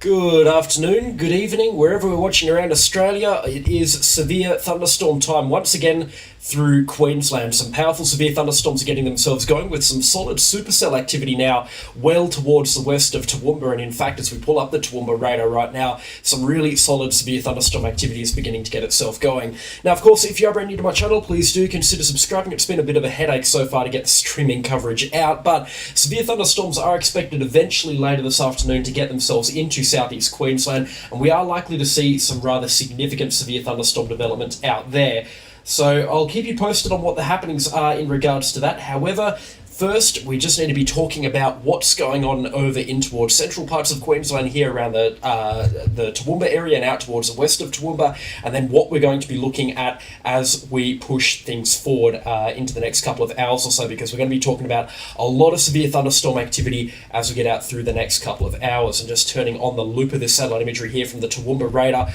Good afternoon, good evening, wherever we're watching around Australia. It is severe thunderstorm time once again through Queensland. Some powerful severe thunderstorms are getting themselves going with some solid supercell activity now well towards the west of Toowoomba. And in fact, as we pull up the Toowoomba radar right now, some really solid severe thunderstorm activity is beginning to get itself going. Now, of course, if you are brand new to my channel, please do consider subscribing. It's been a bit of a headache so far to get the streaming coverage out, but severe thunderstorms are expected eventually later this afternoon to get themselves into southeast Queensland, and we are likely to see some rather significant severe thunderstorm development out there. So I'll keep you posted on what the happenings are in regards to that. However, first, we just need to be talking about what's going on over in towards central parts of Queensland here around the Toowoomba area and out towards the west of Toowoomba, and then what we're going to be looking at as we push things forward into the next couple of hours or so, because we're going to be talking about a lot of severe thunderstorm activity as we get out through the next couple of hours. And just turning on the loop of this satellite imagery here from the Toowoomba radar,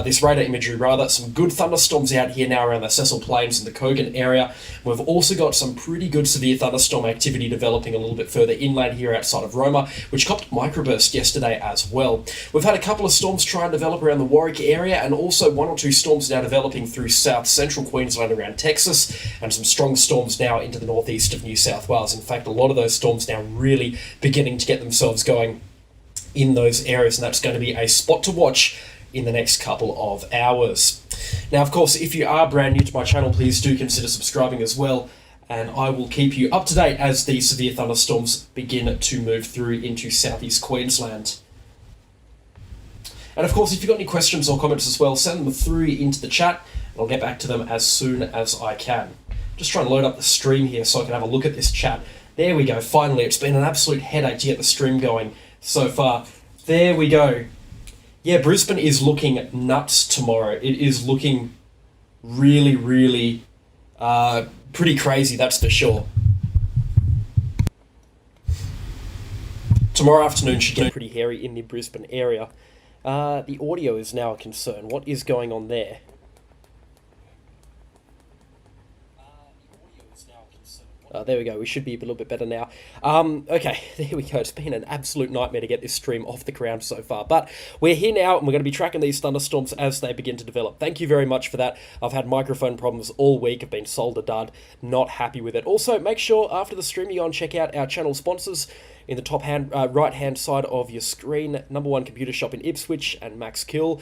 this radar imagery rather, some good thunderstorms out here now around the Cecil Plains and the Kogan area. We've also got some pretty good severe thunderstorm activity developing a little bit further inland here outside of Roma, which copped microburst yesterday as well. We've had a couple of storms try and develop around the Warwick area, and also one or two storms now developing through south central Queensland around Texas, and some strong storms now into the northeast of New South Wales. In fact, a lot of those storms now really beginning to get themselves going in those areas, and that's going to be a spot to watch in the next couple of hours. Now, of course, if you are brand new to my channel, please do consider subscribing as well, and I will keep you up to date as the severe thunderstorms begin to move through into southeast Queensland. And of course, if you've got any questions or comments as well, send them through into the chat, and I'll get back to them as soon as I can. Just trying to load up the stream here so I can have a look at this chat. There we go, finally. It's been an absolute headache to get the stream going so far. There we go. Yeah, Brisbane is looking nuts tomorrow. It is looking really, really pretty crazy, that's for sure. Tomorrow afternoon should get pretty hairy in the Brisbane area. The audio is now a concern. What is going on there? There we go, we should be a little bit better now. Okay, there we go. It's been an absolute nightmare to get this stream off the ground so far, but we're here now, and we're going to be tracking these thunderstorms as they begin to develop. Thank you very much for that. I've had microphone problems all week. I've been solder dud, not happy with it. Also, make sure after the stream you go and check out our channel sponsors in the top right hand side of your screen. Number one computer shop in Ipswich and Max Kill.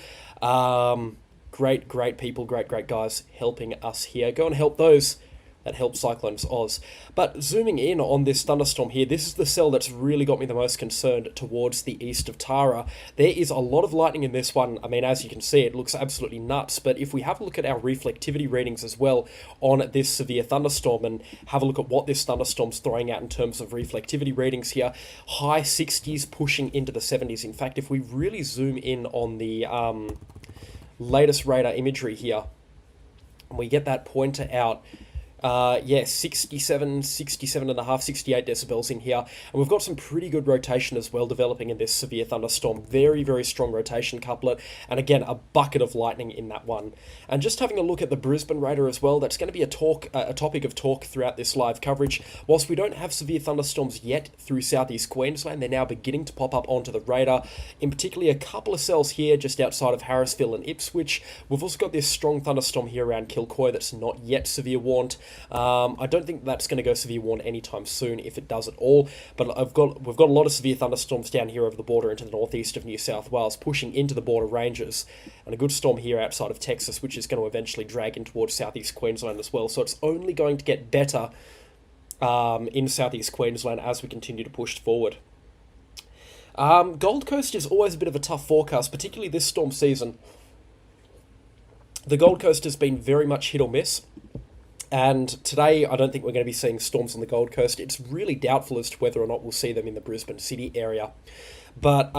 Great people, great guys helping us here. Go and help those that help Cyclones Oz. But zooming in on this thunderstorm here, this is the cell that's really got me the most concerned towards the east of Tara. There is a lot of lightning in this one. I mean, as you can see, it looks absolutely nuts. But if we have a look at our reflectivity readings as well on this severe thunderstorm, and have a look at what this thunderstorm's throwing out in terms of reflectivity readings here, high 60s pushing into the 70s. In fact, if we really zoom in on the latest radar imagery here, and we get that pointer out, 67 and a half, 68 decibels in here, and we've got some pretty good rotation as well developing in this severe thunderstorm. Very strong rotation couplet, and again a bucket of lightning in that one. And just having a look at the Brisbane radar as well, that's going to be a topic of talk throughout this live coverage. Whilst we don't have severe thunderstorms yet through southeast Queensland, they're now beginning to pop up onto the radar, in particularly a couple of cells here just outside of Harrisville and Ipswich. We've also got this strong thunderstorm here around Kilcoy that's not yet severe warned. I don't think that's going to go severe warn anytime soon, if it does at all, but we've got a lot of severe thunderstorms down here over the border into the northeast of New South Wales, pushing into the border ranges, and a good storm here outside of Texas, which is going to eventually drag in towards southeast Queensland as well. So it's only going to get better in southeast Queensland as we continue to push forward. Gold Coast is always a bit of a tough forecast, particularly this storm season. The Gold Coast has been very much hit or miss. And today, I don't think we're going to be seeing storms on the Gold Coast. It's really doubtful as to whether or not we'll see them in the Brisbane City area. But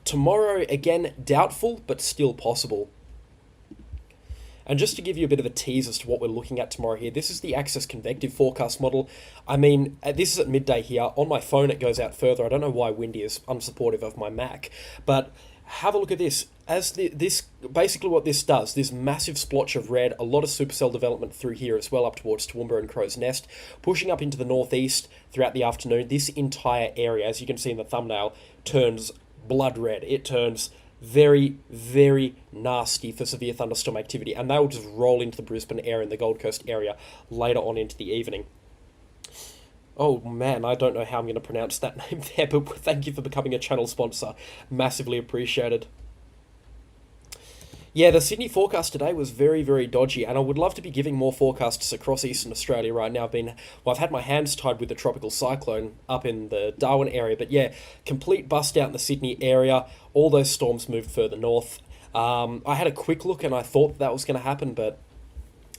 tomorrow, again, doubtful, but still possible. And just to give you a bit of a tease as to what we're looking at tomorrow here, this is the Axis Convective Forecast Model. I mean, this is at midday here. On my phone, it goes out further. I don't know why Windy is unsupportive of my Mac, but have a look at this. Basically what this does, this massive splotch of red, a lot of supercell development through here as well up towards Toowoomba and Crow's Nest, pushing up into the northeast throughout the afternoon. This entire area, as you can see in the thumbnail, turns blood red. It turns very, very nasty for severe thunderstorm activity, and they will just roll into the Brisbane area and the Gold Coast area later on into the evening. Oh man, I don't know how I'm going to pronounce that name there, but thank you for becoming a channel sponsor. Massively appreciated. Yeah, the Sydney forecast today was very, very dodgy, and I would love to be giving more forecasts across Eastern Australia right now. I've had my hands tied with the tropical cyclone up in the Darwin area, but yeah, complete bust out in the Sydney area. All those storms moved further north. I had a quick look and I thought that was going to happen, but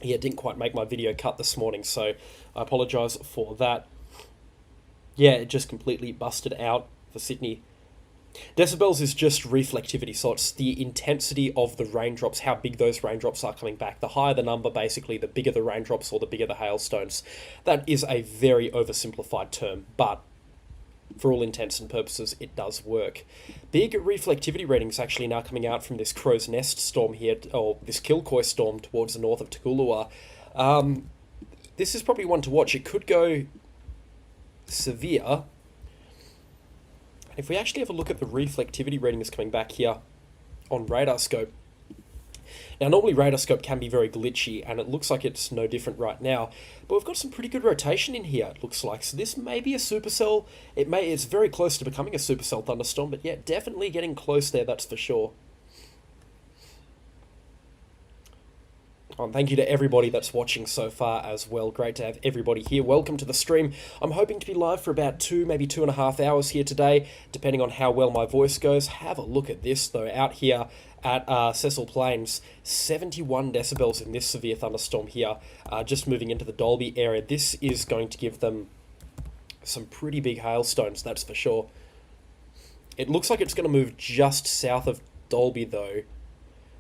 yeah, didn't quite make my video cut this morning, so I apologise for that. Yeah, it just completely busted out for Sydney. Decibels is just reflectivity, so it's the intensity of the raindrops, how big those raindrops are coming back. The higher the number, basically, the bigger the raindrops or the bigger the hailstones. That is a very oversimplified term, but for all intents and purposes, it does work. Big reflectivity readings actually now coming out from this Crow's Nest storm here, or this Kilcoy storm towards the north of Toogoolawah. This is probably one to watch. It could go severe. If we actually have a look at the reflectivity readings coming back here on radar scope. Now, normally radar scope can be very glitchy, and it looks like it's no different right now, but we've got some pretty good rotation in here, it looks like. So this may be a supercell. It's very close to becoming a supercell thunderstorm, but yeah, definitely getting close there, that's for sure. Thank you to everybody that's watching so far as well. Great to have everybody here. Welcome to the stream. I'm hoping to be live for about 2, maybe 2.5 hours here today, depending on how well my voice goes. Have a look at this, though. Out here at Cecil Plains, 71 decibels in this severe thunderstorm here, just moving into the Dalby area. This is going to give them some pretty big hailstones, that's for sure. It looks like it's going to move just south of Dalby, though.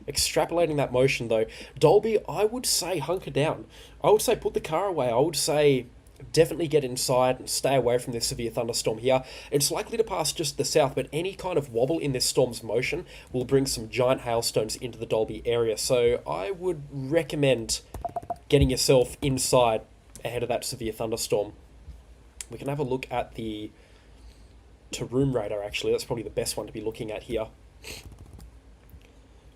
Extrapolating that motion, though, Dalby, I would say hunker down. I would say put the car away. I would say definitely get inside and stay away from this severe thunderstorm here. It's likely to pass just the south, but any kind of wobble in this storm's motion will bring some giant hailstones into the Dalby area. So I would recommend getting yourself inside ahead of that severe thunderstorm. We can have a look at the Taroom radar, actually. That's probably the best one to be looking at here.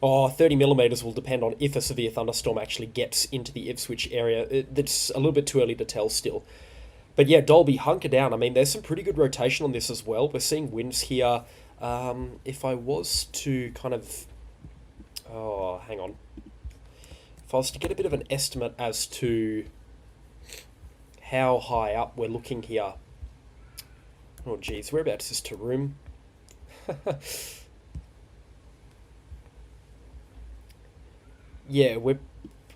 30 millimeters will depend on if a severe thunderstorm actually gets into the Ipswich area. That's a little bit too early to tell still. But yeah, Dalby, hunker down. I mean, there's some pretty good rotation on this as well. We're seeing winds here. If I was to kind of... hang on. If I was to get a bit of an estimate as to how high up we're looking here. Oh, geez. Whereabouts is Taroom? Yeah,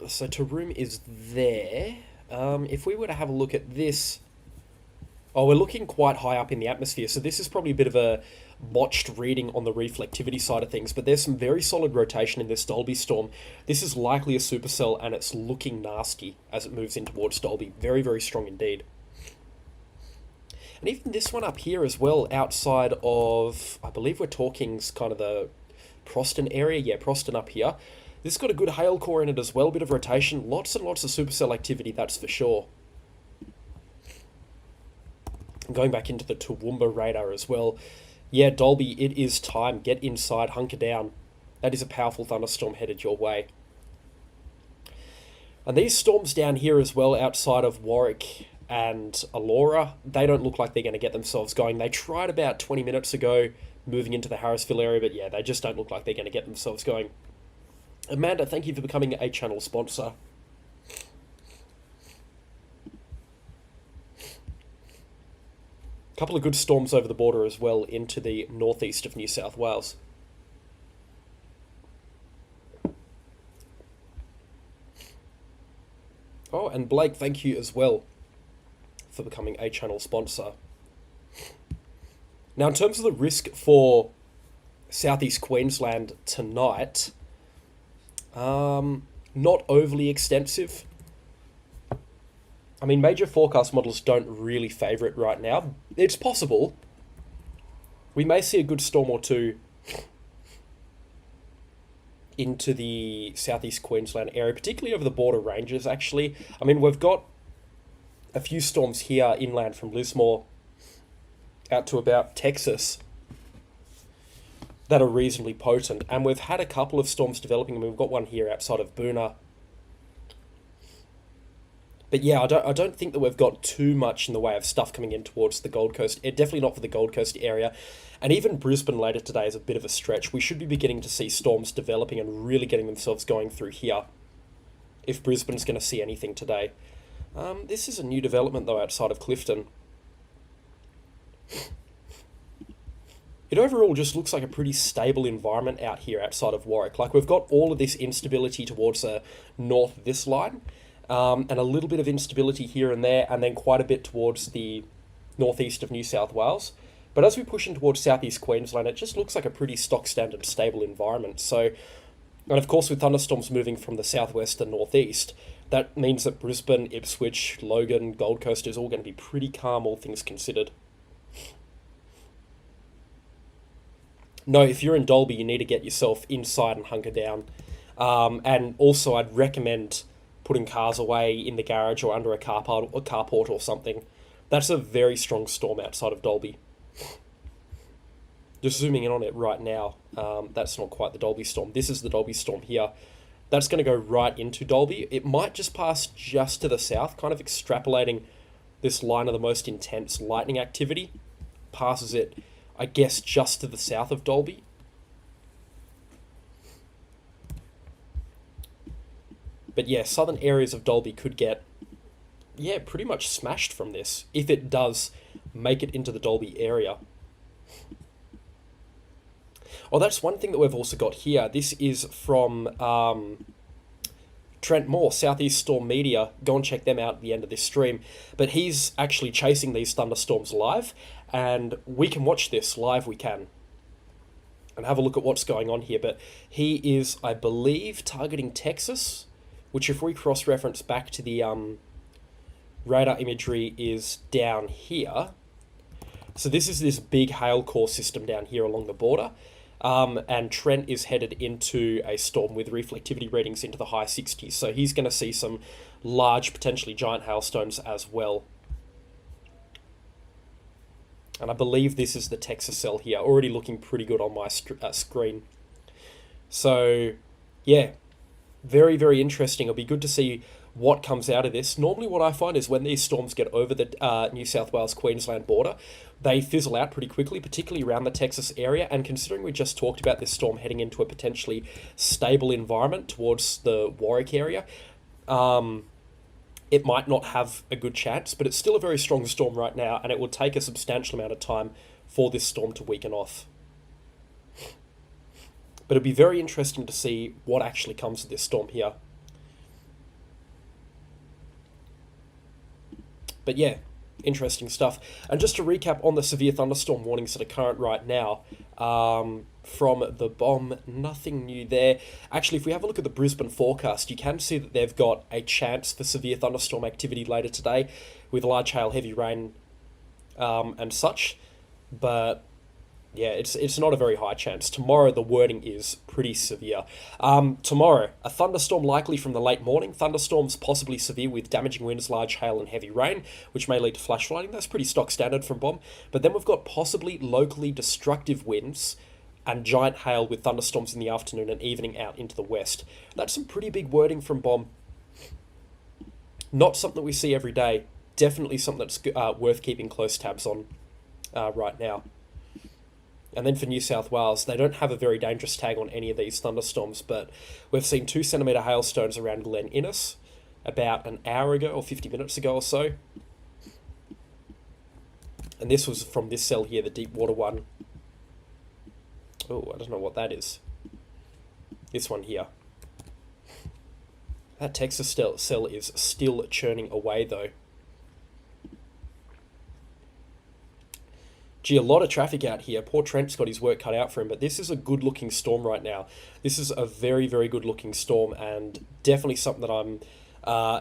so Taroom is there. If we were to have a look at this... we're looking quite high up in the atmosphere, so this is probably a bit of a botched reading on the reflectivity side of things, but there's some very solid rotation in this Dalby storm. This is likely a supercell, and it's looking nasty as it moves in towards Dalby. Very, very strong indeed. And even this one up here as well, outside of... I believe we're talking kind of the Proston area. Yeah, Proston up here. This has got a good hail core in it as well, bit of rotation, lots and lots of supercell activity, that's for sure. Going back into the Toowoomba radar as well. Yeah, Dalby, it is time. Get inside, hunker down. That is a powerful thunderstorm headed your way. And these storms down here as well, outside of Warwick and Alora, they don't look like they're going to get themselves going. They tried about 20 minutes ago, moving into the Harrisville area, but yeah, they just don't look like they're going to get themselves going. Amanda, thank you for becoming a channel sponsor. A couple of good storms over the border as well into the northeast of New South Wales. Oh, and Blake, thank you as well for becoming a channel sponsor. Now, in terms of the risk for southeast Queensland tonight... not overly extensive. I mean, major forecast models don't really favour it right now. It's possible. We may see a good storm or two into the southeast Queensland area, particularly over the border ranges, actually. I mean, we've got a few storms here inland from Lismore out to about Texas. that are reasonably potent. And we've had a couple of storms developing. I mean, we've got one here outside of Boona. But yeah, I don't think that we've got too much in the way of stuff coming in towards the Gold Coast. Definitely not for the Gold Coast area. And even Brisbane later today is a bit of a stretch. We should be beginning to see storms developing and really getting themselves going through here, if Brisbane's going to see anything today. This is a new development, though, outside of Clifton. It overall just looks like a pretty stable environment out here outside of Warwick. Like, we've got all of this instability towards the north of this line, and a little bit of instability here and there, and then quite a bit towards the northeast of New South Wales. But as we push in towards southeast Queensland, it just looks like a pretty stock standard stable environment. So, and of course with thunderstorms moving from the southwest to northeast, that means that Brisbane, Ipswich, Logan, Gold Coast is all going to be pretty calm, all things considered. No, if you're in Dalby, you need to get yourself inside and hunker down. And also I'd recommend putting cars away in the garage or under a carport or something. That's a very strong storm outside of Dalby. Just zooming in on it right now, that's not quite the Dalby storm. This is the Dalby storm here. That's going to go right into Dalby. It might just pass just to the south, kind of extrapolating this line of the most intense lightning activity. Passes it, I guess, just to the south of Dalby. But yeah, southern areas of Dalby could get, yeah, pretty much smashed from this, if it does make it into the Dalby area. Oh, that's one thing that we've also got here. This is from Trent Moore, Southeast Storm Media. Go and check them out at the end of this stream. But he's actually chasing these thunderstorms live, and we can watch this live, we can, and have a look at what's going on here. But he is, I believe, targeting Texas, which if we cross-reference back to the radar imagery is down here. So this is this big hail core system down here along the border. And Trent is headed into a storm with reflectivity readings into the high 60s. So he's going to see some large, potentially giant hailstones as well. And I believe this is the Texas cell here, already looking pretty good on my screen. So, yeah, very, very interesting. It'll be good to see what comes out of this. Normally what I find is when these storms get over the New South Wales-Queensland border, they fizzle out pretty quickly, particularly around the Texas area. And considering we just talked about this storm heading into a potentially stable environment towards the Warwick area, it might not have a good chance, but it's still a very strong storm right now, and it will take a substantial amount of time for this storm to weaken off. But it'll be very interesting to see what actually comes of this storm here. But yeah, interesting stuff. And just to recap on the severe thunderstorm warnings that are current right now, from the bomb, nothing new there. Actually, if we have a look at the Brisbane forecast, you can see that they've got a chance for severe thunderstorm activity later today with large hail, heavy rain, and such. But yeah, it's not a very high chance. Tomorrow, the wording is pretty severe. Tomorrow, a thunderstorm likely from the late morning. Thunderstorms possibly severe with damaging winds, large hail and heavy rain, which may lead to flash flooding. That's pretty stock standard from BOM. But then we've got possibly locally destructive winds and giant hail with thunderstorms in the afternoon and evening out into the west. That's some pretty big wording from BOM. Not something that we see every day. Definitely something that's worth keeping close tabs on right now. And then for New South Wales, they don't have a very dangerous tag on any of these thunderstorms, but we've seen 2 centimetre hailstones around Glen Innes about an hour ago or 50 minutes ago or so. And this was from this cell here, the deep water one. Oh, I don't know what that is. This one here. That Texas cell is still churning away though. Gee, a lot of traffic out here. Poor Trent's got his work cut out for him, but this is a good-looking storm right now. This is a very, very good-looking storm, and definitely something that I'm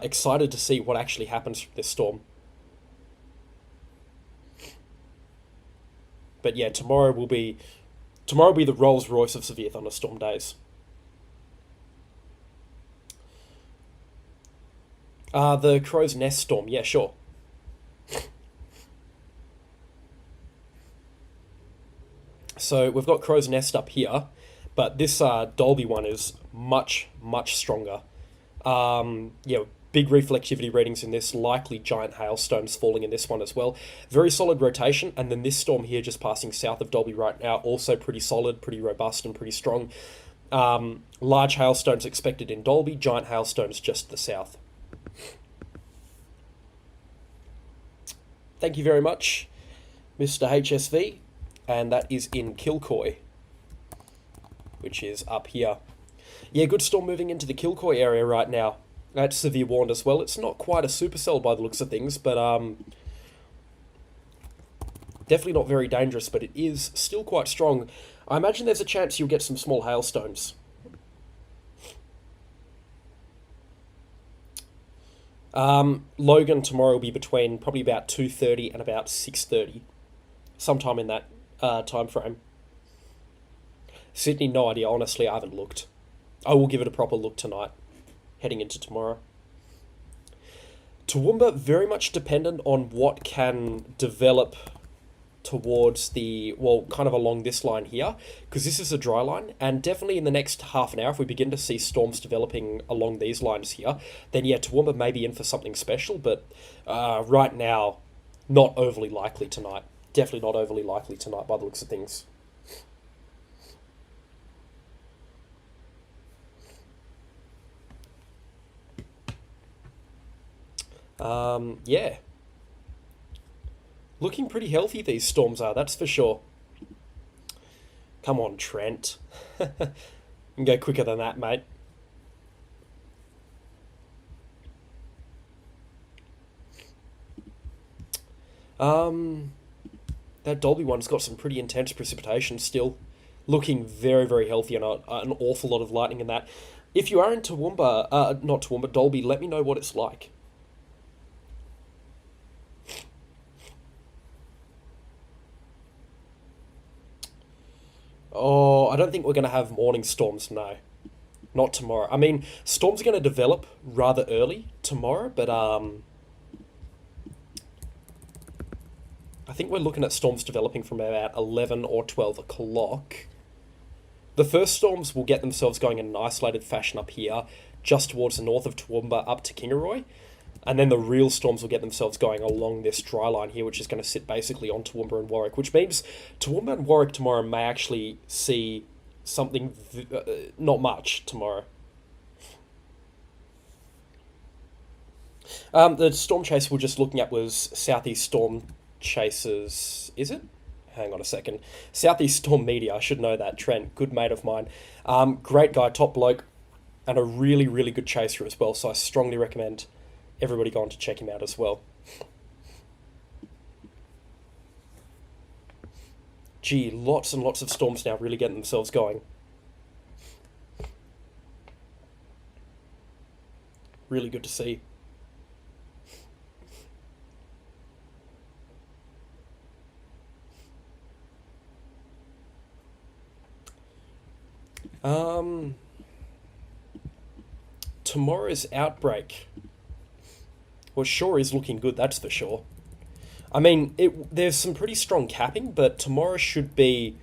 excited to see what actually happens from this storm. But yeah, tomorrow will be the Rolls-Royce of severe thunderstorm days. The Crow's Nest storm, yeah, sure. So we've got Crow's Nest up here, but this Dalby one is much, much stronger. Yeah, big reflectivity readings in this, likely giant hailstones falling in this one as well. Very solid rotation, and then this storm here just passing south of Dalby right now, also pretty solid, pretty robust, and pretty strong. Large hailstones expected in Dalby, giant hailstones just to the south. Thank you very much, Mr. HSV, and that is in Kilcoy, which is up here. Yeah, good storm moving into the Kilcoy area right now. That's severe warned as well. It's not quite a supercell by the looks of things, but definitely not very dangerous, but it is still quite strong. I imagine there's a chance you'll get some small hailstones. Logan tomorrow will be between probably about 2:30 and about 6:30, sometime in that time frame. Sydney, no idea. Honestly, I haven't looked. I will give it a proper look tonight, heading into tomorrow. Toowoomba, very much dependent on what can develop towards the, well, kind of along this line here, because this is a dry line, and definitely in the next half an hour, if we begin to see storms developing along these lines here, then yeah, Toowoomba may be in for something special, but right now, not overly likely tonight. Definitely not overly likely tonight by the looks of things. Yeah. Looking pretty healthy, these storms are, that's for sure. Come on, Trent. You can go quicker than that, mate. That Dalby one's got some pretty intense precipitation still. Looking very, very healthy, and an awful lot of lightning in that. If you are in Toowoomba, not Toowoomba, Dalby, let me know what it's like. Oh, I don't think we're going to have morning storms, no. Not tomorrow. I mean, storms are going to develop rather early tomorrow, but I think we're looking at storms developing from about 11 or 12 o'clock. The first storms will get themselves going in an isolated fashion up here, just towards the north of Toowoomba up to Kingaroy. And then the real storms will get themselves going along this dry line here, which is going to sit basically on Toowoomba and Warwick, which means Toowoomba and Warwick tomorrow may actually see something, not much tomorrow. The storm chaser we're just looking at was Southeast Storm Chasers, is it? Hang on a second. Southeast Storm Media, I should know that. Trent, good mate of mine. Great guy, top bloke, and a really, really good chaser as well, so I strongly recommend everybody go on to check him out as well. Gee, lots and lots of storms now really getting themselves going. Really good to see. Tomorrow's outbreak, well, sure is looking good, that's for sure. I mean, there's some pretty strong capping, but tomorrow should be...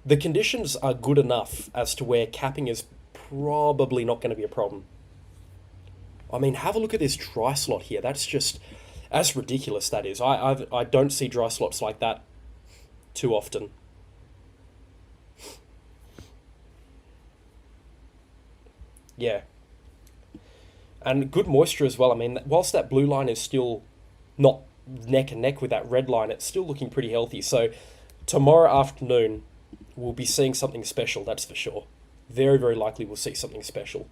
The conditions are good enough as to where capping is probably not going to be a problem. I mean, have a look at this dry slot here. That's just... As ridiculous that is. I don't see dry slots like that too often. Yeah. And good moisture as well. I mean, whilst that blue line is still not neck and neck with that red line, it's still looking pretty healthy. So tomorrow afternoon, we'll be seeing something special, that's for sure. Very, very likely we'll see something special.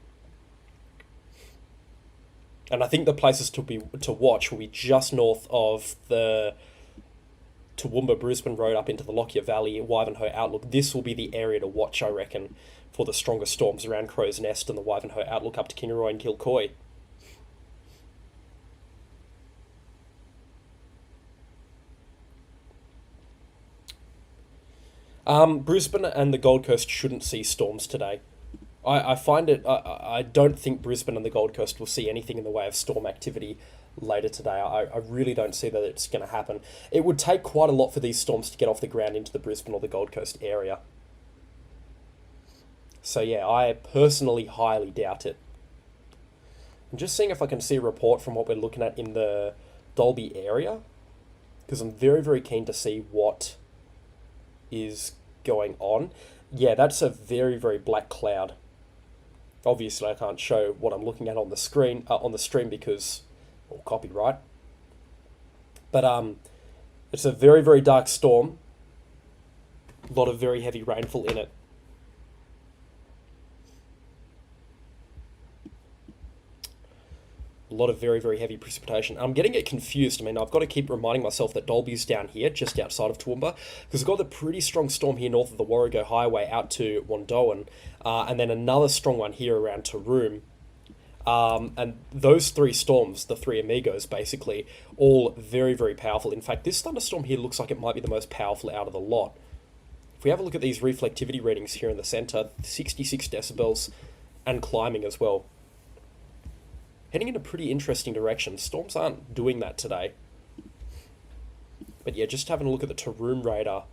And I think the places to watch will be just north of the Toowoomba Brisbane Road up into the Lockyer Valley, Wivenhoe Outlook. This will be the area to watch, I reckon, for the stronger storms around Crow's Nest and the Wivenhoe Outlook up to Kingaroy and Kilcoy. Brisbane and the Gold Coast shouldn't see storms today. I find it... I don't think Brisbane and the Gold Coast will see anything in the way of storm activity later today. I really don't see that it's going to happen. It would take quite a lot for these storms to get off the ground into the Brisbane or the Gold Coast area. So yeah, I personally highly doubt it. I'm just seeing if I can see a report from what we're looking at in the Dalby area, because I'm very, very keen to see what is going on. Yeah, that's a very, very black cloud. Obviously, I can't show what I'm looking at on the screen, on the stream, because, well, copyright. But it's a very, very dark storm. A lot of very heavy rainfall in it. A lot of very, very heavy precipitation. I'm getting it confused. I mean, I've got to keep reminding myself that Dalby's down here, just outside of Toowoomba, because we've got the pretty strong storm here north of the Warrego Highway out to Wandoan, and then another strong one here around Taroom. And those three storms, the three amigos, basically, all very, very powerful. In fact, this thunderstorm here looks like it might be the most powerful out of the lot. If we have a look at these reflectivity readings here in the centre, 66 decibels and climbing as well. Heading in a pretty interesting direction. Storms aren't doing that today. But yeah, just having a look at the Taroom radar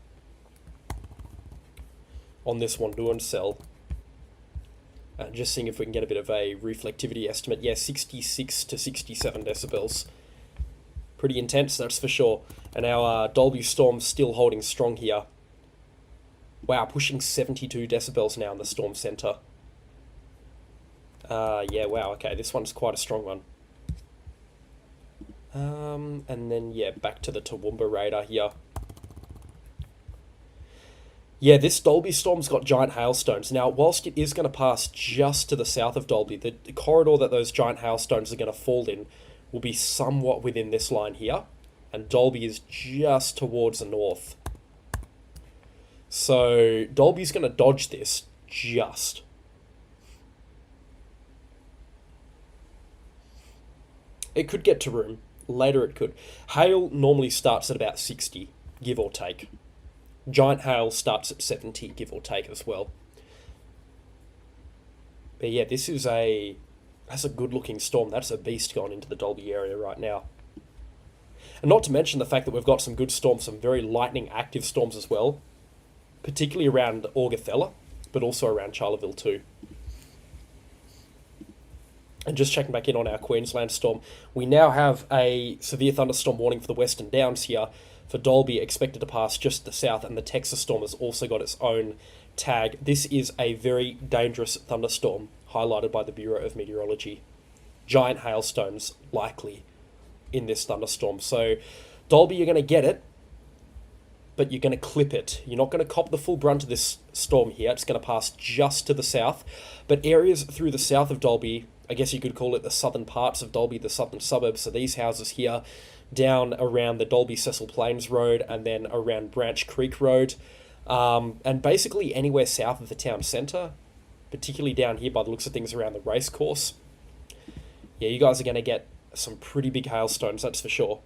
on this Wandoan cell. And just seeing if we can get a bit of a reflectivity estimate. Yeah, 66 to 67 decibels. Pretty intense, that's for sure. And our Dalby storm still holding strong here. Wow, pushing 72 decibels now in the storm centre. Yeah, wow, okay, this one's quite a strong one. And then, yeah, back to the Toowoomba radar here. Yeah, this Dalby storm's got giant hailstones. Now, whilst it is going to pass just to the south of Dalby, the corridor that those giant hailstones are going to fall in will be somewhat within this line here, and Dalby is just towards the north. So, Dalby's going to dodge this just. It could get to room. Later it could. Hail normally starts at about 60, give or take. Giant hail starts at 70, give or take as well. But yeah, that's a good looking storm. That's a beast going into the Dalby area right now. And not to mention the fact that we've got some good storms, some very lightning active storms as well. Particularly around Augathella, but also around Charleville too. And just checking back in on our Queensland storm, we now have a severe thunderstorm warning for the Western Downs here. For Dalby, expected to pass just to the south, and the Texas storm has also got its own tag. This is a very dangerous thunderstorm, highlighted by the Bureau of Meteorology. Giant hailstones likely in this thunderstorm. So, Dalby, you're going to get it, but you're going to clip it. You're not going to cop the full brunt of this storm here. It's going to pass just to the south. But areas through the south of Dalby, I guess you could call it the southern parts of Dalby, the southern suburbs. So these houses here, down around the Dalby-Cecil Plains Road, and then around Branch Creek Road, and basically anywhere south of the town centre, particularly down here by the looks of things around the racecourse. Yeah, you guys are going to get some pretty big hailstones, that's for sure.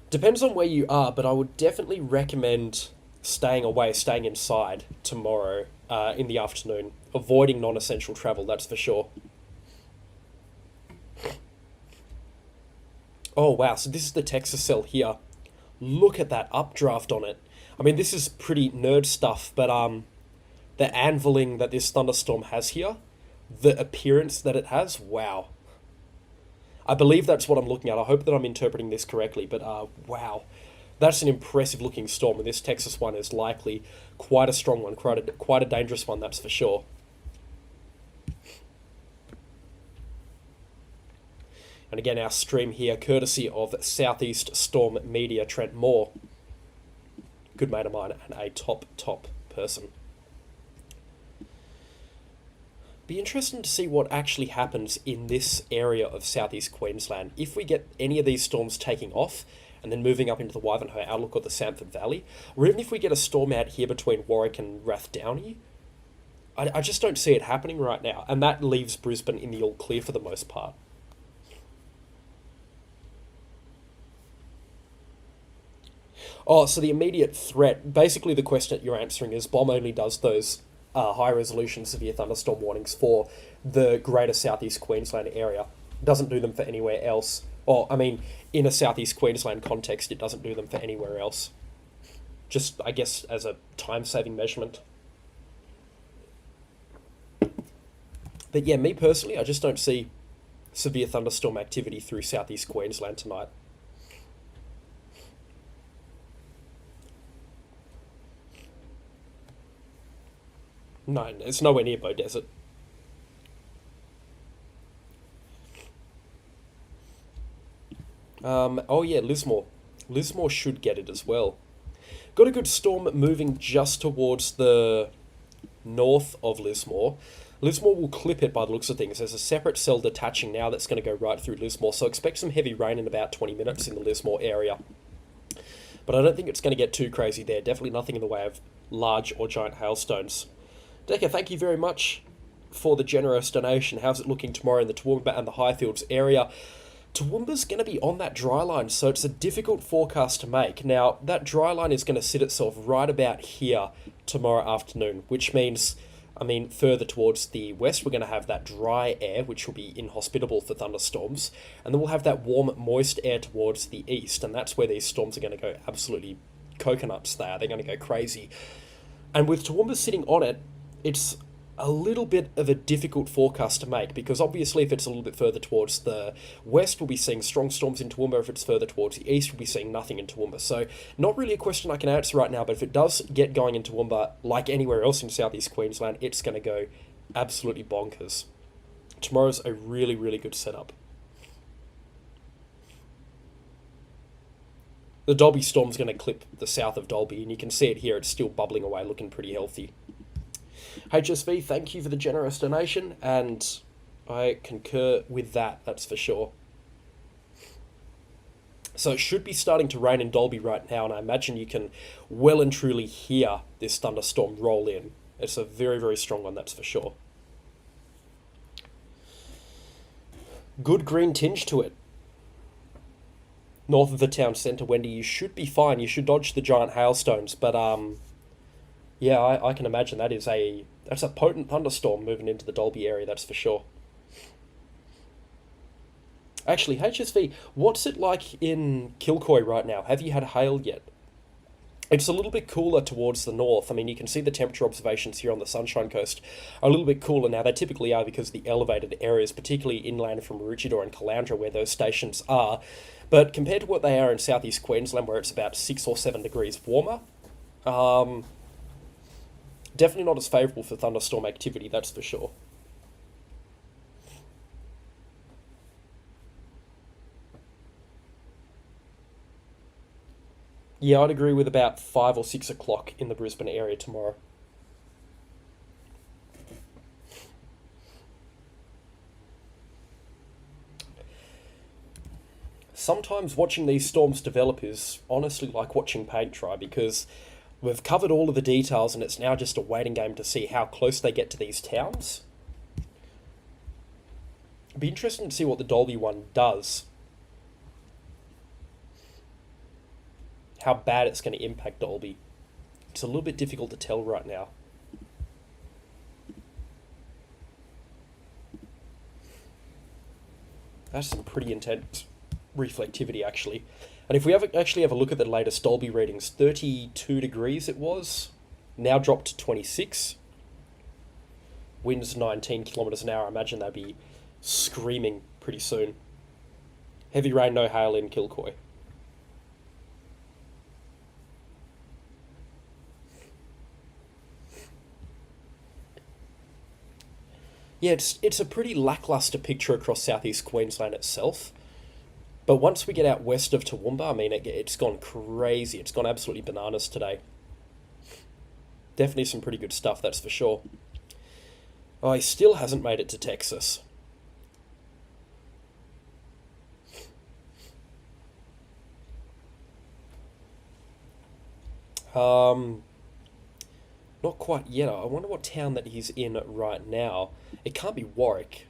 Depends on where you are, but I would definitely recommend staying away, staying inside tomorrow in the afternoon. Avoiding non-essential travel, that's for sure. Oh, wow, so this is the Texas cell here. Look at that updraft on it. I mean, this is pretty nerd stuff, but the anviling that this thunderstorm has here, the appearance that it has, wow. I believe that's what I'm looking at. I hope that I'm interpreting this correctly, but wow. That's an impressive looking storm, and this Texas one is likely quite a strong one, quite a dangerous one, that's for sure. And again, our stream here, courtesy of Southeast Storm Media, Trent Moore. Good mate of mine and a top person. Be interesting to see what actually happens in this area of southeast Queensland. If we get any of these storms taking off and then moving up into the Wivenhoe Outlook or the Samford Valley, or even if we get a storm out here between Warwick and Rathdowney, I just don't see it happening right now. And that leaves Brisbane in the all clear for the most part. Oh, so the immediate threat, basically the question that you're answering is BOM only does those high resolution severe thunderstorm warnings for the greater southeast Queensland area. Doesn't do them for anywhere else. Or, I mean, in a southeast Queensland context, it doesn't do them for anywhere else. Just, I guess, as a time-saving measurement. But yeah, me personally, I just don't see severe thunderstorm activity through southeast Queensland tonight. No, it's nowhere near Bow Desert. Oh yeah, Lismore. Lismore should get it as well. Got a good storm moving just towards the north of Lismore. Lismore will clip it by the looks of things. There's a separate cell detaching now that's going to go right through Lismore, so expect some heavy rain in about 20 minutes in the Lismore area. But I don't think it's going to get too crazy there. Definitely nothing in the way of large or giant hailstones. Decker, thank you very much for the generous donation. How's it looking tomorrow in the Toowoomba and the Highfields area? Toowoomba's going to be on that dry line, so it's a difficult forecast to make. Now, that dry line is going to sit itself right about here tomorrow afternoon, which means, I mean, further towards the west, we're going to have that dry air, which will be inhospitable for thunderstorms, and then we'll have that warm, moist air towards the east, and that's where these storms are going to go absolutely coconuts there. They're going to go crazy. And with Toowoomba sitting on it, it's a little bit of a difficult forecast to make, because obviously if it's a little bit further towards the west, we'll be seeing strong storms in Toowoomba. If it's further towards the east, we'll be seeing nothing in Toowoomba. So not really a question I can answer right now, but if it does get going in Toowoomba, like anywhere else in southeast Queensland, it's going to go absolutely bonkers. Tomorrow's a really, really good setup. The Dalby storm's going to clip the south of Dalby, and you can see it here. It's still bubbling away, looking pretty healthy. HSV, thank you for the generous donation, and I concur with that, that's for sure. So it should be starting to rain in Dalby right now, and I imagine you can well and truly hear this thunderstorm roll in. It's a very, very strong one, that's for sure. Good green tinge to it. North of the town centre, Wendy, you should be fine. You should dodge the giant hailstones, but yeah, I can imagine that's a potent thunderstorm moving into the Dalby area, that's for sure. Actually, HSV, what's it like in Kilcoy right now? Have you had hail yet? It's a little bit cooler towards the north. I mean, you can see the temperature observations here on the Sunshine Coast are a little bit cooler now. They typically are because of the elevated areas, particularly inland from Maroochydore and Caloundra, where those stations are. But compared to what they are in southeast Queensland, where it's about 6 or 7 degrees warmer, definitely not as favourable for thunderstorm activity, that's for sure. Yeah, I'd agree with about 5 or 6 o'clock in the Brisbane area tomorrow. Sometimes watching these storms develop is honestly like watching paint dry, because we've covered all of the details and it's now just a waiting game to see how close they get to these towns. It'd be interesting to see what the Dalby one does. How bad it's going to impact Dalby. It's a little bit difficult to tell right now. That's some pretty intense reflectivity, actually. And if we actually have a look at the latest Dalby readings, 32 degrees it was, now dropped to 26. Winds 19 kilometres an hour. I imagine they'll be screaming pretty soon. Heavy rain, no hail in Kilcoy. Yeah, it's a pretty lacklustre picture across southeast Queensland itself. But once we get out west of Toowoomba, I mean, it's gone crazy. It's gone absolutely bananas today. Definitely some pretty good stuff, that's for sure. Oh, he still hasn't made it to Texas. Not quite yet. I wonder what town that he's in right now. It can't be Warwick.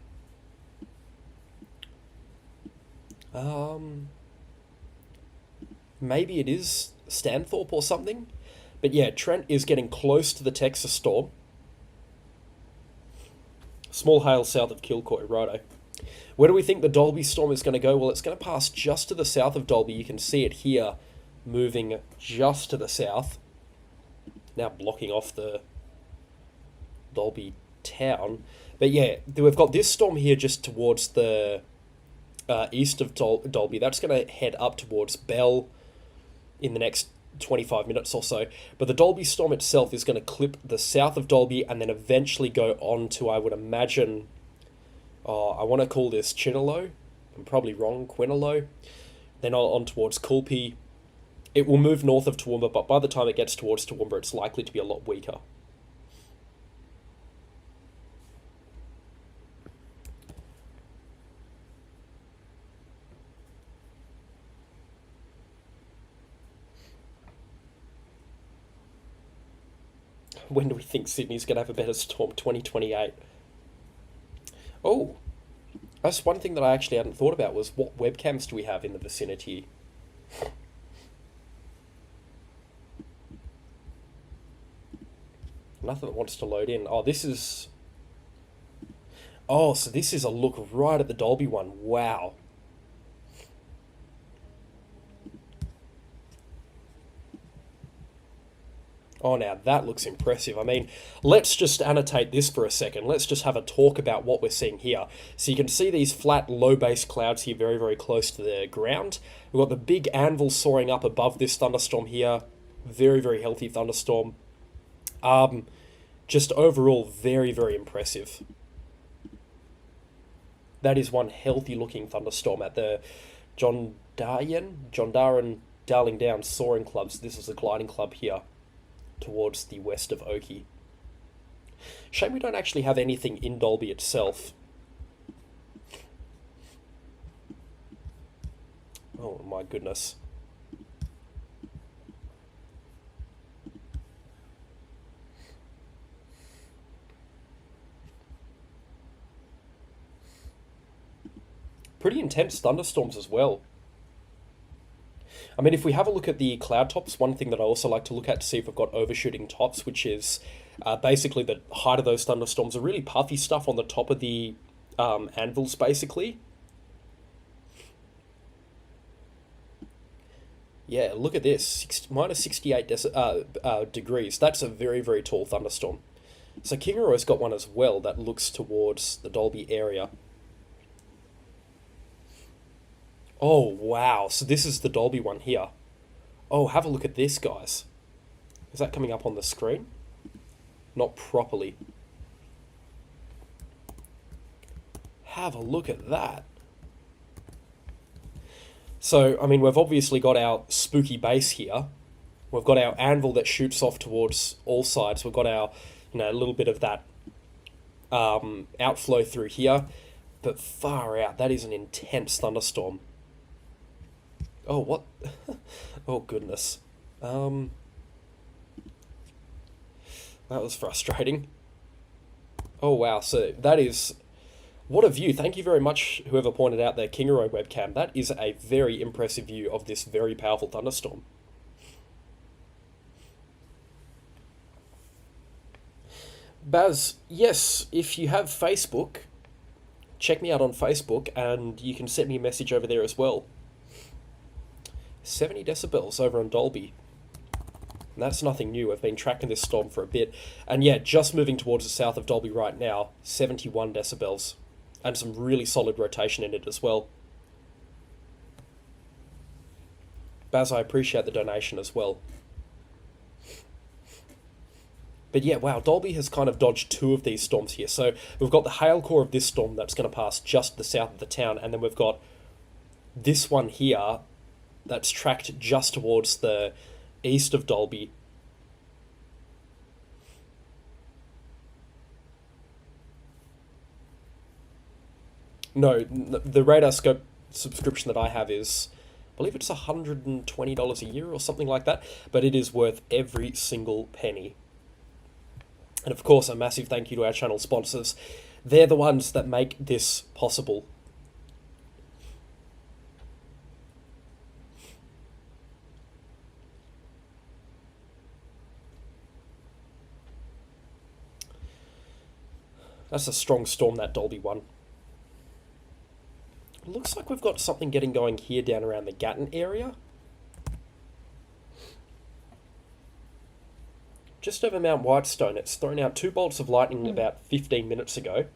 Maybe it is Stanthorpe or something. But yeah, Trent is getting close to the Texas storm. Small hail south of Kilcoy, righto. Where do we think the Dalby storm is going to go? Well, it's going to pass just to the south of Dalby. You can see it here, moving just to the south. Now blocking off the Dalby town. But yeah, we've got this storm here just towards the east of Dalby. That's going to head up towards Bell in the next 25 minutes or so. But the Dalby storm itself is going to clip the south of Dalby and then eventually go on to, I would imagine, I want to call this Chinelo. I'm probably wrong, Quinelo. Then on towards Coolpie. It will move north of Toowoomba, but by the time it gets towards Toowoomba, it's likely to be a lot weaker. When do we think Sydney's going to have a better storm? 2028. Oh, that's one thing that I actually hadn't thought about was what webcams do we have in the vicinity? Nothing that wants to load in. Oh, this is... Oh, so this is a look right at the Dalby one. Wow. Oh, now that looks impressive. I mean, let's just annotate this for a second. Let's just have a talk about what we're seeing here. So you can see these flat, low-base clouds here very, very close to the ground. We've got the big anvil soaring up above this thunderstorm here. Very, very healthy thunderstorm. Just overall, very, very impressive. That is one healthy-looking thunderstorm at the John Darren Darling Downs Soaring Clubs. This is the gliding club here towards the west of Oakey. Shame we don't actually have anything in Dalby itself. Oh my goodness. Pretty intense thunderstorms as well. I mean, if we have a look at the cloud tops, one thing that I also like to look at to see if we've got overshooting tops, which is basically the height of those thunderstorms, are really puffy stuff on the top of the anvils, basically. Yeah, look at this, minus 68 degrees. That's a very, very tall thunderstorm. So Kingaroy's got one as well that looks towards the Dalby area. Oh, wow. So this is the Dalby one here. Oh, have a look at this, guys. Is that coming up on the screen? Not properly. Have a look at that. So, I mean, we've obviously got our spooky base here. We've got our anvil that shoots off towards all sides. We've got our, a little bit of that outflow through here. But far out, that is an intense thunderstorm. Oh, what? Oh, goodness. That was frustrating. Oh, wow. So that is... What a view. Thank you very much, whoever pointed out their Kingaroy webcam. That is a very impressive view of this very powerful thunderstorm. Baz, yes, if you have Facebook, check me out on Facebook, and you can send me a message over there as well. 70 decibels over in Dalby. And that's nothing new. I've been tracking this storm for a bit. And yeah, just moving towards the south of Dalby right now, 71 decibels. And some really solid rotation in it as well. Baz, I appreciate the donation as well. But yeah, wow, Dalby has kind of dodged two of these storms here. So we've got the hail core of this storm that's going to pass just to the south of the town. And then we've got this one here that's tracked just towards the east of Dalby. No, the radar scope subscription that I have is, I believe it's $120 a year or something like that, but it is worth every single penny. And of course, a massive thank you to our channel sponsors. They're the ones that make this possible. That's a strong storm, that Dalby one. It looks like we've got something getting going here down around the Gatton area. Just over Mount Whitestone, it's thrown out 2 bolts of lightning about 15 minutes ago.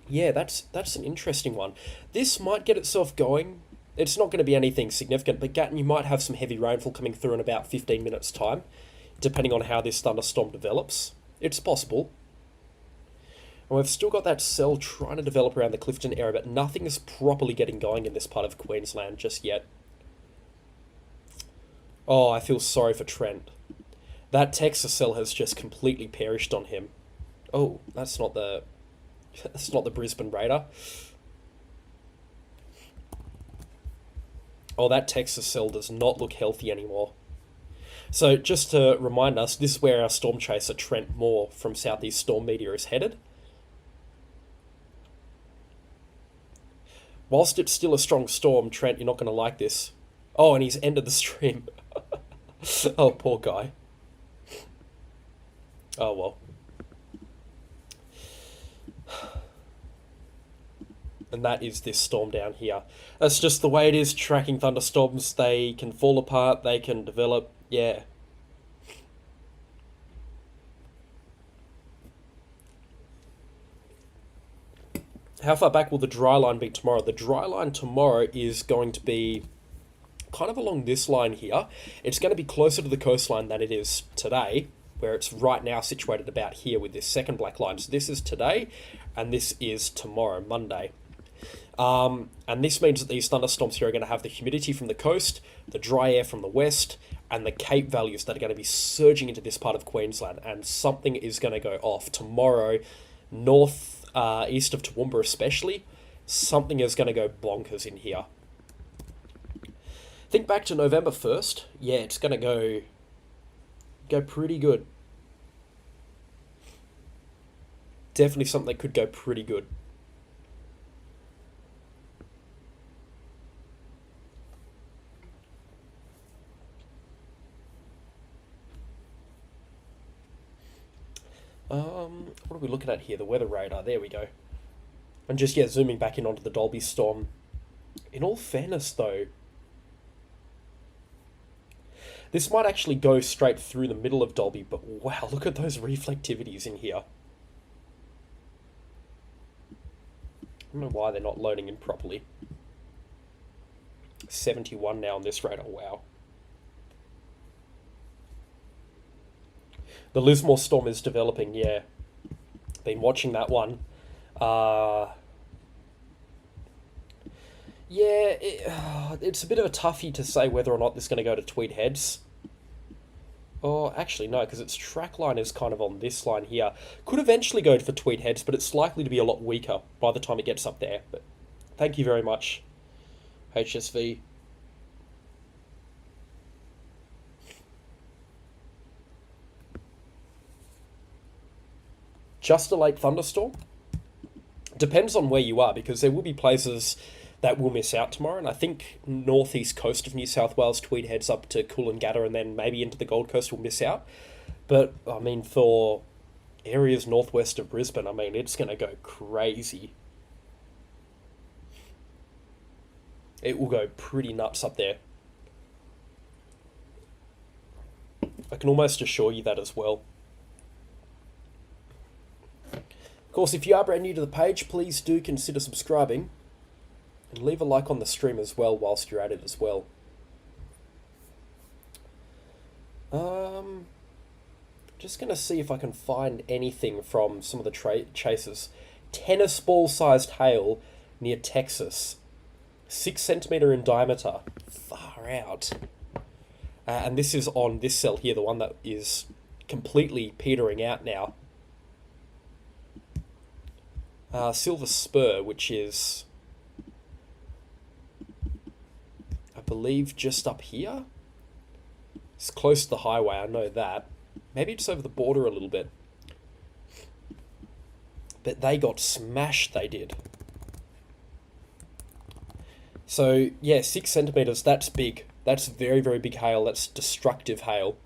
Yeah, that's an interesting one. This might get itself going. It's not going to be anything significant, but Gatton, you might have some heavy rainfall coming through in about 15 minutes' time, depending on how this thunderstorm develops. It's possible. And we've still got that cell trying to develop around the Clifton area, but nothing is properly getting going in this part of Queensland just yet. Oh, I feel sorry for Trent. That Texas cell has just completely perished on him. Oh, that's not the Brisbane Raider. Oh, that Texas cell does not look healthy anymore. So just to remind us, this is where our storm chaser Trent Moore from Southeast Storm Media is headed. Whilst it's still a strong storm, Trent, you're not going to like this. Oh, and he's ended the stream. Oh, poor guy. Oh, well. And that is this storm down here. That's just the way it is, tracking thunderstorms. They can fall apart, they can develop, yeah. How far back will the dry line be tomorrow? The dry line tomorrow is going to be kind of along this line here. It's going to be closer to the coastline than it is today, where it's right now situated about here with this second black line. So this is today, and this is tomorrow, Monday. And this means that these thunderstorms here are going to have the humidity from the coast, the dry air from the west, and the Cape values that are going to be surging into this part of Queensland. And something is going to go off tomorrow, east of Toowoomba especially. Something is going to go bonkers in here. Think back to November 1st. Yeah, it's going to go pretty good. Definitely something that could go pretty good. What are we looking at here? The weather radar. There we go. And just, yeah, zooming back in onto the Dalby storm. In all fairness, though, this might actually go straight through the middle of Dalby, but wow, look at those reflectivities in here. I don't know why they're not loading in properly. 71 now on this radar, wow. The Lismore storm is developing, yeah. Been watching that one. Yeah, it's a bit of a toughie to say whether or not this is going to go to Tweed Heads. Oh, actually, no, because its track line is kind of on this line here. Could eventually go for Tweed Heads, but it's likely to be a lot weaker by the time it gets up there. But thank you very much, HSV. Just a late thunderstorm? Depends on where you are, because there will be places that will miss out tomorrow, and I think northeast coast of New South Wales, Tweed Heads up to Coolangatta, and then maybe into the Gold Coast will miss out. But, I mean, for areas northwest of Brisbane, I mean, it's going to go crazy. It will go pretty nuts up there. I can almost assure you that as well. Of course, if you are brand new to the page, please do consider subscribing. And leave a like on the stream as well whilst you're at it as well. Just going to see if I can find anything from some of the chasers. Tennis ball sized hail near Texas. 6 centimetre in diameter. Far out. And this is on this cell here, the one that is completely petering out now. Silver Spur, which is, I believe, just up here. It's close to the highway, I know that. Maybe it's over the border a little bit. But they got smashed, they did. So, yeah, 6 centimetres, that's big. That's very, very big hail. That's destructive hail.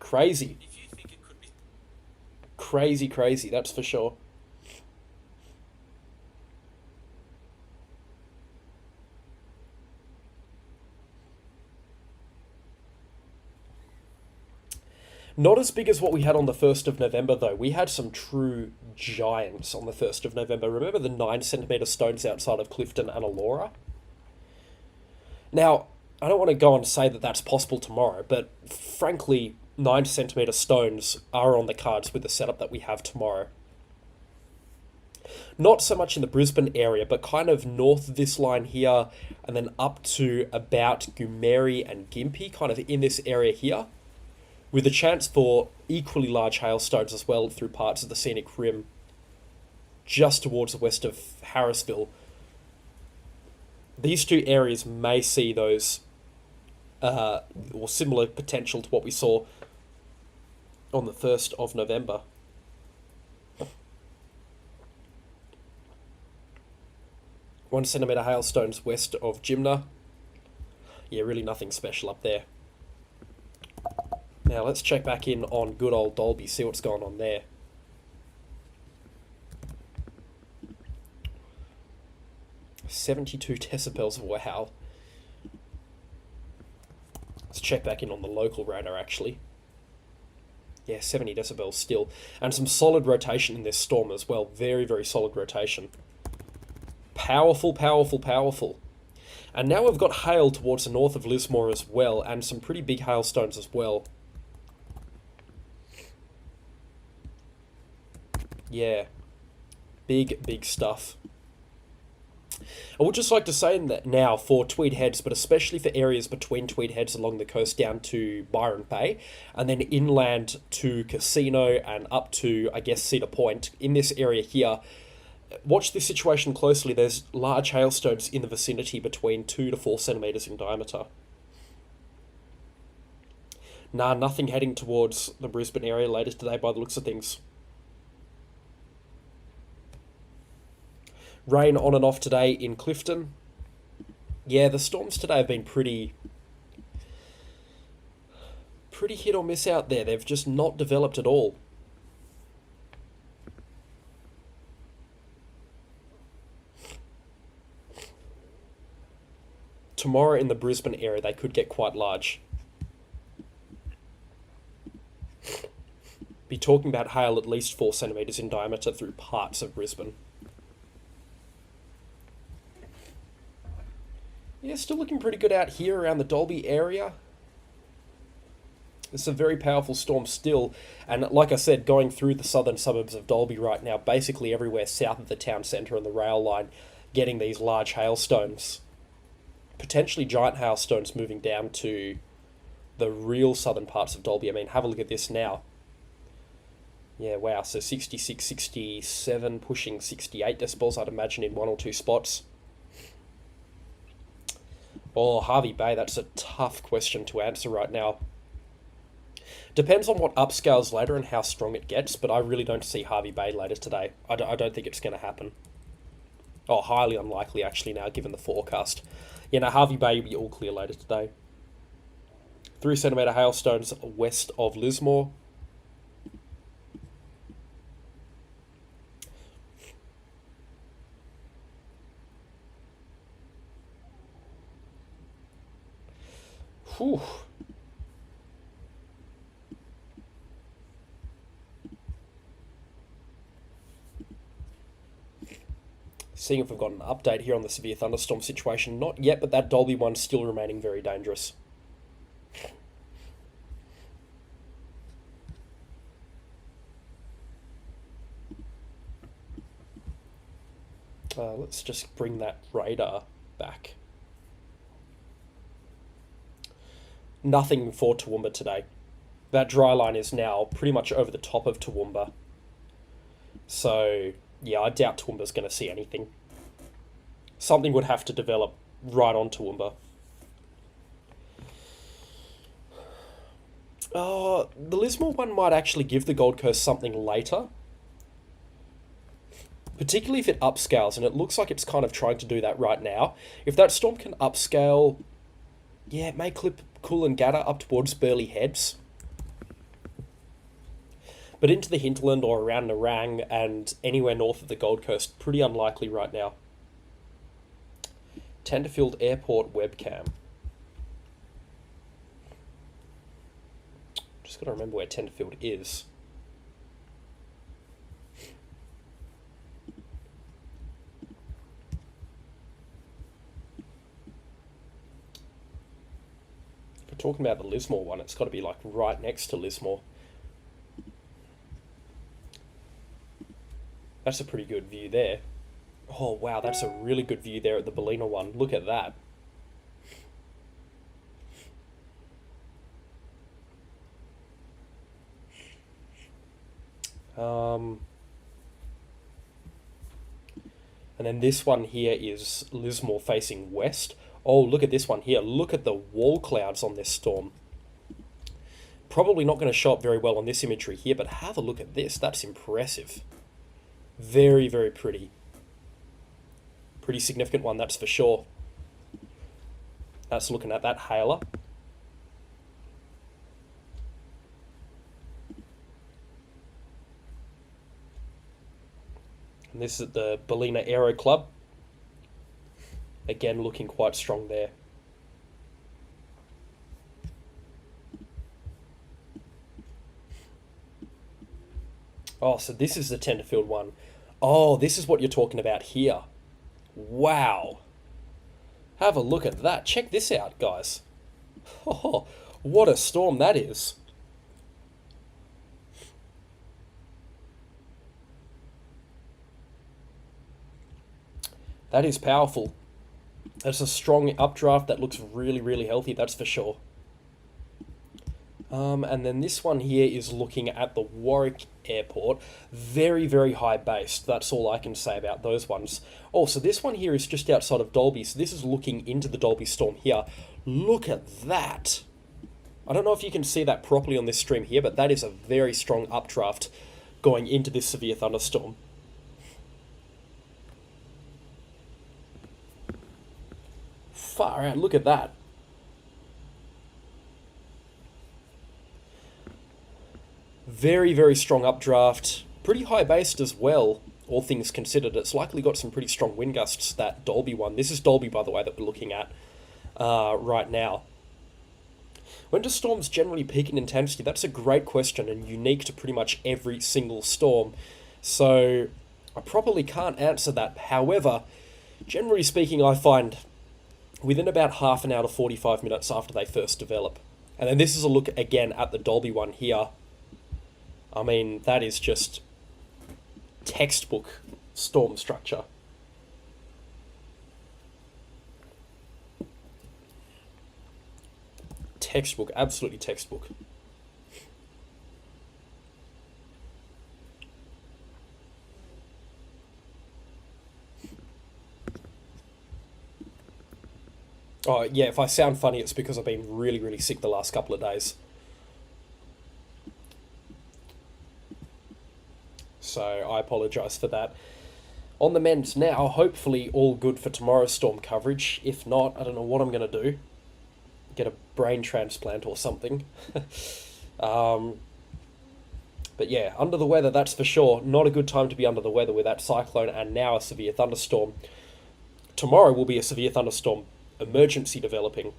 Crazy. Crazy, crazy, that's for sure. Not as big as what we had on the 1st of November, though. We had some true giants on the 1st of November. Remember the 9 centimetre stones outside of Clifton and Elora? Now, I don't want to go on and say that that's possible tomorrow, but frankly, 9 centimetre stones are on the cards with the setup that we have tomorrow. Not so much in the Brisbane area, but kind of north of this line here, and then up to about Goomeri and Gympie, kind of in this area here, with a chance for equally large hailstones as well through parts of the scenic rim, just towards the west of Harrisville. These two areas may see those, or similar potential to what we saw on the 1st of November. One centimetre hailstones west of Jimna. Yeah, really nothing special up there. Now let's check back in on good old Dalby, see what's going on there. .72 decibels, wow. Let's check back in on the local radar actually. Yeah, 70 decibels still. And some solid rotation in this storm as well. Very, very solid rotation. Powerful, powerful, powerful. And now we've got hail towards the north of Lismore as well, and some pretty big hailstones as well. Yeah, big, big stuff. I would just like to say that now for Tweed Heads, but especially for areas between Tweed Heads along the coast down to Byron Bay, and then inland to Casino and up to, I guess, Cedar Point, in this area here, watch this situation closely. There's large hailstones in the vicinity between 2 to 4 centimetres in diameter. Nah, nothing heading towards the Brisbane area later today by the looks of things. Rain on and off today in Clifton. Yeah, the storms today have been pretty hit or miss out there. They've just not developed at all. Tomorrow in the Brisbane area, they could get quite large. Be talking about hail at least 4 centimetres in diameter through parts of Brisbane. Yeah, still looking pretty good out here around the Dalby area. It's a very powerful storm still, and like I said, going through the southern suburbs of Dalby right now, basically everywhere south of the town centre and the rail line, getting these large hailstones. Potentially giant hailstones moving down to the real southern parts of Dalby. I mean, have a look at this now. Yeah, wow, so 66, 67, pushing 68 decibels, I'd imagine, in one or two spots. Oh, Hervey Bay, that's a tough question to answer right now. Depends on what upscales later and how strong it gets, but I really don't see Hervey Bay later today. I don't think it's going to happen. Oh, highly unlikely actually now, given the forecast. Yeah, no, Hervey Bay will be all clear later today. 3 centimetre hailstones west of Lismore. Whew. Seeing if we've got an update here on the severe thunderstorm situation. Not yet, but that Dalby one's still remaining very dangerous. Let's just bring that radar back. Nothing for Toowoomba today. That dry line is now pretty much over the top of Toowoomba. So, yeah, I doubt Toowoomba's going to see anything. Something would have to develop right on Toowoomba. The Lismore one might actually give the Gold Coast something later. Particularly if it upscales, and it looks like it's kind of trying to do that right now. If that storm can upscale, yeah, it may clip Coolangatta up towards Burleigh Heads. But into the hinterland or around Nerang and anywhere north of the Gold Coast, pretty unlikely right now. Tenterfield Airport webcam. Just got to remember where Tenterfield is. If we're talking about the Lismore one, it's got to be like right next to Lismore. That's a pretty good view there. Oh, wow, that's a really good view there at the Ballina one. Look at that. And then this one here is Lismore facing west. Oh, look at this one here. Look at the wall clouds on this storm. Probably not going to show up very well on this imagery here, but have a look at this. That's impressive. Very, very pretty. Pretty significant one, that's for sure. That's looking at that hailer. And this is the Ballina Aero Club. Again, looking quite strong there. Oh, so this is the Tenterfield one. Oh, this is what you're talking about here. Wow. Have a look at that. Check this out, guys. Oh, what a storm that is. That is powerful. That's a strong updraft that looks really, really healthy, that's for sure. And then this one here is looking at the Warwick Airport. Very, very high based. That's all I can say about those ones. Oh, so this one here is just outside of Dalby. So this is looking into the Dalby storm here. Look at that. I don't know if you can see that properly on this stream here, but that is a very strong updraft going into this severe thunderstorm. Far out, look at that. Very, very strong updraft. Pretty high based as well, all things considered. It's likely got some pretty strong wind gusts, that Dalby one. This is Dalby, by the way, that we're looking at right now. When do storms generally peak in intensity? That's a great question and unique to pretty much every single storm. So I probably can't answer that. However, generally speaking, I find within about half an hour to 45 minutes after they first develop. And then this is a look again at the Dalby one here. I mean, that is just textbook storm structure. Textbook, absolutely textbook. Oh, yeah, if I sound funny, it's because I've been really, really sick the last couple of days. So I apologise for that. On the mend now, hopefully all good for tomorrow's storm coverage. If not, I don't know what I'm going to do. Get a brain transplant or something. But yeah, under the weather, that's for sure. Not a good time to be under the weather with that cyclone and now a severe thunderstorm. Tomorrow will be a severe thunderstorm emergency developing.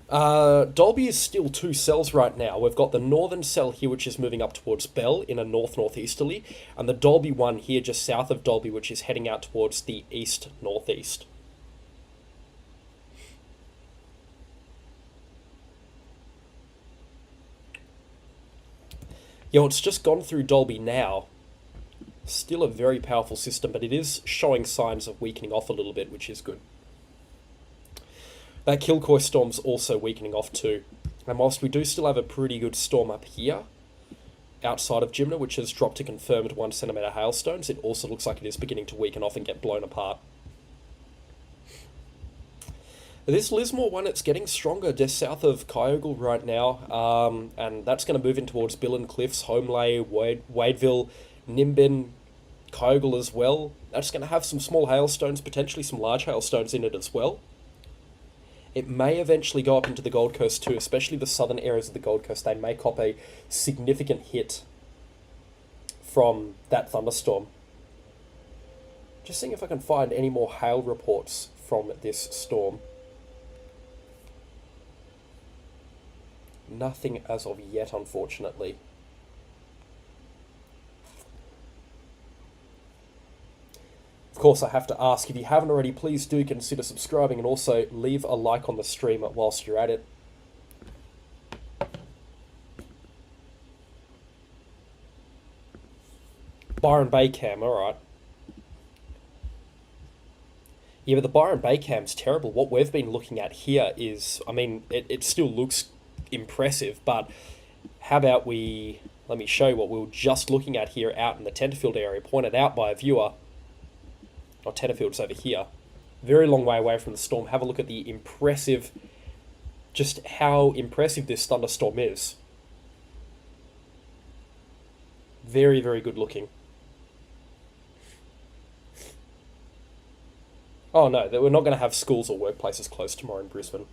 Dalby is still 2 cells right now. We've got the northern cell here, which is moving up towards Bell in a north-northeasterly, and the Dalby one here just south of Dalby, which is heading out towards the east-northeast. Yo, it's just gone through Dalby now. Still a very powerful system, but it is showing signs of weakening off a little bit, which is good. That Kilcoy storm's also weakening off too. And whilst we do still have a pretty good storm up here, outside of Jimna, which has dropped to confirmed 1 centimetre hailstones, it also looks like it is beginning to weaken off and get blown apart. This Lismore one, it's getting stronger just south of Kyogle right now, and that's going to move in towards Billen Cliffs, Homelay, Wadeville, Nimbin, Kyogle as well. That's going to have some small hailstones, potentially some large hailstones in it as well. It may eventually go up into the Gold Coast too, especially the southern areas of the Gold Coast. They may cop a significant hit from that thunderstorm. Just seeing if I can find any more hail reports from this storm. Nothing as of yet, unfortunately. Of course, I have to ask, if you haven't already, please do consider subscribing and also leave a like on the stream whilst you're at it. Byron Bay cam, alright. Yeah, but the Byron Bay cam's terrible. What we've been looking at here is, I mean, it still looks impressive, but how about let me show you what we were just looking at here out in the Tenterfield area, pointed out by a viewer. Oh, Tenterfield's over here. Very long way away from the storm. Have a look at the impressive, just how impressive this thunderstorm is. Very, very good looking. Oh no, we're not going to have schools or workplaces closed tomorrow in Brisbane.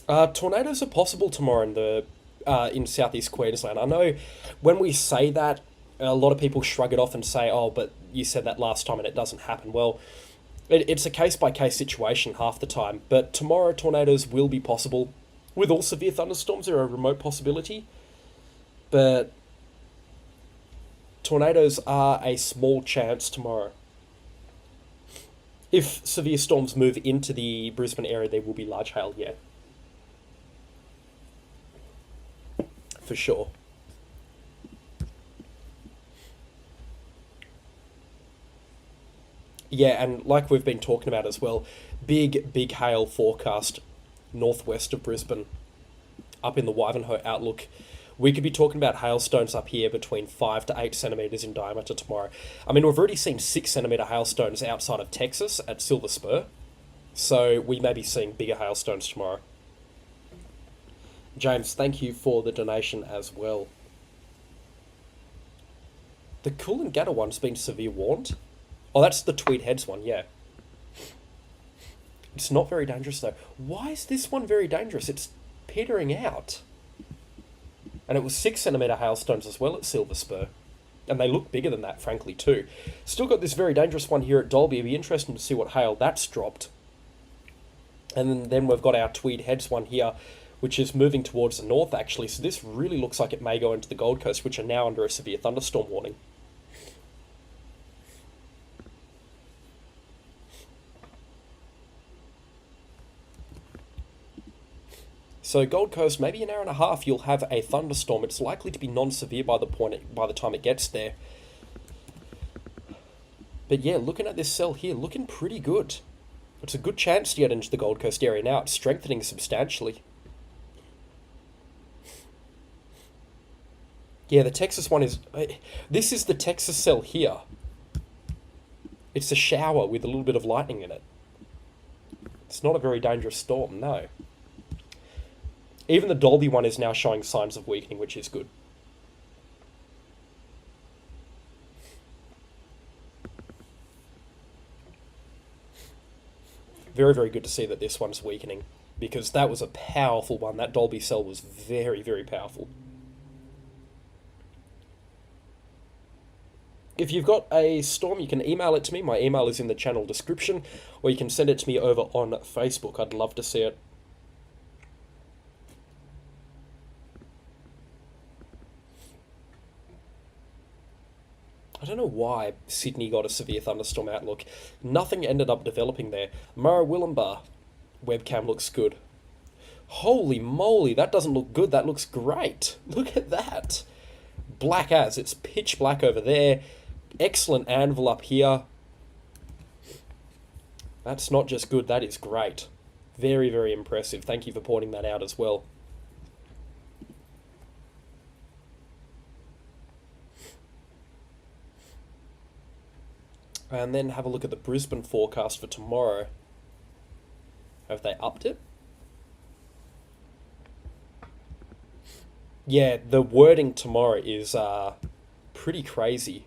Tornadoes are possible tomorrow in southeast Queensland. I know when we say that, a lot of people shrug it off and say, oh, but you said that last time and it doesn't happen. Well, it's a case-by-case situation half the time, but tomorrow tornadoes will be possible. With all severe thunderstorms, they're a remote possibility, but tornadoes are a small chance tomorrow. If severe storms move into the Brisbane area, there will be large hail, yeah. For sure. Yeah, and like we've been talking about as well, big hail forecast northwest of Brisbane, up in the Wivenhoe Outlook. We could be talking about hailstones up here between 5 to 8 centimetres in diameter tomorrow. I mean, we've already seen 6 centimetre hailstones outside of Texas at Silver Spur, so we may be seeing bigger hailstones tomorrow. James, thank you for the donation as well. The Coolangatta one's been severe warned. Oh, that's the Tweed Heads one, yeah. It's not very dangerous though. Why is this one very dangerous? It's petering out. And it was 6 centimetre hailstones as well at Silver Spur. And they look bigger than that, frankly, too. Still got this very dangerous one here at Dalby. It'll be interesting to see what hail that's dropped. And then we've got our Tweed Heads one here, which is moving towards the north, actually. So this really looks like it may go into the Gold Coast, which are now under a severe thunderstorm warning. So Gold Coast, maybe an hour and a half, you'll have a thunderstorm. It's likely to be non-severe by the time it gets there. But yeah, looking at this cell here, looking pretty good. It's a good chance to get into the Gold Coast area now. It's strengthening substantially. Yeah, the Texas one is... This is the Texas cell here. It's a shower with a little bit of lightning in it. It's not a very dangerous storm, no. Even the Dalby one is now showing signs of weakening, which is good. Very, very good to see that this one's weakening, because that was a powerful one. That Dalby cell was very, very powerful. If you've got a storm, you can email it to me. My email is in the channel description, or you can send it to me over on Facebook. I'd love to see it. I don't know why Sydney got a severe thunderstorm outlook. Nothing ended up developing there. Murray-Willumbah webcam looks good. Holy moly, that doesn't look good. That looks great. Look at that. Black as. It's pitch black over there. Excellent anvil up here. That's not just good, that is great. Very, very impressive. Thank you for pointing that out as well. And then have a look at the Brisbane forecast for tomorrow. Have they upped it? Yeah, the wording tomorrow is pretty crazy.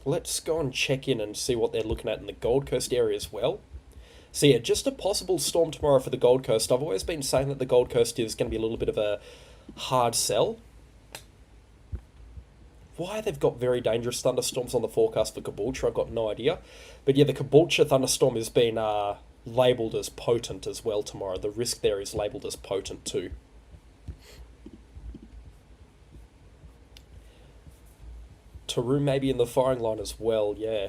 Let's go and check in and see what they're looking at in the Gold Coast area as well. So yeah, just a possible storm tomorrow for the Gold Coast. I've always been saying that the Gold Coast is going to be a little bit of a hard sell. Why they've got very dangerous thunderstorms on the forecast for Caboolture, I've got no idea. But yeah, the Caboolture thunderstorm has been labelled as potent as well tomorrow. The risk there is labelled as potent too. Taroom maybe in the firing line as well, yeah.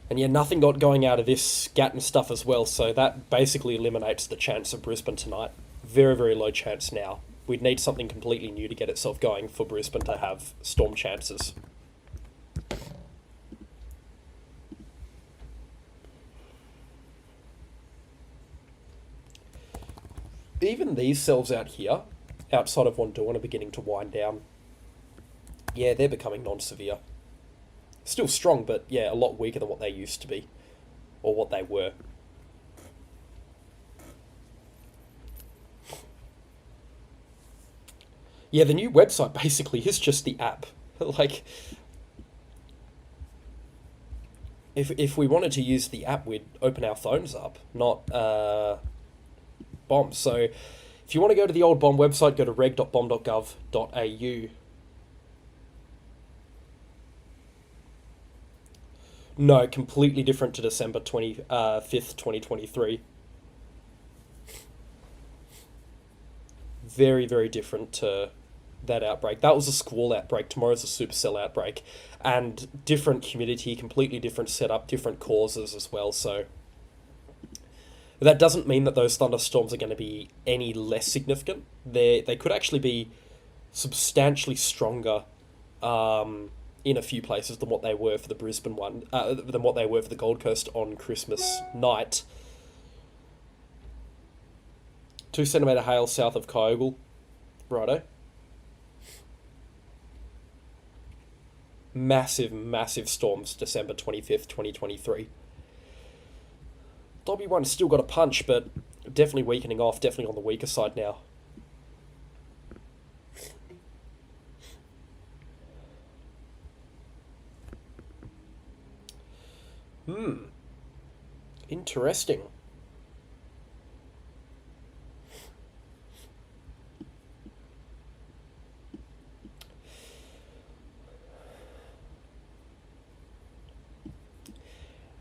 And yeah, nothing got going out of this Gatton stuff as well, so that basically eliminates the chance of Brisbane tonight. Very, very low chance now. We'd need something completely new to get itself going for Brisbane to have storm chances. Even these cells out here, outside of Wandoon, are beginning to wind down. Yeah, they're becoming non-severe. Still strong, but yeah, a lot weaker than what they used to be. Or what they were. Yeah, the new website basically is just the app. Like, if we wanted to use the app, we'd open our phones up, not bombs. So if you want to go to the old bomb website, go to reg.bomb.gov.au. No, completely different to December 25th, 2023. Very, very different to that outbreak. That was a squall outbreak. Tomorrow's a supercell outbreak. And different humidity, completely different setup, different causes as well. So that doesn't mean that those thunderstorms are going to be any less significant. They could actually be substantially stronger in a few places than what they were for the Brisbane one, than what they were for the Gold Coast on Christmas night. 2 centimetre hail south of Kyogle. Righto. Massive, massive storms, December 25th, 2023. Dalby one's still got a punch, but definitely weakening off, definitely on the weaker side now. Interesting.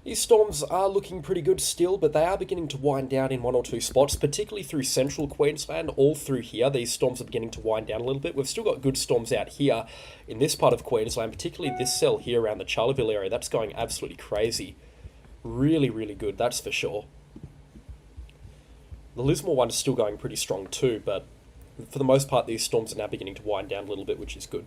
These storms are looking pretty good still, but they are beginning to wind down in one or two spots, particularly through central Queensland, all through here. These storms are beginning to wind down a little bit. We've still got good storms out here in this part of Queensland, particularly this cell here around the Charleville area. That's going absolutely crazy. Really, really good, that's for sure. The Lismore one is still going pretty strong too, but for the most part, these storms are now beginning to wind down a little bit, which is good.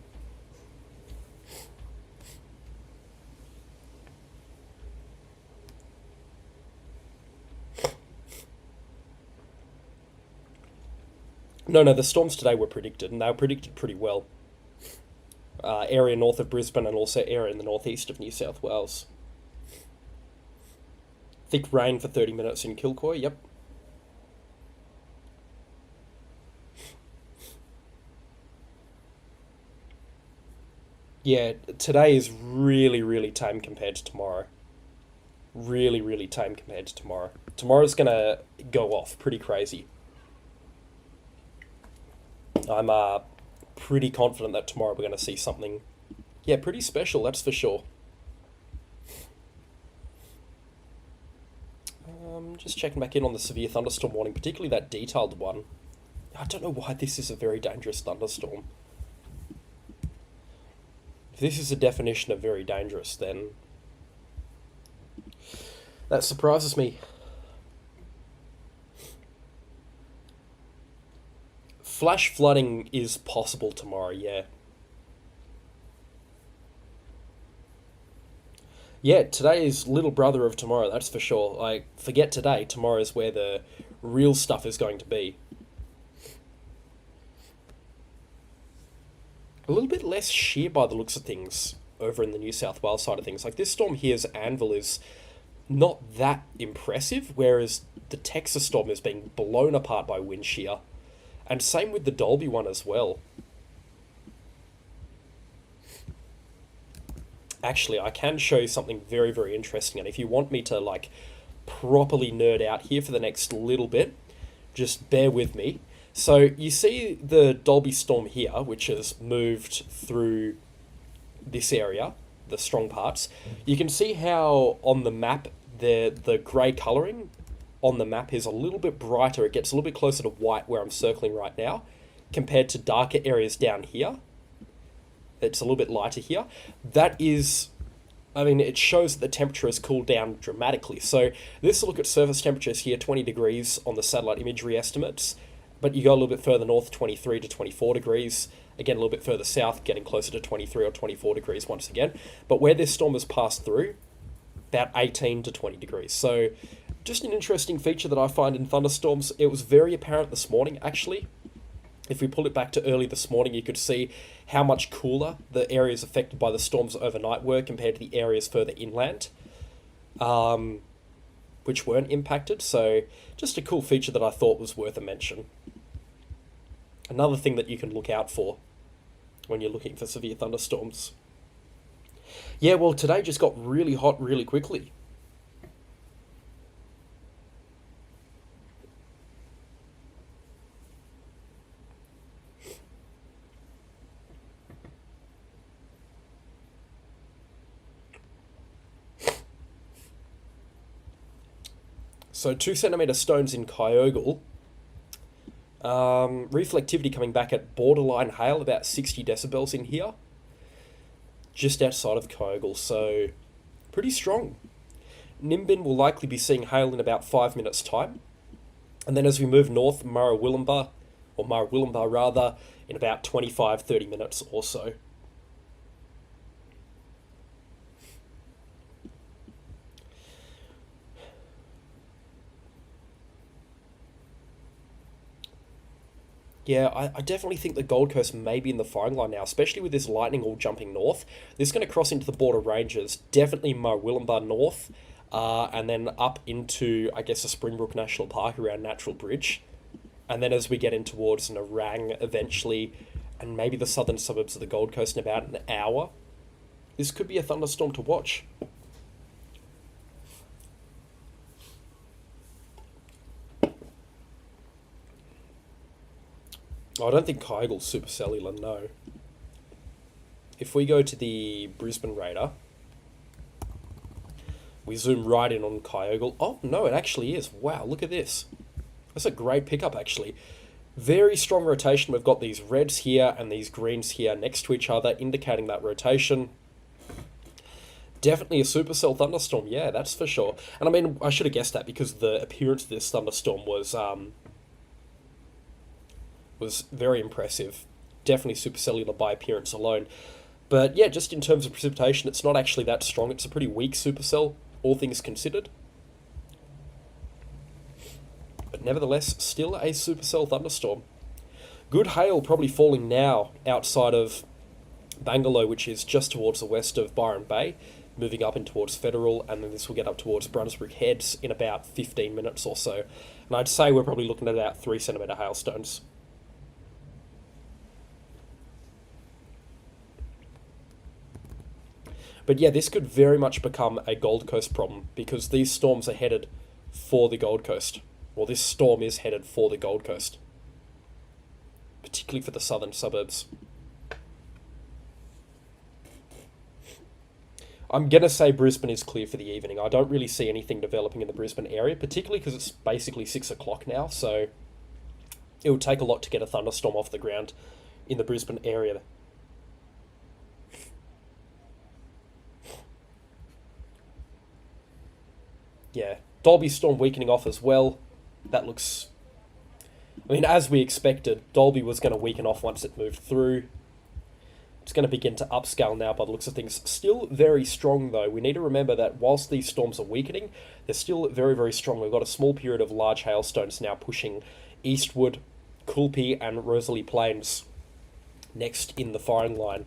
No, the storms today were predicted, and they were predicted pretty well. Area north of Brisbane and also area in the northeast of New South Wales. Thick rain for 30 minutes in Kilcoy, yep. Yeah, today is really, really tame compared to tomorrow. Really, really tame compared to tomorrow. Tomorrow's going to go off pretty crazy. I'm pretty confident that tomorrow we're going to see something, yeah, pretty special, that's for sure. Just checking back in on the severe thunderstorm warning, particularly that detailed one. I don't know why this is a very dangerous thunderstorm. If this is a definition of very dangerous, then that surprises me. Flash flooding is possible tomorrow, yeah. Yeah, today is little brother of tomorrow, that's for sure. Like, forget today, tomorrow is where the real stuff is going to be. A little bit less sheer by the looks of things over in the New South Wales side of things. Like, this storm here's anvil is not that impressive, whereas the Texas storm is being blown apart by wind shear. And same with the Dalby one as well. Actually, I can show you something very, very interesting. And if you want me to, like, properly nerd out here for the next little bit, just bear with me. So you see the Dalby storm here, which has moved through this area, the strong parts. You can see how on the map the grey colouring on the map is a little bit brighter. It gets a little bit closer to white where I'm circling right now, compared to darker areas down here. It's a little bit lighter here. That is, I mean, it shows that the temperature has cooled down dramatically. So let's look at surface temperatures here, 20 degrees on the satellite imagery estimates. But you go a little bit further north, 23 to 24 degrees. Again, a little bit further south, getting closer to 23 or 24 degrees once again. But where this storm has passed through, about 18 to 20 degrees. So just an interesting feature that I find in thunderstorms. It was very apparent this morning, actually. If we pull it back to early this morning, you could see how much cooler the areas affected by the storms overnight were compared to the areas further inland, which weren't impacted. So just a cool feature that I thought was worth a mention. Another thing that you can look out for when you're looking for severe thunderstorms. Yeah, well, today just got really hot really quickly. So 2 centimetre stones in Kyogle. Reflectivity coming back at borderline hail, about 60 decibels in here. Just outside of Kyogle, so pretty strong. Nimbin will likely be seeing hail in about 5 minutes' time. And then as we move north, Murraywarrumba rather, in about 25-30 minutes or so. Yeah, I definitely think the Gold Coast may be in the firing line now, especially with this lightning all jumping north. This is going to cross into the border ranges, definitely Murraywarrumba north, and then up into, I guess, the Springbrook National Park around Natural Bridge. And then as we get in towards Narang eventually, and maybe the southern suburbs of the Gold Coast in about an hour, this could be a thunderstorm to watch. I don't think Kyogle's supercellular, no. If we go to the Brisbane radar, we zoom right in on Kyogle. Oh, no, it actually is. Wow, look at this. That's a great pickup, actually. Very strong rotation. We've got these reds here and these greens here next to each other, indicating that rotation. Definitely a supercell thunderstorm, yeah, that's for sure. And I mean, I should have guessed that because the appearance of this thunderstorm was very impressive. Definitely supercellular by appearance alone. But yeah, just in terms of precipitation, it's not actually that strong. It's a pretty weak supercell, all things considered. But nevertheless, still a supercell thunderstorm. Good hail probably falling now outside of Bangalore, which is just towards the west of Byron Bay, moving up in towards Federal, and then this will get up towards Brunswick Heads in about 15 minutes or so. And I'd say we're probably looking at about 3 centimetre hailstones. But yeah, this could very much become a Gold Coast problem because these storms are headed for the Gold Coast. Well, this storm is headed for the Gold Coast, particularly for the southern suburbs. I'm going to say Brisbane is clear for the evening. I don't really see anything developing in the Brisbane area, particularly because it's basically 6 o'clock now, so it would take a lot to get a thunderstorm off the ground in the Brisbane area. Yeah, Dalby storm weakening off as well. That looks... I mean, as we expected, Dalby was going to weaken off once it moved through. It's going to begin to upscale now by the looks of things. Still very strong, though. We need to remember that whilst these storms are weakening, they're still very, very strong. We've got a small period of large hailstones now pushing eastward, Coolpie and Rosalie Plains next in the firing line.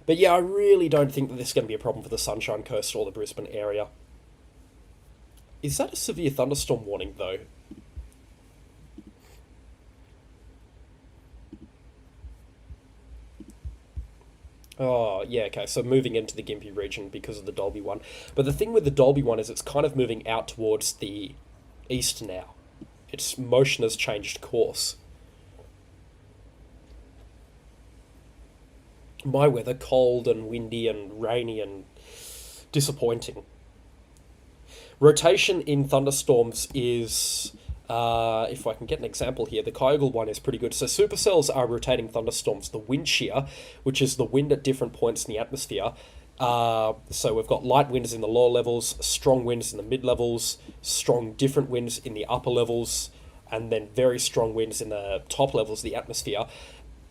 But yeah, I really don't think that this is going to be a problem for the Sunshine Coast or the Brisbane area. Is that a severe thunderstorm warning, though? Oh, yeah, okay, so moving into the Gympie region because of the Dalby one. But the thing with the Dalby one is it's kind of moving out towards the east now. Its motion has changed course. My weather, cold and windy and rainy and disappointing. Rotation in thunderstorms is, if I can get an example here, the Kyogle one is pretty good. So supercells are rotating thunderstorms. The wind shear, which is the wind at different points in the atmosphere. So we've got light winds in the lower levels, strong winds in the mid levels, strong different winds in the upper levels, and then very strong winds in the top levels of the atmosphere.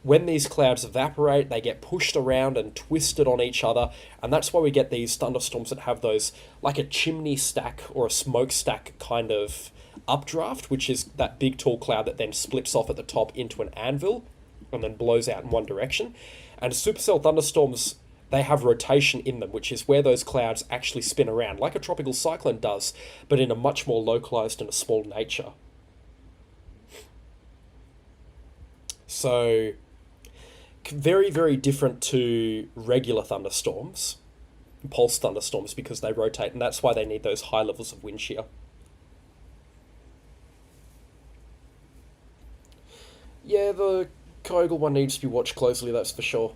When these clouds evaporate, they get pushed around and twisted on each other, and that's why we get these thunderstorms that have those, like a chimney stack or a smokestack kind of updraft, which is that big tall cloud that then splits off at the top into an anvil and then blows out in one direction. And supercell thunderstorms, they have rotation in them, which is where those clouds actually spin around, like a tropical cyclone does, but in a much more localized and a small nature. So very, very different to regular thunderstorms, pulse thunderstorms, because they rotate, and that's why they need those high levels of wind shear. Yeah, the Kyogle one needs to be watched closely, that's for sure.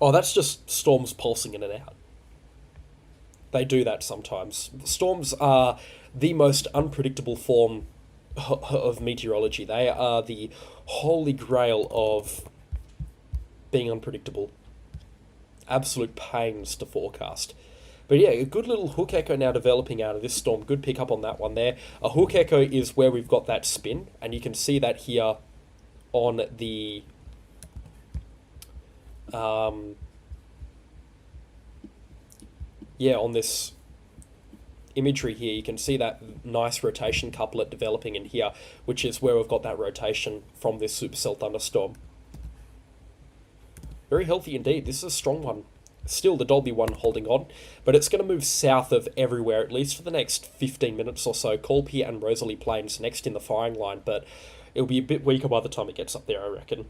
Oh, that's just storms pulsing in and out. They do that sometimes. Storms are the most unpredictable form of meteorology. They are the holy grail of being unpredictable. Absolute pains to forecast. But yeah, a good little hook echo now developing out of this storm. Good pick up on that one there. A hook echo is where we've got that spin, and you can see that here on the on this imagery here, you can see that nice rotation couplet developing in here, which is where we've got that rotation from this supercell thunderstorm. Very healthy indeed. This is a strong one. Still the Dalby one holding on, but it's going to move south of everywhere, at least for the next 15 minutes or so. Colby and Rosalie Plains next in the firing line, but it'll be a bit weaker by the time it gets up there, I reckon.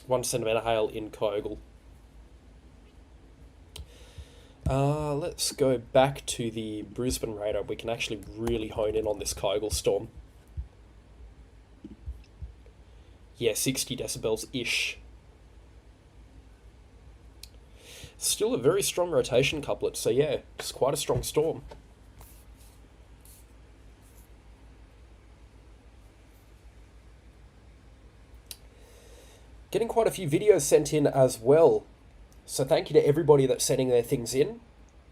1 centimetre hail in Kyogle. Let's go back to the Brisbane radar. We can actually really hone in on this Kyogle storm. Yeah, 60 decibels-ish. Still a very strong rotation couplet, so yeah, it's quite a strong storm. Getting quite a few videos sent in as well. So thank you to everybody that's sending their things in.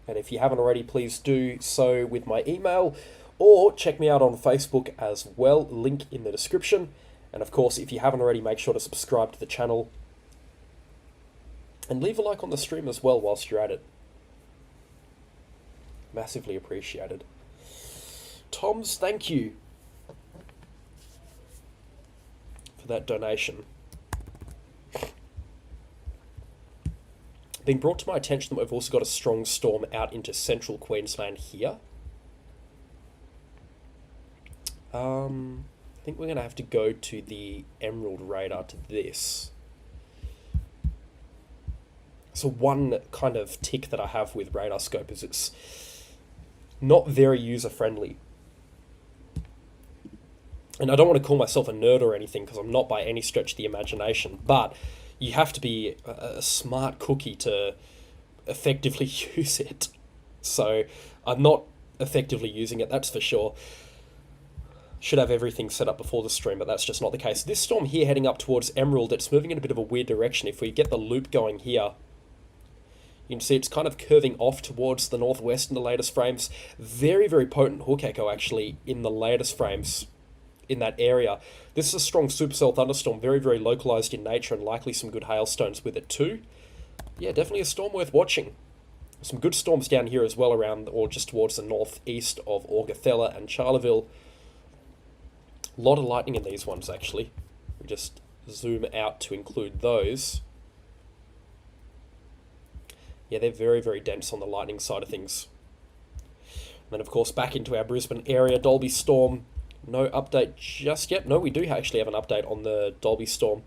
And if you haven't already, please do so with my email, or check me out on Facebook as well, link in the description. And of course, if you haven't already, make sure to subscribe to the channel. And leave a like on the stream as well whilst you're at it. Massively appreciated. Toms, thank you for that donation. Been brought to my attention that we've also got a strong storm out into central Queensland here. I think we're going to have to go to the Emerald radar to this. So one kind of tick that I have with radar scope is it's not very user-friendly. And I don't want to call myself a nerd or anything, because I'm not by any stretch of the imagination, but you have to be a smart cookie to effectively use it. So I'm not effectively using it, that's for sure. Should have everything set up before the stream, but that's just not the case. This storm here heading up towards Emerald, it's moving in a bit of a weird direction. If we get the loop going here, you can see it's kind of curving off towards the northwest in the latest frames. Very, very potent hook echo actually in the latest frames in that area. This is a strong supercell thunderstorm, very, very localized in nature, and likely some good hailstones with it too. Yeah, definitely a storm worth watching. Some good storms down here as well, around or just towards the northeast of Augathella and Charleville. A lot of lightning in these ones actually. We just zoom out to include those. Yeah, they're very, very dense on the lightning side of things. And then, of course, back into our Brisbane area. Dalby Storm, no update just yet. No, we do actually have an update on the Dalby Storm.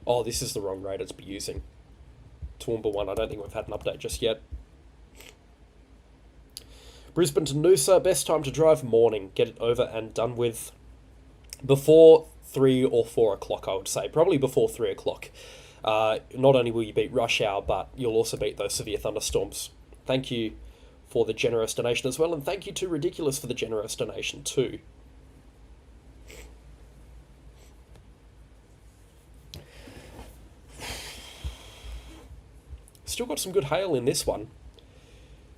Oh, this is the wrong radar to be using. Toowoomba 1, I don't think we've had an update just yet. Brisbane to Noosa, best time to drive, morning. Get it over and done with before 3 or 4 o'clock, I would say. Probably before 3 o'clock. Not only will you beat rush hour, but you'll also beat those severe thunderstorms. Thank you for the generous donation as well, and thank you to Ridiculous for the generous donation too. Still got some good hail in this one.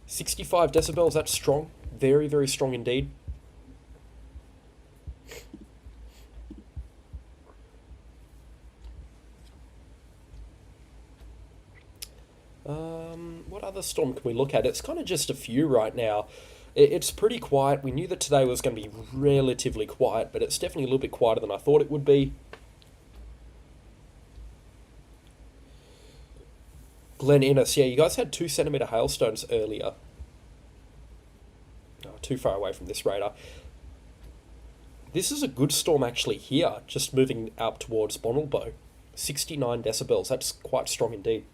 65 decibels, that's strong. Very, very strong indeed. What other storm can we look at? It's kind of just a few right now. It's pretty quiet. We knew that today was going to be relatively quiet, but it's definitely a little bit quieter than I thought it would be. Glen Innes, yeah, you guys had 2 centimetre hailstones earlier. Oh, too far away from this radar. This is a good storm actually here, just moving up towards Bonalbo. 69 decibels, that's quite strong indeed.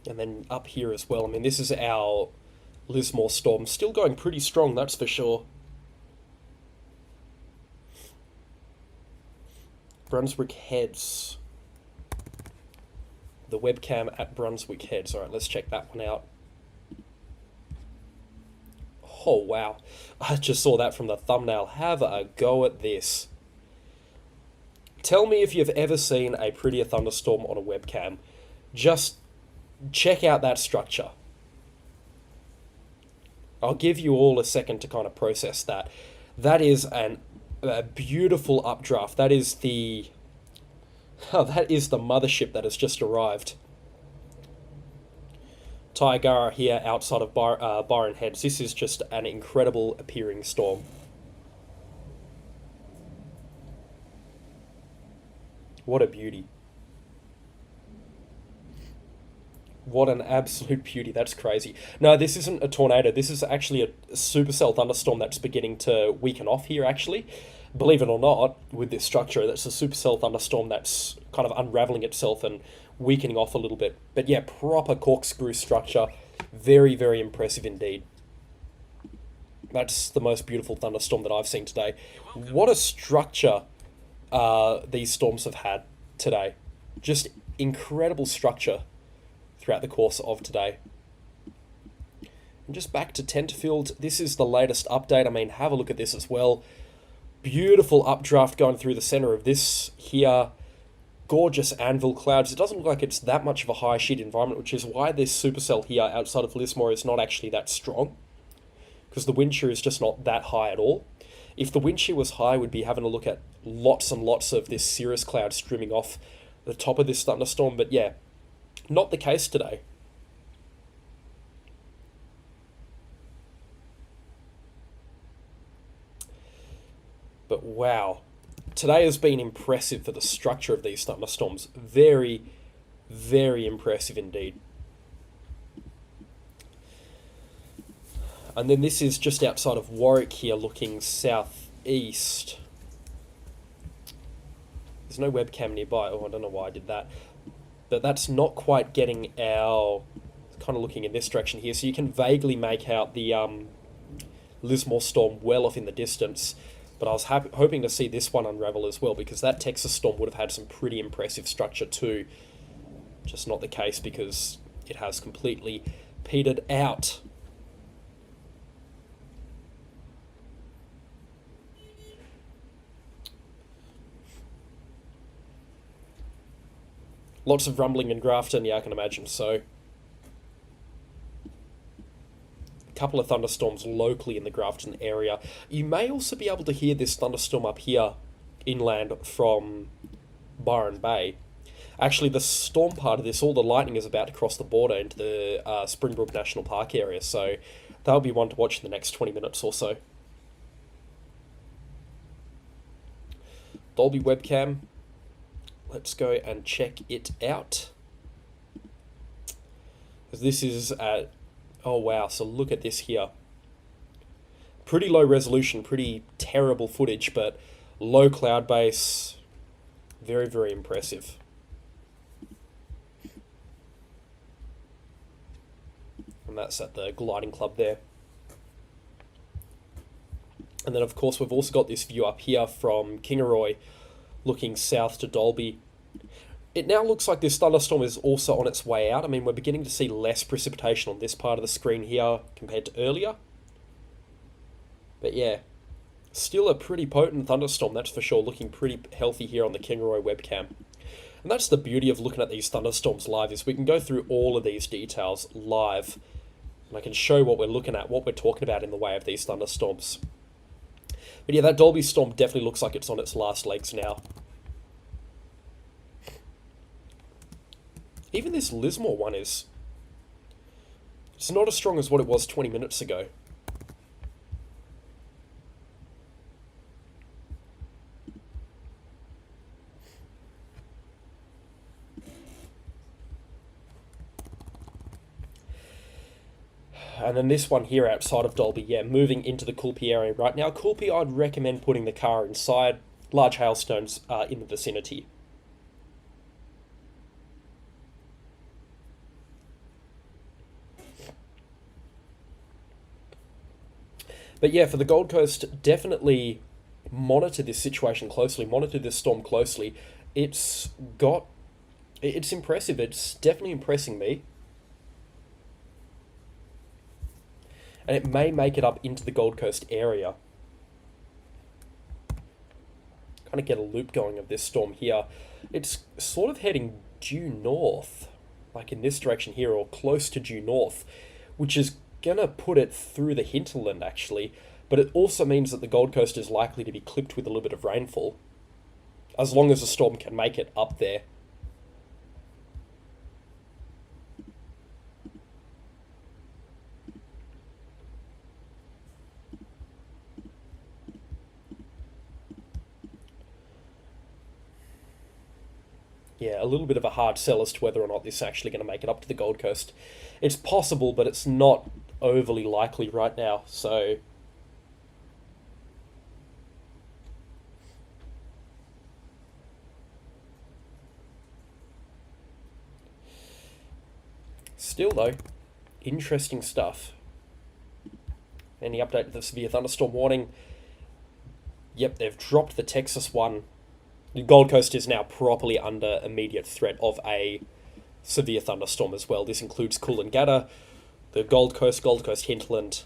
And then up here as well, I mean, this is our Lismore storm. Still going pretty strong, that's for sure. Brunswick Heads. The webcam at Brunswick Heads. Alright, let's check that one out. Oh, wow. I just saw that from the thumbnail. Have a go at this. Tell me if you've ever seen a prettier thunderstorm on a webcam. Just check out that structure. I'll give you all a second to kind of process that. That is a beautiful updraft. That is the mothership that has just arrived. Tigara here outside of Byron Heads. This is just an incredible appearing storm. What a beauty. What an absolute beauty. That's crazy. No, this isn't a tornado. This is actually a supercell thunderstorm that's beginning to weaken off here, actually. Believe it or not, with this structure, that's a supercell thunderstorm that's kind of unraveling itself and weakening off a little bit. But yeah, proper corkscrew structure. Very, very impressive indeed. That's the most beautiful thunderstorm that I've seen today. What a structure these storms have had today. Just incredible structure throughout the course of today. And just back to Tenterfield, this is the latest update. I mean, have a look at this as well. Beautiful updraft going through the center of this here. Gorgeous anvil clouds. It doesn't look like it's that much of a high sheet environment, which is why this supercell here outside of Lismore is not actually that strong, because the wind shear is just not that high at all. If the wind shear was high, we'd be having a look at lots and lots of this cirrus cloud streaming off the top of this thunderstorm, but yeah, not the case today. But wow, today has been impressive for the structure of these thunderstorms. Very, very impressive indeed. And then this is just outside of Warwick here, looking southeast. There's no webcam nearby. Oh, I don't know why I did that. But that's not quite getting our... kind of looking in this direction here. So you can vaguely make out the Lismore storm well off in the distance. But I was hoping to see this one unravel as well, because that Texas storm would have had some pretty impressive structure too. Just not the case, because it has completely petered out. Lots of rumbling in Grafton, yeah, I can imagine so. A couple of thunderstorms locally in the Grafton area. You may also be able to hear this thunderstorm up here inland from Byron Bay. Actually, the storm part of this, all the lightning is about to cross the border into the Springbrook National Park area, so that'll be one to watch in the next 20 minutes or so. Dalby webcam. Let's go and check it out. This is at... Oh wow, so look at this here. Pretty low resolution, pretty terrible footage, but low cloud base. Very, very impressive. And that's at the gliding club there. And then of course we've also got this view up here from Kingaroy looking south to Dalby. It now looks like this thunderstorm is also on its way out. I mean, we're beginning to see less precipitation on this part of the screen here compared to earlier. But yeah, still a pretty potent thunderstorm, that's for sure. Looking pretty healthy here on the Kingaroy webcam. And that's the beauty of looking at these thunderstorms live, is we can go through all of these details live. And I can show what we're looking at, what we're talking about in the way of these thunderstorms. But yeah, that Dalby storm definitely looks like it's on its last legs now. Even this Lismore one is... It's not as strong as what it was 20 minutes ago. And then this one here outside of Dalby, yeah, moving into the Coolpie area right now. Coolpie, I'd recommend putting the car inside. Large hailstones are in the vicinity. But yeah, for the Gold Coast, definitely monitor this situation closely, monitor this storm closely. It's impressive. It's definitely impressing me. And it may make it up into the Gold Coast area. Kind of get a loop going of this storm here. It's sort of heading due north, like in this direction here, or close to due north, which is gonna put it through the hinterland actually, but it also means that the Gold Coast is likely to be clipped with a little bit of rainfall, as long as the storm can make it up there. Yeah, a little bit of a hard sell as to whether or not this is actually going to make it up to the Gold Coast. It's possible, but it's not overly likely right now, so... Still though, interesting stuff. Any update to the severe thunderstorm warning? Yep, they've dropped the Texas one. The Gold Coast is now properly under immediate threat of a severe thunderstorm as well. This includes Coolangatta, the Gold Coast hinterland,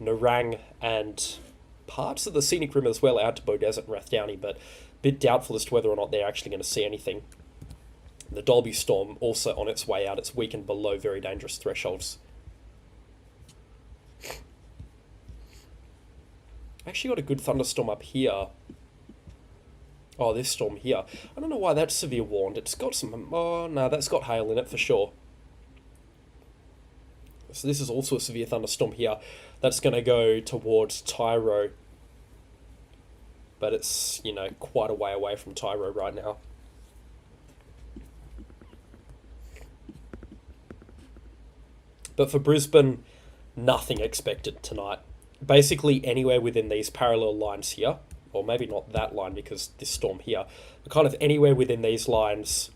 Nerang, and parts of the scenic rim as well out to Beaudesert and Rathdowney, but a bit doubtful as to whether or not they're actually going to see anything. The Dalby storm also on its way out. It's weakened below very dangerous thresholds. Actually got a good thunderstorm up here. Oh, this storm here. I don't know why that's severe warned. It's got some... Oh, no, that's got hail in it for sure. So this is also a severe thunderstorm here. That's going to go towards Tyro. But it's, you know, quite a way away from Tyro right now. But for Brisbane, nothing expected tonight. Basically anywhere within these parallel lines here, or maybe not that line because this storm here, but kind of anywhere within these lines,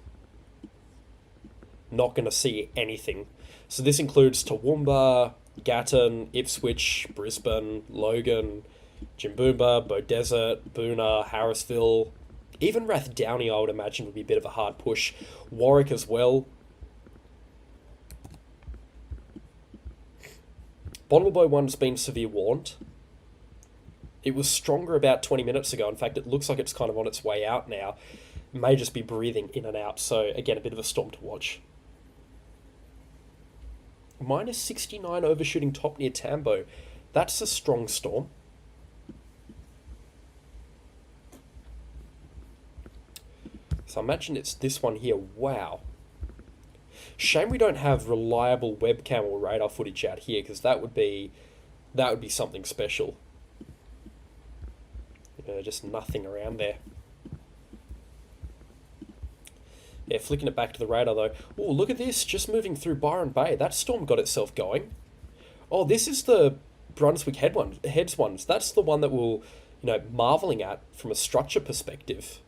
not going to see anything. So this includes Toowoomba, Gatton, Ipswich, Brisbane, Logan, Jimboomba, Beaudesert, Boonah, Harrisville. Even Rathdowney I would imagine would be a bit of a hard push. Warwick as well. Bonalbo one's been severe warned. It was stronger about 20 minutes ago. In fact, it looks like it's kind of on its way out now. It may just be breathing in and out. So, again, a bit of a storm to watch. Minus 69 overshooting top near Tambo. That's a strong storm. So I imagine it's this one here. Wow. Shame we don't have reliable webcam or radar footage out here, because that would be something special. Just nothing around there. Yeah, flicking it back to the radar though. Oh, look at this, just moving through Byron Bay. That storm got itself going. Oh, this is the Brunswick Heads ones. That's the one that we're, marveling at from a structure perspective.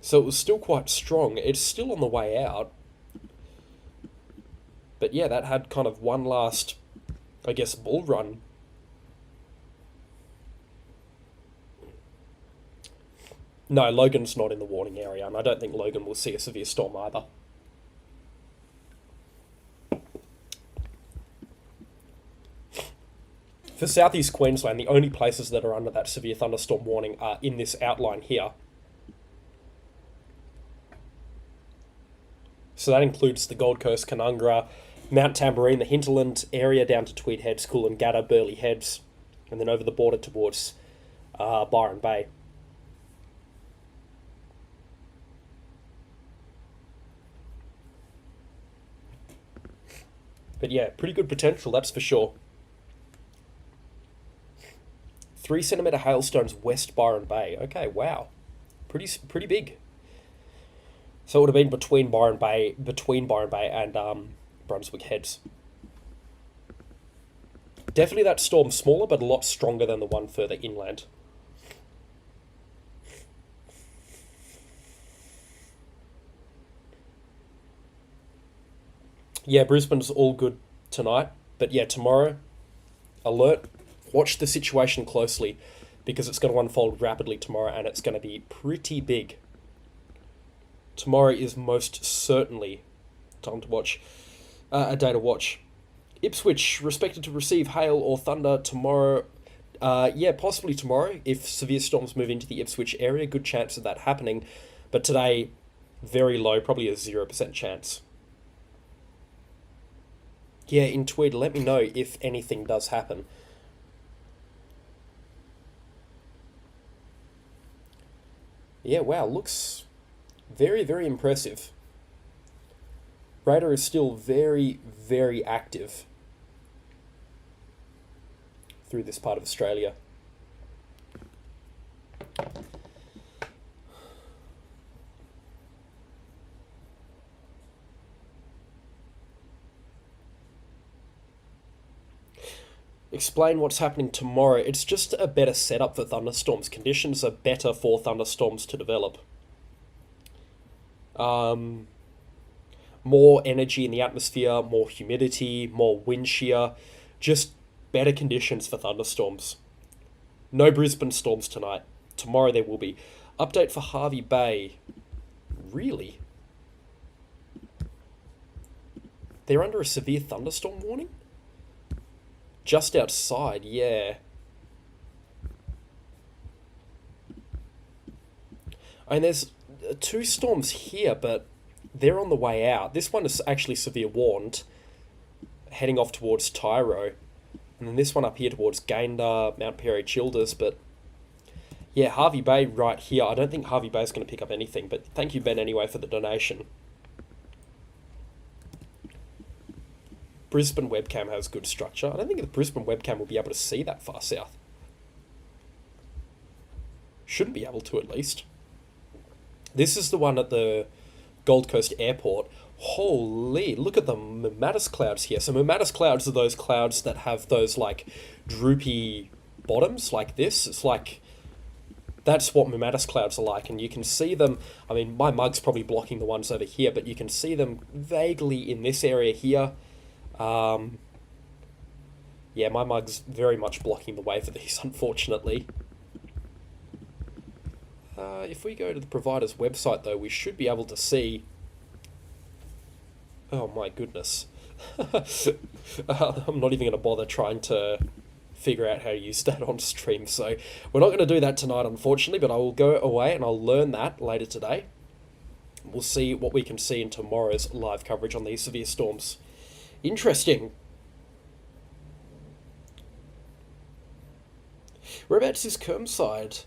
So it was still quite strong. It's still on the way out. But yeah, that had kind of one last, I guess, bull run. No, Logan's not in the warning area, and I don't think Logan will see a severe storm either. For southeast Queensland, the only places that are under that severe thunderstorm warning are in this outline here. So that includes the Gold Coast, Canungra, Mount Tamborine, the hinterland area down to Tweed Heads, Coolangatta, Burleigh Heads, and then over the border towards Byron Bay. But yeah, pretty good potential, that's for sure. 3 centimetre hailstones west Byron Bay. Okay, wow. Pretty big. So it would have been between Byron Bay and Brunswick Heads. Definitely that storm smaller, but a lot stronger than the one further inland. Yeah, Brisbane's all good tonight. But yeah, tomorrow, alert. Watch the situation closely, because it's going to unfold rapidly tomorrow, and it's going to be pretty big. Tomorrow is most certainly time to watch, a day to watch. Ipswich, expected to receive hail or thunder tomorrow. Yeah, possibly tomorrow. If severe storms move into the Ipswich area, good chance of that happening. But today, very low, probably a 0% chance. Yeah, in Tweed, let me know if anything does happen. Yeah, wow, looks very, very impressive. Radar is still very, very active through this part of Australia. Explain what's happening tomorrow. It's just a better setup for thunderstorms. Conditions are better for thunderstorms to develop. More energy in the atmosphere, more humidity, more wind shear, just better conditions for thunderstorms. No Brisbane storms tonight. Tomorrow there will be. Update for Hervey Bay. Really? They're under a severe thunderstorm warning? Just outside, yeah. I mean, there's 2 storms here, but they're on the way out. This one is actually severe warned, heading off towards Tyro. And then this one up here towards Gayndah, Mount Perry, Childers. But yeah, Hervey Bay right here. I don't think Hervey Bay is going to pick up anything, but thank you, Ben, anyway, for the donation. Brisbane webcam has good structure. I don't think the Brisbane webcam will be able to see that far south. Shouldn't be able to, at least. This is the one at the Gold Coast Airport. Holy, look at the Mattis clouds here. So Mattis clouds are those clouds that have those, like, droopy bottoms like this. It's like, that's what Mattis clouds are like, and you can see them. I mean, my mug's probably blocking the ones over here, but you can see them vaguely in this area here. Yeah, my mug's very much blocking the way for these, unfortunately. If we go to the provider's website, though, we should be able to see... Oh, my goodness. I'm not even going to bother trying to figure out how to use that on stream, so we're not going to do that tonight, unfortunately, but I will go away and I'll learn that later today. We'll see what we can see in tomorrow's live coverage on these severe storms. Interesting. Whereabouts is Kermside?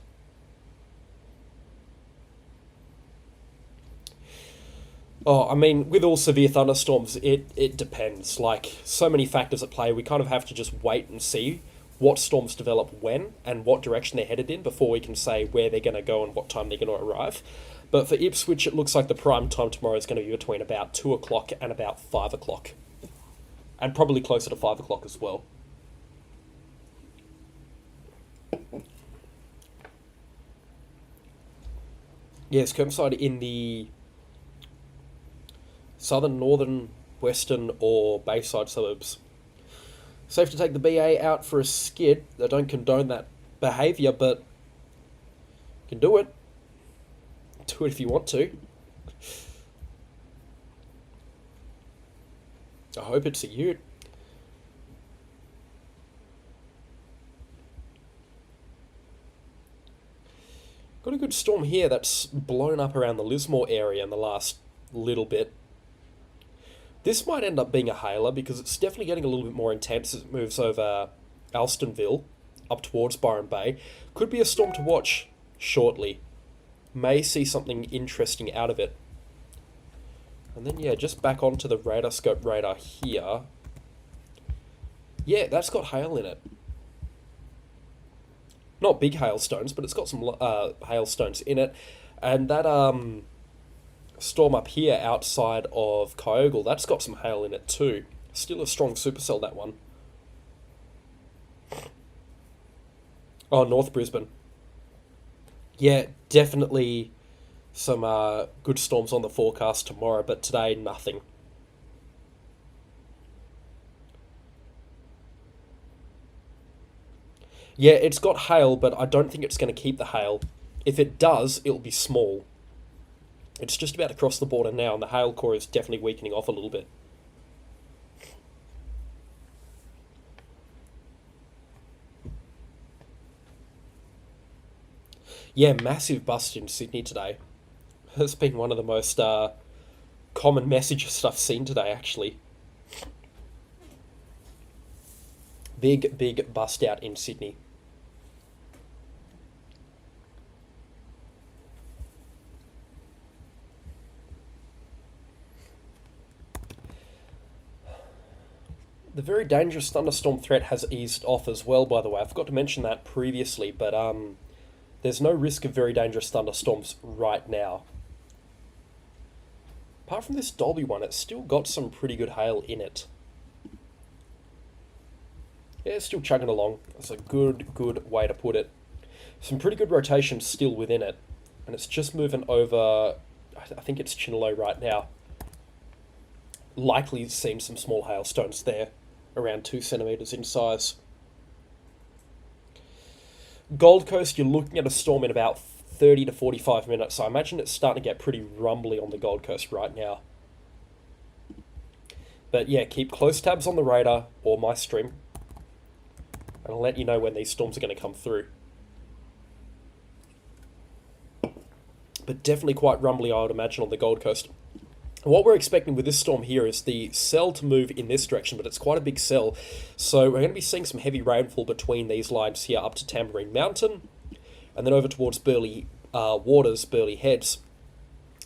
Oh, I mean, with all severe thunderstorms, it depends. Like, so many factors at play. We kind of have to just wait and see what storms develop when and what direction they're headed in before we can say where they're going to go and what time they're going to arrive. But for Ipswich, it looks like the prime time tomorrow is going to be between about 2 o'clock and about 5 o'clock. And probably closer to 5 o'clock as well. Yes, Kermside in the southern, northern, western, or Bayside suburbs. Safe to take the BA out for a skid. I don't condone that behaviour, but you can do it. Do it if you want to. I hope it's a ute. Got a good storm here that's blown up around the Lismore area in the last little bit. This might end up being a hailer because it's definitely getting a little bit more intense as it moves over Alstonville up towards Byron Bay. Could be a storm to watch shortly. May see something interesting out of it. And then, yeah, just back onto the radar scope radar here. Yeah, that's got hail in it. Not big hailstones, but it's got some hailstones in it. And that storm up here outside of Kyogle, that's got some hail in it too. Still a strong supercell, that one. Oh, North Brisbane. Yeah, definitely some good storms on the forecast tomorrow, but today, nothing. Yeah, it's got hail, but I don't think it's going to keep the hail. If it does, it'll be small. It's just about to cross the border now, and the hail core is definitely weakening off a little bit. Yeah, massive bust in Sydney today. It's been one of the most common messages I've seen today, actually. Big bust out in Sydney. The very dangerous thunderstorm threat has eased off as well, by the way. I forgot to mention that previously, but there's no risk of very dangerous thunderstorms right now. Apart from this Dalby one, it's still got some pretty good hail in it. Yeah, it's still chugging along. That's a good way to put it. Some pretty good rotation still within it. And it's just moving over, I think it's Chinelo right now. Likely seeing some small hailstones there, around 2 centimetres in size. Gold Coast, you're looking at a storm in about 30 to 45 minutes, so I imagine it's starting to get pretty rumbly on the Gold Coast right now. But yeah, keep close tabs on the radar or my stream, and I'll let you know when these storms are going to come through. But definitely quite rumbly, I would imagine, on the Gold Coast. What we're expecting with this storm here is the cell to move in this direction, but it's quite a big cell. So we're going to be seeing some heavy rainfall between these lines here up to Tambourine Mountain, and then over towards Burleigh Waters, Burleigh Heads.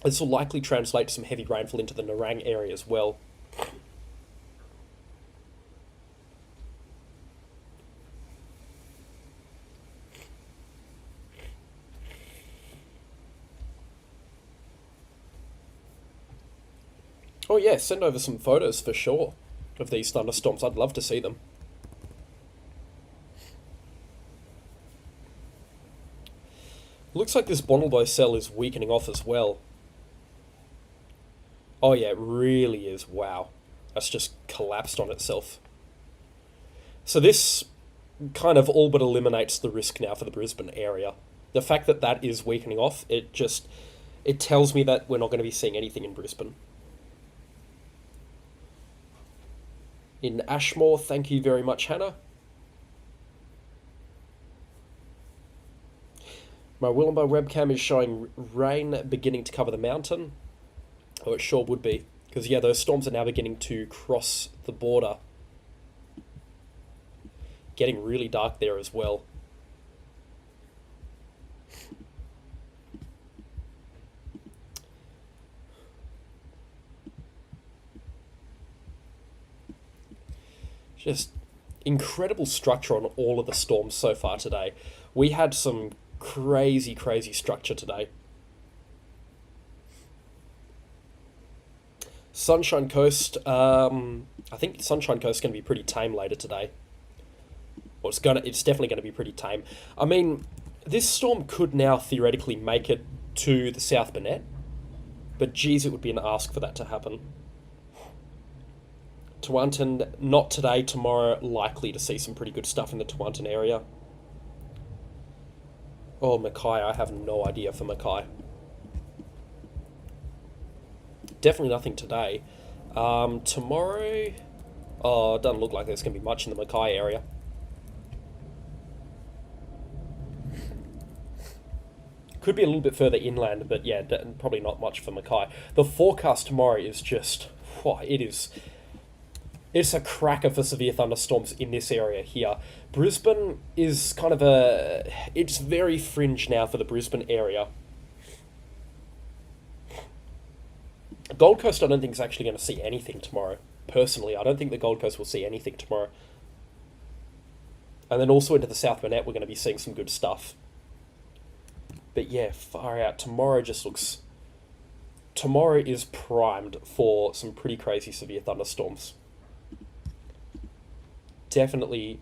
This will likely translate to some heavy rainfall into the Nerang area as well. Oh yeah, send over some photos for sure of these thunderstorms. I'd love to see them. Looks like this Bonalbo cell is weakening off as well. Oh yeah, it really is. Wow. That's just collapsed on itself. So this kind of all but eliminates the risk now for the Brisbane area. The fact that that is weakening off, it tells me that we're not going to be seeing anything in Brisbane. In Ashmore, thank you very much, Hannah. My Willumba webcam is showing rain beginning to cover the mountain. Oh, it sure would be. Because, yeah, those storms are now beginning to cross the border. Getting really dark there as well. Just incredible structure on all of the storms so far today. We had some crazy, crazy structure today. Sunshine Coast, I think Sunshine Coast is going to be pretty tame later today. Well, it's definitely going to be pretty tame. I mean, this storm could now theoretically make it to the South Burnett, but geez, it would be an ask for that to happen. Tewantin, not today, tomorrow, likely to see some pretty good stuff in the Tewantin area. Oh, Mackay, I have no idea for Mackay. Definitely nothing today. Tomorrow, oh, it doesn't look like there's going to be much in the Mackay area. Could be a little bit further inland, but yeah, probably not much for Mackay. The forecast tomorrow is just, it's a cracker for severe thunderstorms in this area here. Brisbane is kind of it's very fringe now for the Brisbane area. Gold Coast I don't think is actually going to see anything tomorrow. Personally, I don't think the Gold Coast will see anything tomorrow. And then also into the South Burnett, we're going to be seeing some good stuff. But yeah, far out. Tomorrow is primed for some pretty crazy severe thunderstorms. Definitely.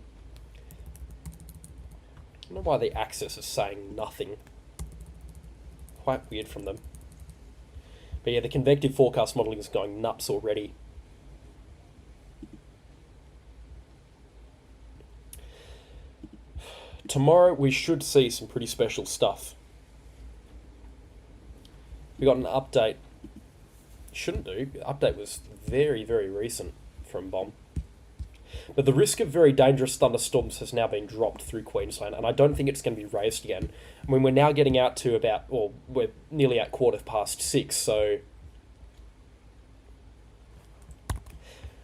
I don't know why the Axis is saying nothing. Quite weird from them. But yeah, the convective forecast modelling is going nuts already. Tomorrow we should see some pretty special stuff. We got an update. Shouldn't do. The update was very, very recent from BOM. But the risk of very dangerous thunderstorms has now been dropped through Queensland, and I don't think it's going to be raised again. I mean, we're now getting out to we're nearly at 6:15, so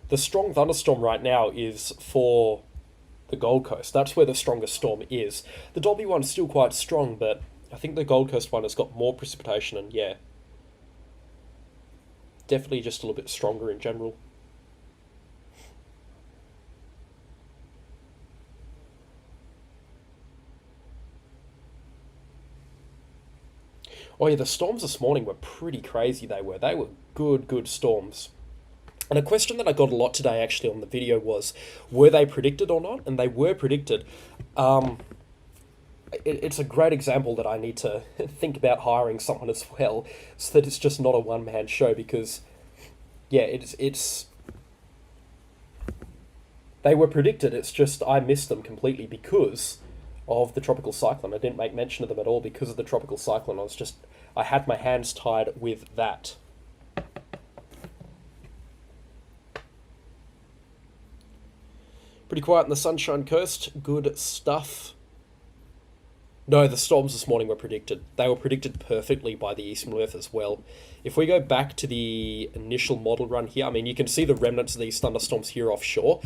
the strong thunderstorm right now is for the Gold Coast. That's where the strongest storm is. The Dalby one's still quite strong, but I think the Gold Coast one has got more precipitation and, yeah, definitely just a little bit stronger in general. Oh yeah, the storms this morning were pretty crazy, they were. They were good storms. And a question that I got a lot today, actually, on the video was, were they predicted or not? And they were predicted. It's a great example that I need to think about hiring someone as well, so that it's just not a one-man show, because, yeah, it's they were predicted, it's just I missed them completely because of the tropical cyclone. I didn't make mention of them at all because of the tropical cyclone. I had my hands tied with that. Pretty quiet in the Sunshine Coast. Good stuff. No, the storms this morning were predicted. They were predicted perfectly by the Eastern Earth as well. If we go back to the initial model run here, I mean, you can see the remnants of these thunderstorms here offshore.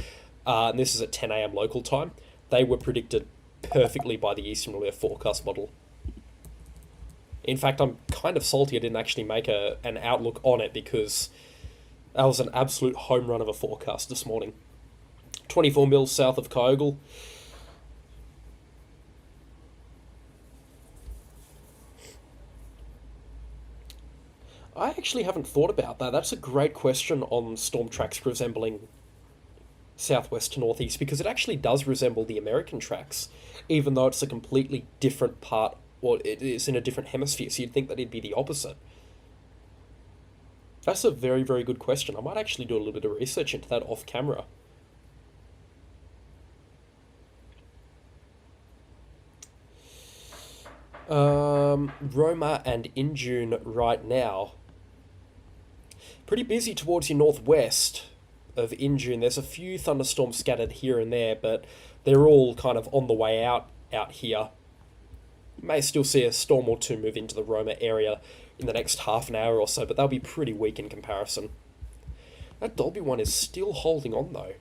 And this is at 10 a.m. local time. They were predicted perfectly by the Eastern Earth forecast model. In fact, I'm kind of salty I didn't actually make an outlook on it, because that was an absolute home run of a forecast this morning. 24 mils south of Kyogle. I actually haven't thought about that. That's a great question on storm tracks resembling southwest to northeast, because it actually does resemble the American tracks, even though it's a completely different part, or it is in a different hemisphere, so you'd think that it'd be the opposite. That's a very, very good question. I might actually do a little bit of research into that off camera. Roma and Injune right now. Pretty busy towards your northwest of Injune. There's a few thunderstorms scattered here and there, but they're all kind of on the way out here. May still see a storm or two move into the Roma area in the next half an hour or so, but they'll be pretty weak in comparison. That Dalby one is still holding on, though.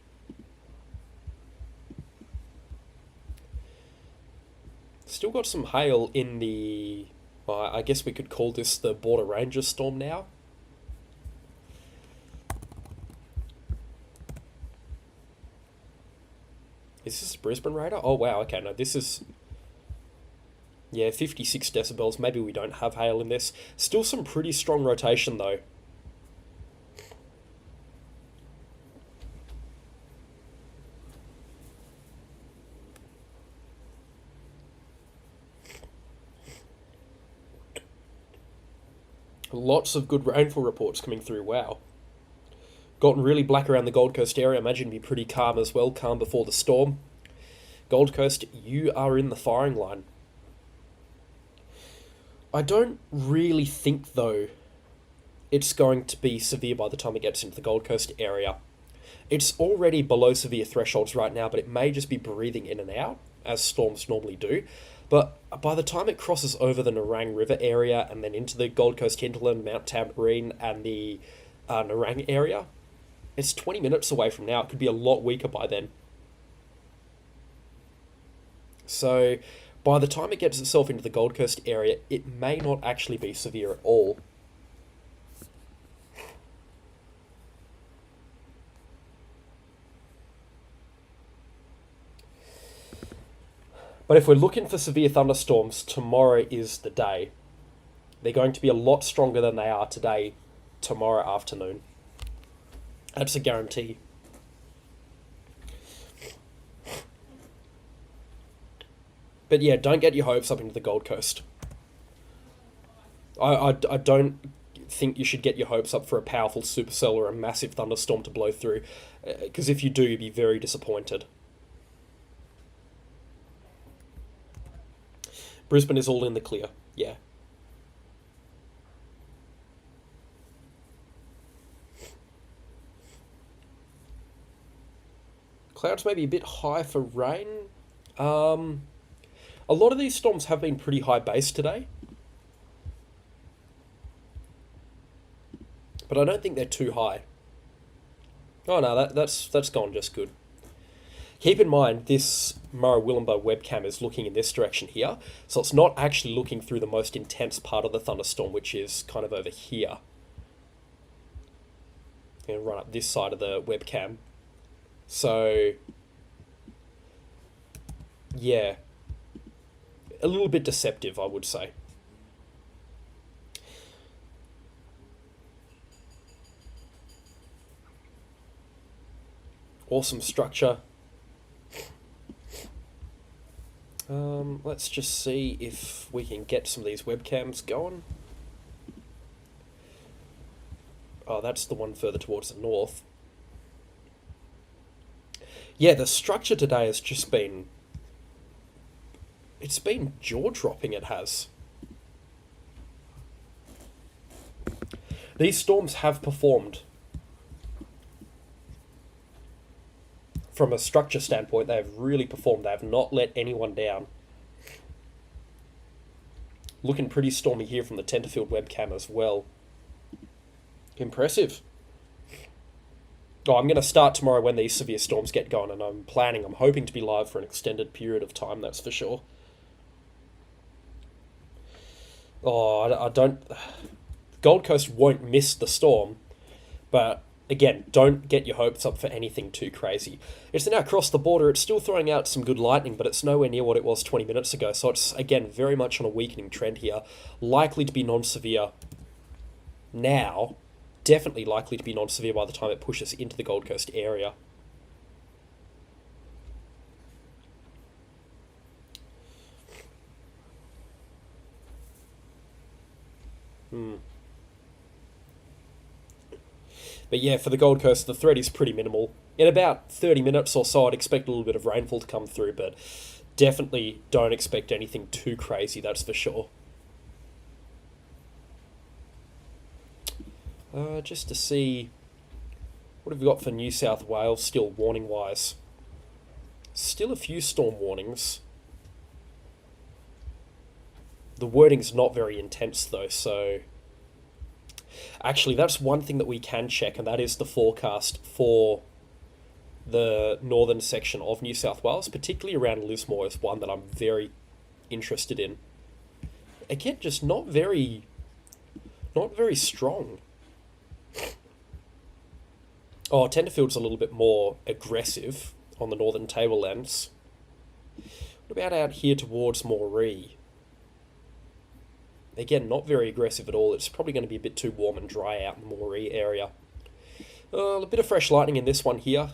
Still got some hail in the... I guess we could call this the Border Rangers storm now. Is this a Brisbane radar? Oh, wow, okay, no, this is... Yeah, 56 decibels. Maybe we don't have hail in this. Still some pretty strong rotation, though. Lots of good rainfall reports coming through, wow. Gotten really black around the Gold Coast area. Imagine it'd be pretty calm as well, calm before the storm. Gold Coast, you are in the firing line. I don't really think, though, it's going to be severe by the time it gets into the Gold Coast area. It's already below severe thresholds right now, but it may just be breathing in and out, as storms normally do. But by the time it crosses over the Nerang River area and then into the Gold Coast hinterland, Mount Tamborine, and the Nerang area, it's 20 minutes away from now. It could be a lot weaker by then. So by the time it gets itself into the Gold Coast area, it may not actually be severe at all. But if we're looking for severe thunderstorms, tomorrow is the day. They're going to be a lot stronger than they are today, tomorrow afternoon. That's a guarantee. But yeah, don't get your hopes up into the Gold Coast. I don't think you should get your hopes up for a powerful supercell or a massive thunderstorm to blow through, because if you do, you'll be very disappointed. Brisbane is all in the clear, yeah. Clouds may be a bit high for rain. A lot of these storms have been pretty high base today. But I don't think they're too high. Oh no, that's gone just good. Keep in mind, this Murray-Willoughby webcam is looking in this direction here, so it's not actually looking through the most intense part of the thunderstorm, which is kind of over here. I'm going to run up this side of the webcam. So, yeah, a little bit deceptive, I would say. Awesome structure. Let's just see if we can get some of these webcams going. Oh, that's the one further towards the north. Yeah, the structure today has just been... It's been jaw-dropping, it has. These storms have performed. From a structure standpoint, they have really performed. They have not let anyone down. Looking pretty stormy here from the Tenterfield webcam as well. Impressive. Oh, I'm going to start tomorrow when these severe storms get going, and I'm hoping to be live for an extended period of time, that's for sure. Oh, I don't... Gold Coast won't miss the storm, but again, don't get your hopes up for anything too crazy. It's now across the border. It's still throwing out some good lightning, but it's nowhere near what it was 20 minutes ago. So it's, again, very much on a weakening trend here. Likely to be non-severe now. Definitely likely to be non-severe by the time it pushes into the Gold Coast area. But yeah, for the Gold Coast, the threat is pretty minimal. In about 30 minutes or so, I'd expect a little bit of rainfall to come through, but definitely don't expect anything too crazy, that's for sure. Just to see, what have we got for New South Wales still warning-wise? Still a few storm warnings. The wording's not very intense though, so... Actually, that's one thing that we can check, and that is the forecast for the northern section of New South Wales, particularly around Lismore is one that I'm very interested in. Again, just not very strong. Oh, Tenterfield's a little bit more aggressive. on the northern tablelands. What about out here towards Moree? Again, not very aggressive at all. It's probably going to be a bit too warm and dry out in the Moree area. A bit of fresh lightning in this one here.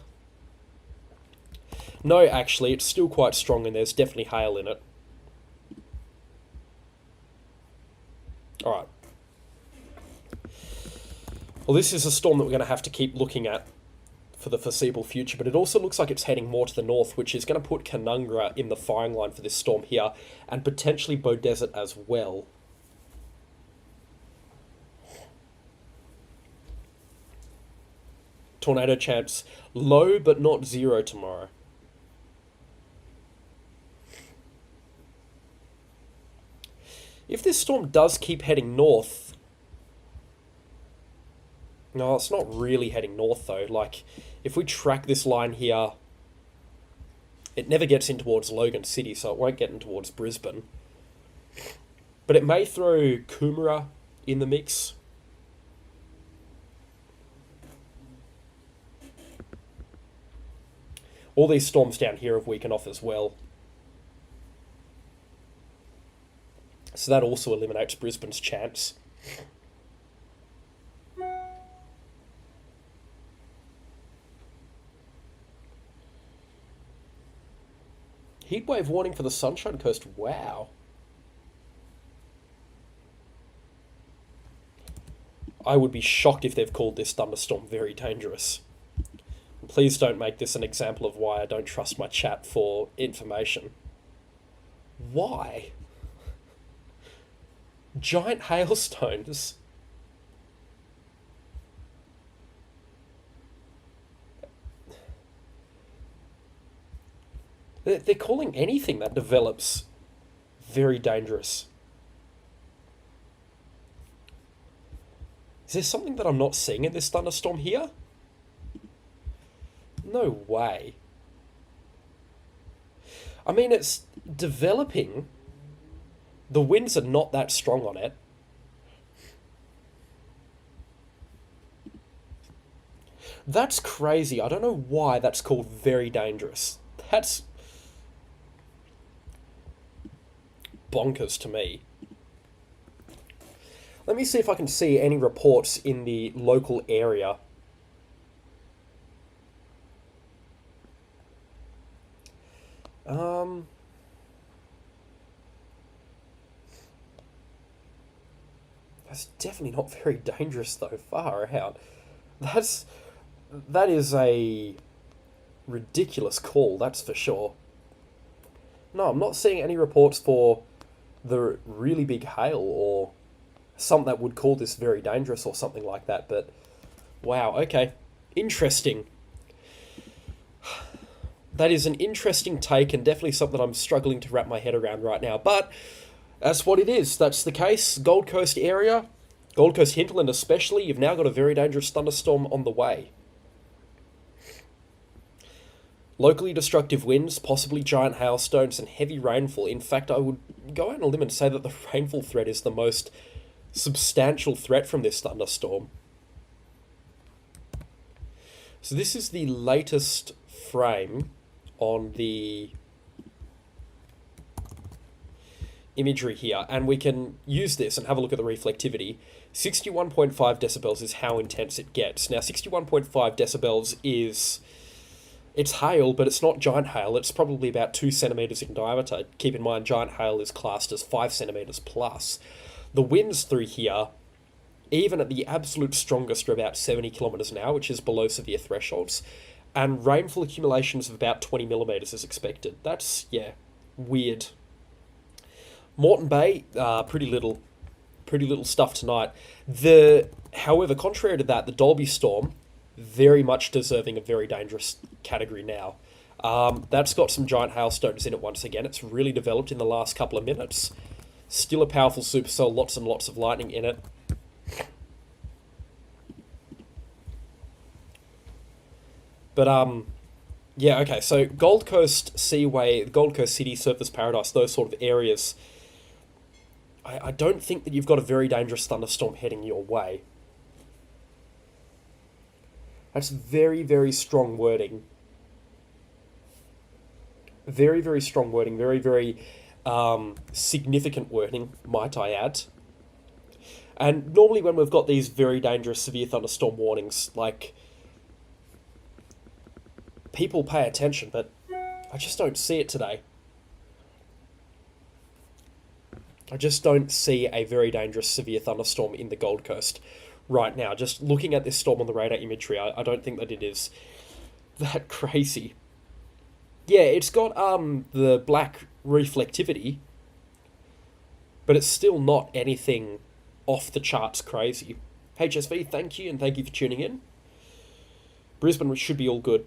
No, actually, it's still quite strong and there's definitely hail in it. Alright. Well, this is a storm that we're going to have to keep looking at for the foreseeable future, but it also looks like it's heading more to the north, which is going to put Canungra in the firing line for this storm here, and potentially Beaudesert as well. Tornado chance low, but not zero tomorrow. If this storm does keep heading north... No, it's not really heading north, though. Like, if we track this line here, it never gets in towards Logan City, so it won't get in towards Brisbane. But it may throw Coomera in the mix. All these storms down here have weakened off as well. So that also eliminates Brisbane's chance. Heatwave warning for the Sunshine Coast. Wow. I would be shocked if they've called this thunderstorm very dangerous. Please don't make this an example of why I don't trust my chat for information. Why? Giant hailstones. They're calling anything that develops very dangerous. Is there something that I'm not seeing in this thunderstorm here? No way. I mean, it's developing. The winds are not that strong on it. That's crazy. I don't know why that's called very dangerous. That's bonkers to me. Let me see if I can see any reports in the local area. That's definitely not very dangerous though, far out. That is a ridiculous call, that's for sure. No, I'm not seeing any reports for the really big hail or something that would call this very dangerous or something like that, but wow, okay. Interesting. That is an interesting take and definitely something I'm struggling to wrap my head around right now, but that's what it is. That's the case. Gold Coast area, Gold Coast hinterland especially, you've now got a very dangerous thunderstorm on the way. Locally destructive winds, possibly giant hailstones, and heavy rainfall. In fact, I would go out on a limb and say that the rainfall threat is the most substantial threat from this thunderstorm. So this is the latest frame on the imagery here, and we can use this and have a look at the reflectivity. 61.5 decibels is how intense it gets. Now, 61.5 decibels is... It's hail, but it's not giant hail. It's probably about 2 centimetres in diameter. Keep in mind, giant hail is classed as 5 centimetres plus. The winds through here, even at the absolute strongest, are about 70 kilometres an hour, which is below severe thresholds. And rainfall accumulations of about 20 millimetres is expected. That's, yeah, weird. Moreton Bay, pretty little stuff tonight. However, contrary to that, the Dalby storm, very much deserving of very dangerous category now. That's got some giant hailstones in it once again. It's really developed in the last couple of minutes. Still a powerful supercell, lots and lots of lightning in it. But, yeah, okay, so Gold Coast Seaway, Gold Coast City, Surfers Paradise, those sort of areas, I don't think that you've got a very dangerous thunderstorm heading your way. That's very, very strong wording. Very, very strong wording. Very, very significant wording, might I add. And normally when we've got these very dangerous severe thunderstorm warnings, like, people pay attention, but I just don't see it today. I just don't see a very dangerous severe thunderstorm in the Gold Coast right now. Just looking at this storm on the radar imagery, I don't think that it is that crazy. Yeah, it's got the black reflectivity, but it's still not anything off the charts crazy. HSV, thank you, and thank you for tuning in. Brisbane should be all good.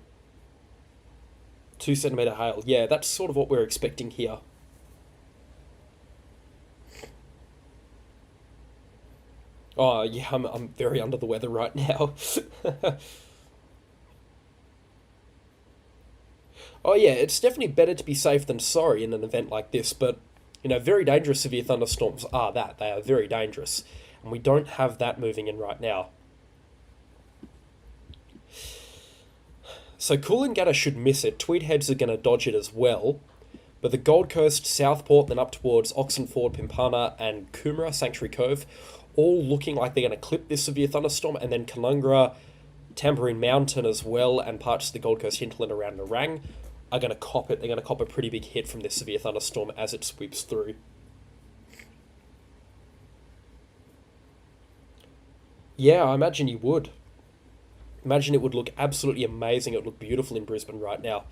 2 centimetre hail. Yeah, that's sort of what we're expecting here. Oh, yeah, I'm very under the weather right now. Oh, yeah, it's definitely better to be safe than sorry in an event like this, but, very dangerous severe thunderstorms are that. They are very dangerous, and we don't have that moving in right now. So Coolangatta should miss it. Tweed Heads are going to dodge it as well. But the Gold Coast, Southport, then up towards Oxenford, Pimpana, and Coomera, Sanctuary Cove, all looking like they're going to clip this severe thunderstorm. And then Canungra, Tambourine Mountain as well, and parts of the Gold Coast hinterland around Nerang are going to cop it. They're going to cop a pretty big hit from this severe thunderstorm as it sweeps through. Yeah, I imagine you would. Imagine it would look absolutely amazing. It would look beautiful in Brisbane right now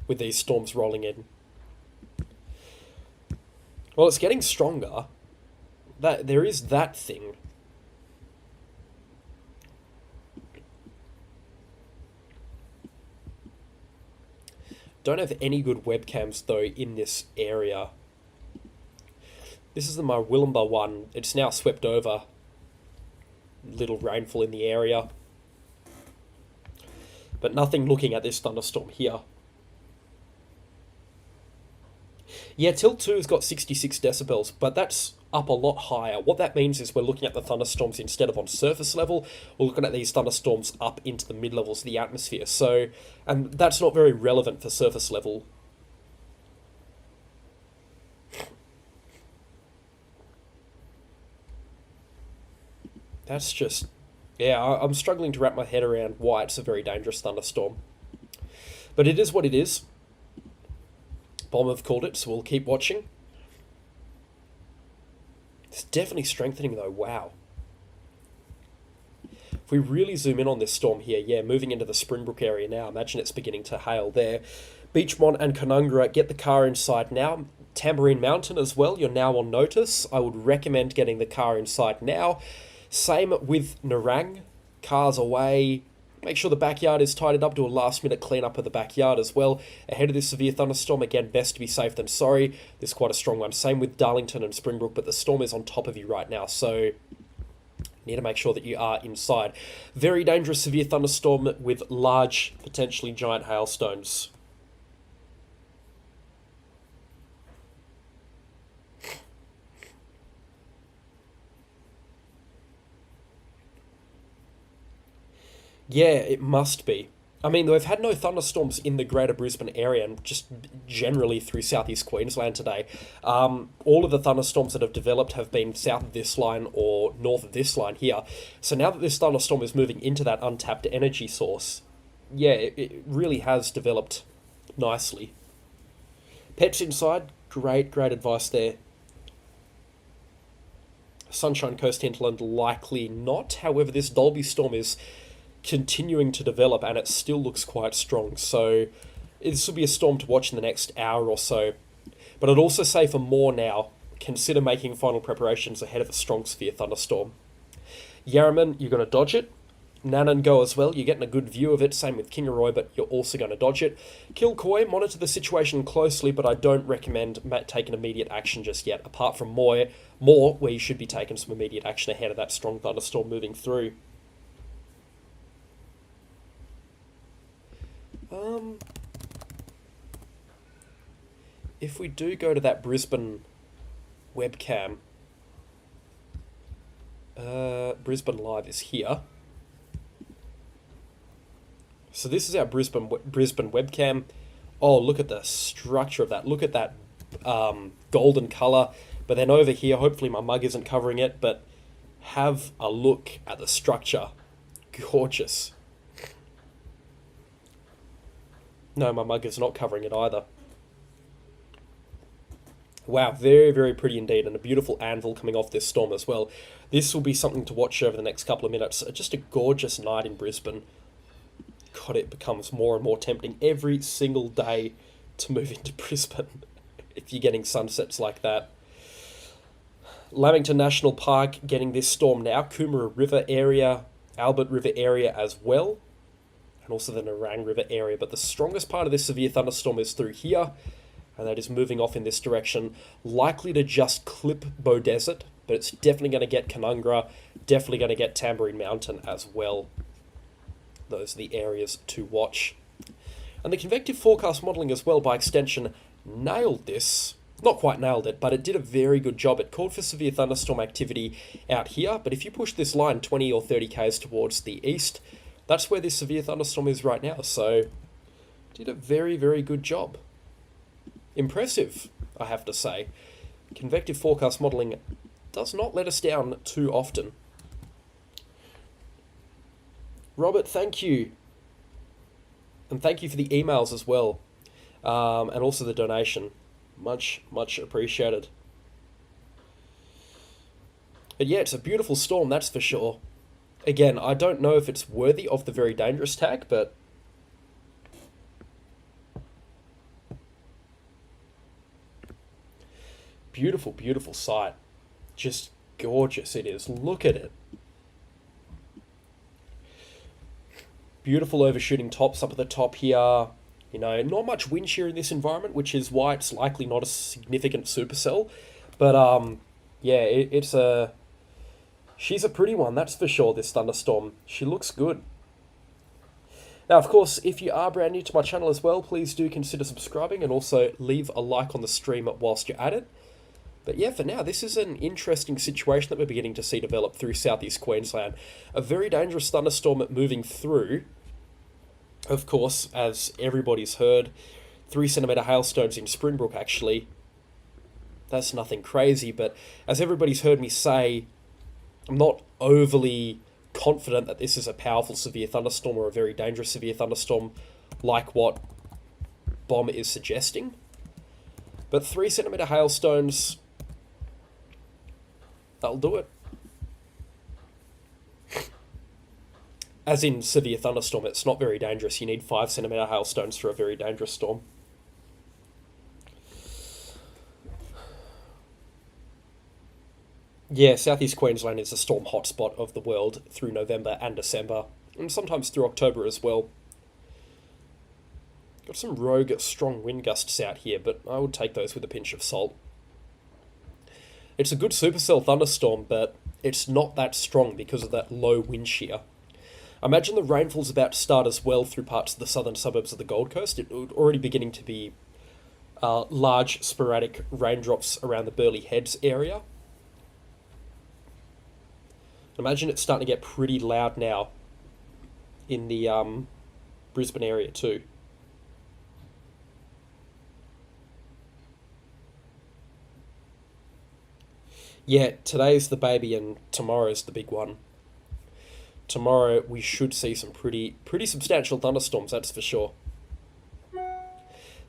with these storms rolling in. Well, it's getting stronger. There is that thing. Don't have any good webcams though in this area. This is the Murwillumbah one. It's now swept over. Little rainfall in the area. But nothing looking at this thunderstorm here. Yeah, Tilt 2 has got 66 decibels, but that's up a lot higher. What that means is we're looking at the thunderstorms instead of on surface level. We're looking at these thunderstorms up into the mid-levels of the atmosphere. So, and that's not very relevant for surface level. That's just... Yeah, I'm struggling to wrap my head around why it's a very dangerous thunderstorm. But it is what it is. Bomb have called it, so we'll keep watching. It's definitely strengthening though, wow. If we really zoom in on this storm here, yeah, moving into the Springbrook area now, imagine it's beginning to hail there. Beachmont and Canungra, get the car inside now. Tambourine Mountain as well, you're now on notice. I would recommend getting the car inside now. Same with Nerang, cars away. Make sure the backyard is tidied up, do a last minute cleanup of the backyard as well. Ahead of this severe thunderstorm, again, best to be safe than sorry. This is quite a strong one. Same with Darlington and Springbrook, but the storm is on top of you right now, so need to make sure that you are inside. Very dangerous severe thunderstorm with large, potentially giant hailstones. Yeah, it must be. I mean, we've had no thunderstorms in the greater Brisbane area and just generally through southeast Queensland today. All of the thunderstorms that have developed have been south of this line or north of this line here. So now that this thunderstorm is moving into that untapped energy source, yeah, it really has developed nicely. Pets inside, great advice there. Sunshine Coast hinterland, likely not. However, this Dalby storm is continuing to develop and it still looks quite strong, so this will be a storm to watch in the next hour or so. But I'd also say for more now, consider making final preparations ahead of a strong severe thunderstorm. Yarraman, you're going to dodge it. Nanango as well, you're getting a good view of it, same with Kingaroy, but you're also going to dodge it. Kilcoy, monitor the situation closely, but I don't recommend taking immediate action just yet, apart from more where you should be taking some immediate action ahead of that strong thunderstorm moving through. If we do go to that Brisbane webcam, Brisbane Live is here. So this is our Brisbane webcam. Oh, look at the structure of that. Look at that golden colour. But then over here, hopefully my mug isn't covering it, but have a look at the structure. Gorgeous. No, my mug is not covering it either. Wow, very, very pretty indeed, and a beautiful anvil coming off this storm as well. This will be something to watch over the next couple of minutes. Just a gorgeous night in Brisbane. God, it becomes more and more tempting every single day to move into Brisbane if you're getting sunsets like that. Lamington National Park getting this storm now. Coomera River area, Albert River area as well, and also the Nerang River area. But the strongest part of this severe thunderstorm is through here, and that is moving off in this direction. Likely to just clip Beaudesert, but it's definitely going to get Canungra, definitely going to get Tamborine Mountain as well. Those are the areas to watch. And the convective forecast modelling as well, by extension, nailed this. Not quite nailed it, but it did a very good job. It called for severe thunderstorm activity out here, but if you push this line 20 or 30 k's towards the east, that's where this severe thunderstorm is right now. So, did a very, very good job. Impressive, I have to say. Convective forecast modelling does not let us down too often. Robert, thank you. And thank you for the emails as well. And also the donation. Much, much appreciated. But yeah, it's a beautiful storm, that's for sure. Again, I don't know if it's worthy of the very dangerous tag, but beautiful, beautiful sight. Just gorgeous it is. Look at it. Beautiful overshooting tops up at the top here. You know, not much wind shear in this environment, which is why it's likely not a significant supercell. But, yeah, she's a pretty one, that's for sure, this thunderstorm. She looks good. Now, of course, if you are brand new to my channel as well, please do consider subscribing and also leave a like on the stream whilst you're at it. But yeah, for now, this is an interesting situation that we're beginning to see develop through southeast Queensland. A very dangerous thunderstorm moving through. Of course, as everybody's heard, 3 centimetre hailstones in Springbrook, actually. That's nothing crazy, but as everybody's heard me say, I'm not overly confident that this is a powerful severe thunderstorm or a very dangerous severe thunderstorm like what Bomb is suggesting. But 3 centimetre hailstones, that'll do it. As in severe thunderstorm, it's not very dangerous. You need 5 centimetre hailstones for a very dangerous storm. Yeah, southeast Queensland is a storm hotspot of the world through November and December, and sometimes through October as well. Got some rogue strong wind gusts out here, but I would take those with a pinch of salt. It's a good supercell thunderstorm, but it's not that strong because of that low wind shear. I imagine the rainfall's about to start as well through parts of the southern suburbs of the Gold Coast. It's already beginning to be large sporadic raindrops around the Burleigh Heads area. Imagine it's starting to get pretty loud now in the Brisbane area too. Yeah, today's the baby and tomorrow's the big one. Tomorrow we should see some pretty substantial thunderstorms, that's for sure.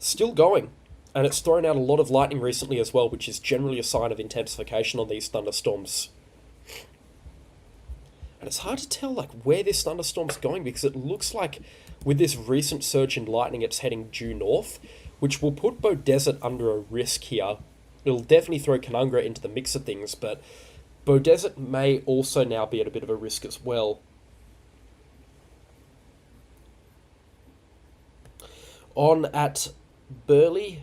Still going, and it's thrown out a lot of lightning recently as well, which is generally a sign of intensification on these thunderstorms. And it's hard to tell like where this thunderstorm's going, because it looks like with this recent surge in lightning it's heading due north, which will put Beaudesert under a risk here. It'll definitely throw Canungra into the mix of things, but Beaudesert may also now be at a bit of a risk as well. On at Burleigh.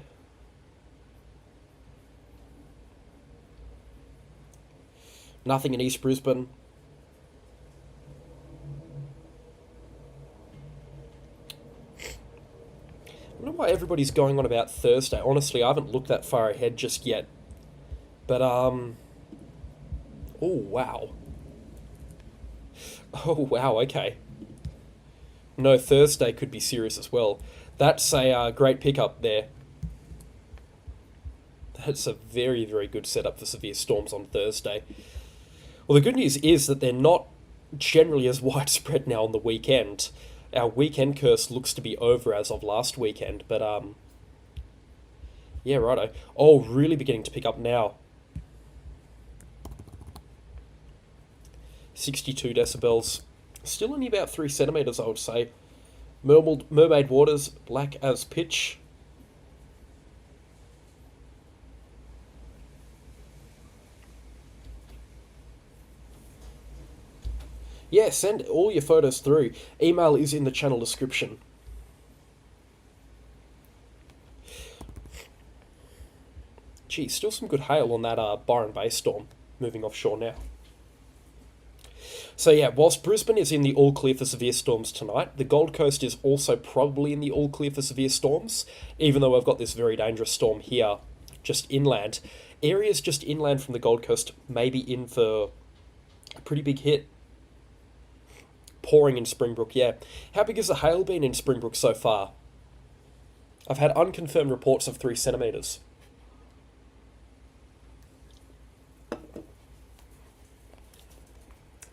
Nothing in East Brisbane. I don't know why everybody's going on about Thursday. Honestly, I haven't looked that far ahead just yet. But, oh, wow. Oh, wow, okay. No, Thursday could be serious as well. That's a great pickup there. That's a very, very good setup for severe storms on Thursday. Well, the good news is that they're not generally as widespread now on the weekend. Our weekend curse looks to be over as of last weekend, but yeah, righto. Oh, really beginning to pick up now. 62 decibels. Still only about 3 centimetres, I would say. Mermaid waters, black as pitch. Yeah, send all your photos through. Email is in the channel description. Gee, still some good hail on that Byron Bay storm. Moving offshore now. So yeah, whilst Brisbane is in the all clear for severe storms tonight, the Gold Coast is also probably in the all clear for severe storms, even though I've got this very dangerous storm here, just inland. Areas just inland from the Gold Coast may be in for a pretty big hit. Pouring in Springbrook, yeah. How big has the hail been in Springbrook so far? I've had unconfirmed reports of 3 centimetres.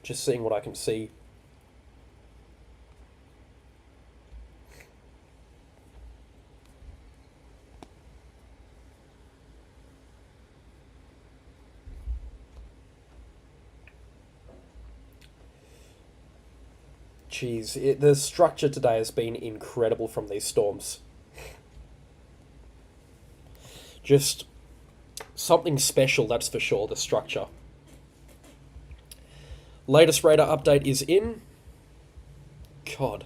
Just seeing what I can see. Jeez, the structure today has been incredible from these storms. Just something special, that's for sure, the structure. Latest radar update is in. God,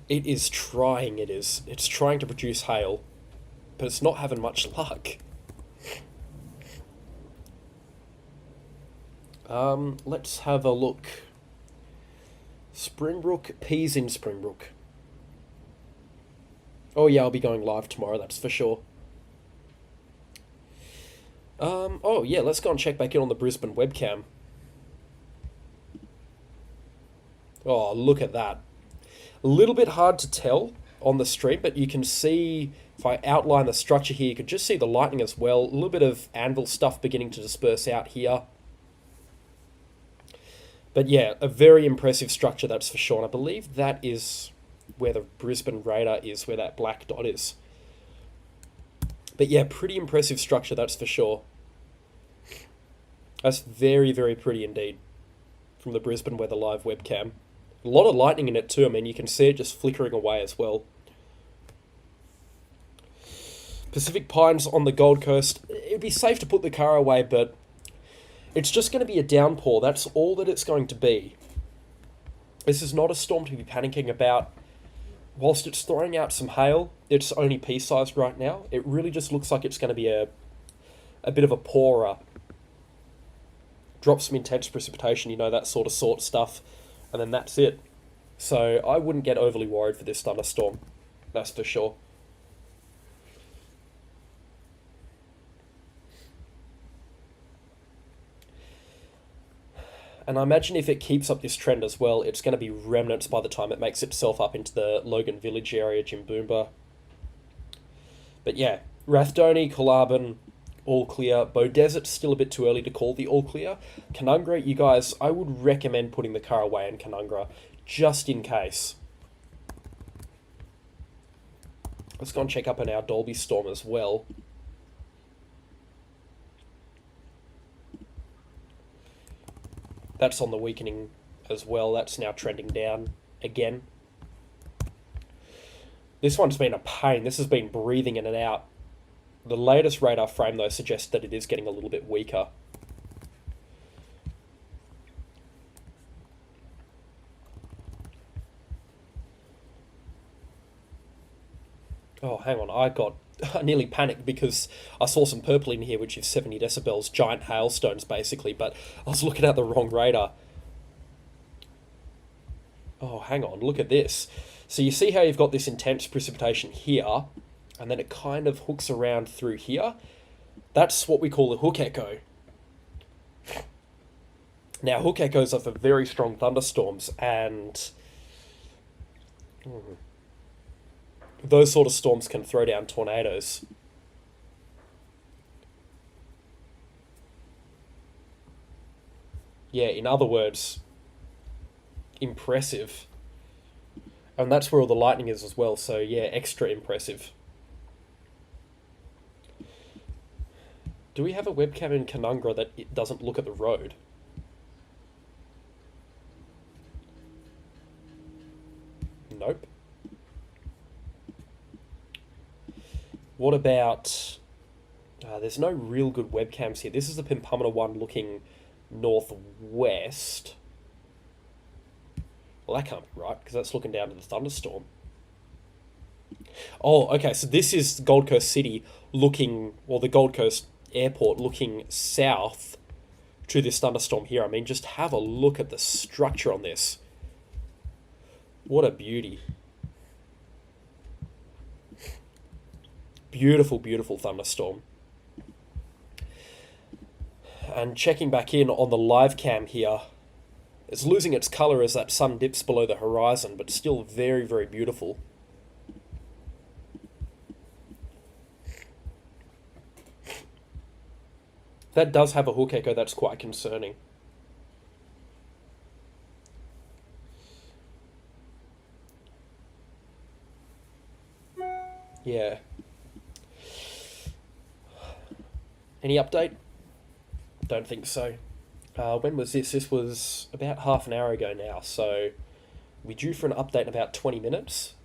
it is trying, it is. It's trying to produce hail, but it's not having much luck. Let's have a look. Springbrook, peas in Springbrook. Oh yeah, I'll be going live tomorrow, that's for sure. Oh yeah, let's go and check back in on the Brisbane webcam. Oh, look at that. A little bit hard to tell on the stream, but you can see, if I outline the structure here, you can just see the lightning as well. A little bit of anvil stuff beginning to disperse out here. But yeah, a very impressive structure, that's for sure. And I believe that is where the Brisbane radar is, where that black dot is. But yeah, pretty impressive structure, that's for sure. That's very, very pretty indeed from the Brisbane weather live webcam. A lot of lightning in it too. I mean, you can see it just flickering away as well. Pacific Pines on the Gold Coast. It'd be safe to put the car away, but it's just going to be a downpour. That's all that it's going to be. This is not a storm to be panicking about. Whilst it's throwing out some hail, it's only pea-sized right now. It really just looks like it's going to be a bit of a pourer. Drop some intense precipitation, you know, that sort of stuff. And then that's it. So I wouldn't get overly worried for this thunderstorm. That's for sure. And I imagine if it keeps up this trend as well, it's going to be remnants by the time it makes itself up into the Logan Village area, Jimboomba. But yeah, Rathdoney, Coolabin, all clear. Beaudesert's still a bit too early to call the all clear. Canungra, you guys, I would recommend putting the car away in Canungra, just in case. Let's go and check up on our Dalby storm as well. That's on the weakening as well. That's now trending down again. This one's been a pain. This has been breathing in and out. The latest radar frame, though, suggests that it is getting a little bit weaker. Oh, hang on. I nearly panicked because I saw some purple in here, which is 70 decibels, giant hailstones, basically, but I was looking at the wrong radar. Oh, hang on. Look at this. So you see how you've got this intense precipitation here, and then it kind of hooks around through here. That's what we call the hook echo. Now, hook echoes are for very strong thunderstorms, and those sort of storms can throw down tornadoes. Yeah, in other words, impressive. And that's where all the lightning is as well, so yeah, extra impressive. Do we have a webcam in Canungra that it doesn't look at the road? Nope. What about... there's no real good webcams here. This is the Pimpamina one looking northwest. Well, that can't be right, because that's looking down to the thunderstorm. Oh, okay, so this is Gold Coast City looking... Well, the Gold Coast Airport looking south to this thunderstorm here. I mean, just have a look at the structure on this. What a beauty. Beautiful, beautiful thunderstorm. And checking back in on the live cam here, it's losing its colour as that sun dips below the horizon, but still very, very beautiful. That does have a hook echo that's quite concerning. Yeah. Any update? Don't think so. When was this? This was about half an hour ago now, so we're due for an update in about 20 minutes.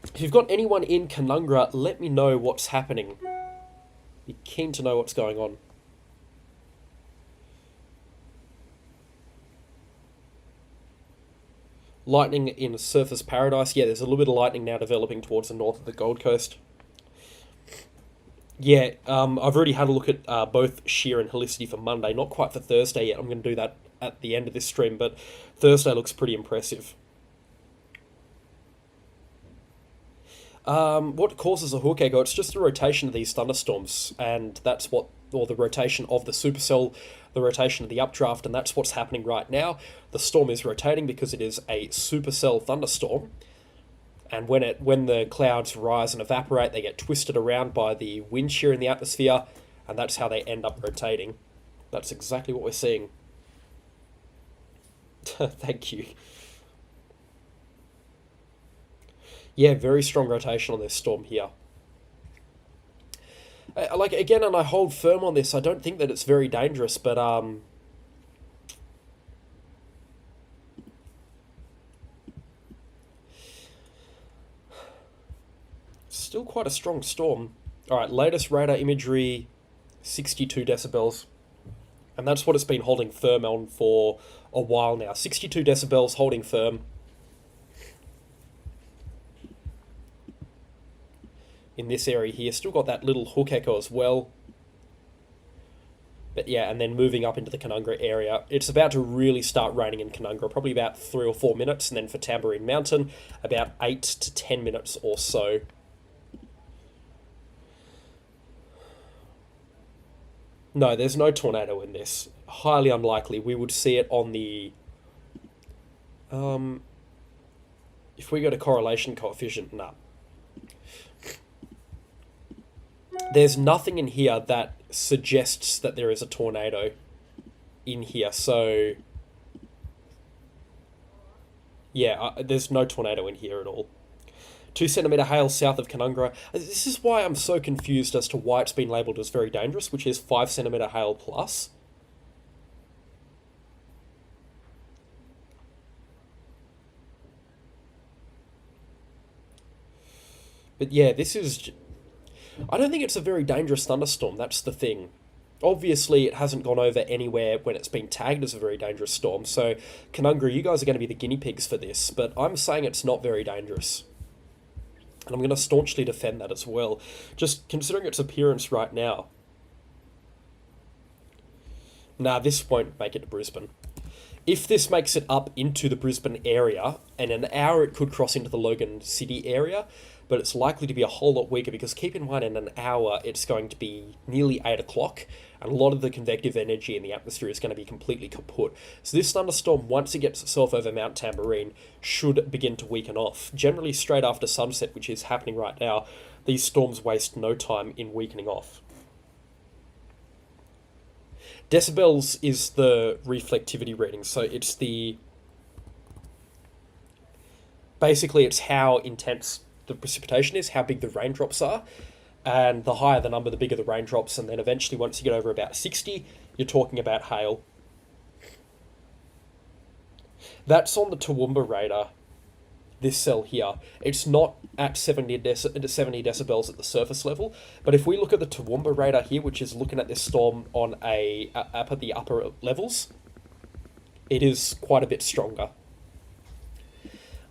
If you've got anyone in Canungra, let me know what's happening. Be keen to know what's going on. Lightning in Surfers Paradise. Yeah, there's a little bit of lightning now developing towards the north of the Gold Coast. Yeah, I've already had a look at both shear and helicity for Monday. Not quite for Thursday yet. I'm going to do that at the end of this stream, but Thursday looks pretty impressive. What causes a hook echo? It's just the rotation of these thunderstorms, and that's what, or the rotation of the supercell, the rotation of the updraft, and that's what's happening right now. The storm is rotating because it is a supercell thunderstorm. And when the clouds rise and evaporate, they get twisted around by the wind shear in the atmosphere, and that's how they end up rotating. That's exactly what we're seeing. Thank you. Yeah, very strong rotation on this storm here. Like, again, and I hold firm on this, I don't think that it's very dangerous, but still quite a strong storm. Alright, latest radar imagery, 62 decibels. And that's what it's been holding firm on for a while now. 62 decibels holding firm. In this area here, still got that little hook echo as well. But yeah, and then moving up into the Canungra area. It's about to really start raining in Canungra, probably about 3 or 4 minutes. And then for Tamborine Mountain, about 8 to 10 minutes or so. No, there's no tornado in this. Highly unlikely. We would see it on the... if we go to correlation coefficient, nah. There's nothing in here that suggests that there is a tornado in here, so... yeah, there's no tornado in here at all. 2 centimetre hail south of Canungra. This is why I'm so confused as to why it's been labelled as very dangerous, which is 5 centimetre hail plus. But yeah, this is... I don't think it's a very dangerous thunderstorm, that's the thing. Obviously, it hasn't gone over anywhere when it's been tagged as a very dangerous storm, so Canungra, you guys are going to be the guinea pigs for this, but I'm saying it's not very dangerous. And I'm going to staunchly defend that as well, just considering its appearance right now. Nah, this won't make it to Brisbane. If this makes it up into the Brisbane area, in an hour it could cross into the Logan City area, but it's likely to be a whole lot weaker because keep in mind in an hour it's going to be nearly 8 o'clock and a lot of the convective energy in the atmosphere is going to be completely kaput. So this thunderstorm, once it gets itself over Mount Tamborine, should begin to weaken off. Generally straight after sunset, which is happening right now, these storms waste no time in weakening off. Decibels is the reflectivity reading, so it's basically it's how intense the precipitation is, how big the raindrops are, and the higher the number, the bigger the raindrops, and then eventually once you get over about 60, you're talking about hail. That's on the Toowoomba radar, this cell here. It's not at 70 decibels at the surface level, but if we look at the Toowoomba radar here, which is looking at this storm on up at the upper levels, it is quite a bit stronger.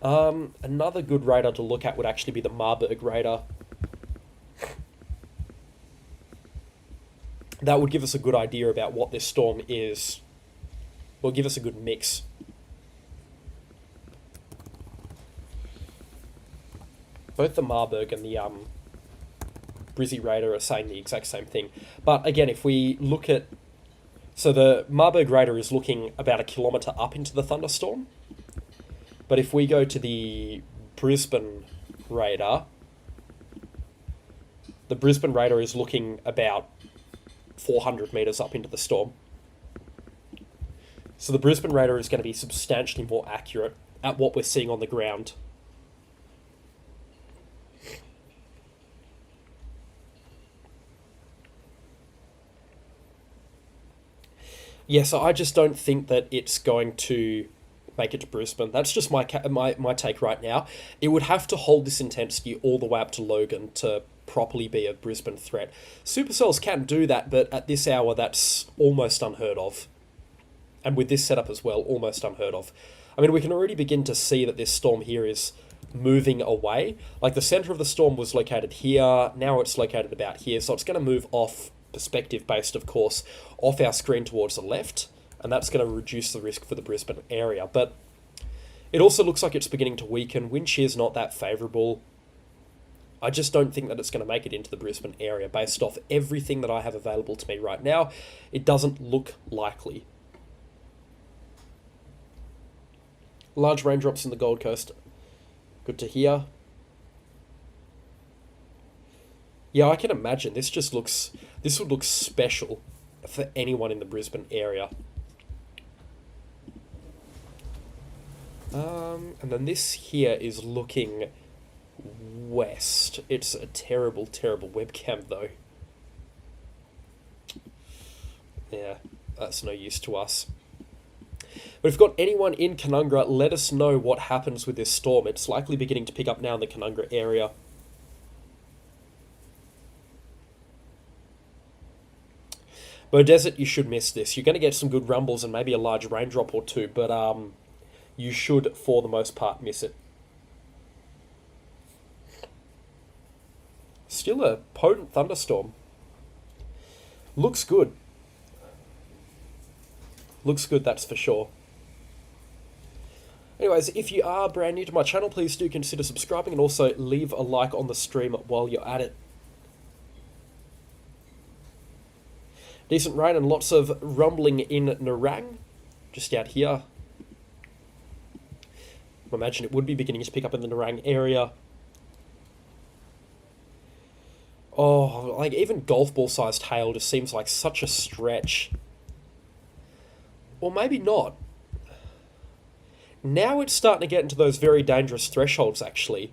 Another good radar to look at would actually be the Marburg radar. That would give us a good idea about what this storm is. Will give us a good mix. Both the Marburg and the Brizzy radar are saying the exact same thing. But again, if we look at... So the Marburg radar is looking about 1 kilometre up into the thunderstorm. But if we go to the Brisbane radar, the Brisbane radar is looking about 400 metres up into the storm. So the Brisbane radar is going to be substantially more accurate at what we're seeing on the ground. Yeah, so I just don't think that it's going to make it to Brisbane. That's just my take right now. It would have to hold this intensity all the way up to Logan to properly be a Brisbane threat. Supercells can do that, but at this hour, that's almost unheard of. And with this setup as well, almost unheard of. I mean, we can already begin to see that this storm here is moving away. Like, the centre of the storm was located here, now it's located about here, so it's going to move off, perspective-based, of course, off our screen towards the left, and that's going to reduce the risk for the Brisbane area. But it also looks like it's beginning to weaken. Wind shear's not that favourable. I just don't think that it's going to make it into the Brisbane area. Based off everything that I have available to me right now, it doesn't look likely. Large raindrops in the Gold Coast. Good to hear. Yeah, I can imagine. This would look special for anyone in the Brisbane area. And then this here is looking west. It's a terrible, terrible webcam though. Yeah, that's no use to us. But if you've got anyone in Canungra, let us know what happens with this storm. It's likely beginning to pick up now in the Canungra area. Beaudesert, you should miss this. You're going to get some good rumbles and maybe a large raindrop or two, but you should, for the most part, miss it. Still a potent thunderstorm. Looks good. Looks good, that's for sure. Anyways, if you are brand new to my channel, please do consider subscribing and also leave a like on the stream while you're at it. Decent rain and lots of rumbling in Nerang, just out here. I imagine it would be beginning to pick up in the Nerang area. Oh, like even golf ball sized hail just seems like such a stretch. Or maybe not. Now it's starting to get into those very dangerous thresholds, actually.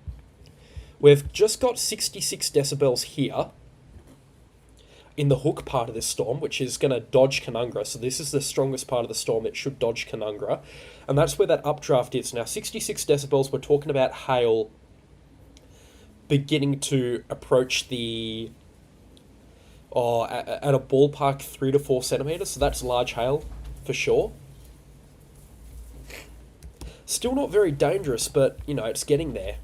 We've just got 66 decibels here in the hook part of this storm, which is going to dodge Canungra. So this is the strongest part of the storm. It should dodge Canungra. And that's where that updraft is. Now, 66 decibels, we're talking about hail beginning to approach the... at a ballpark 3 to 4 centimetres. So that's large hail, for sure. Still not very dangerous, but, you know, it's getting there.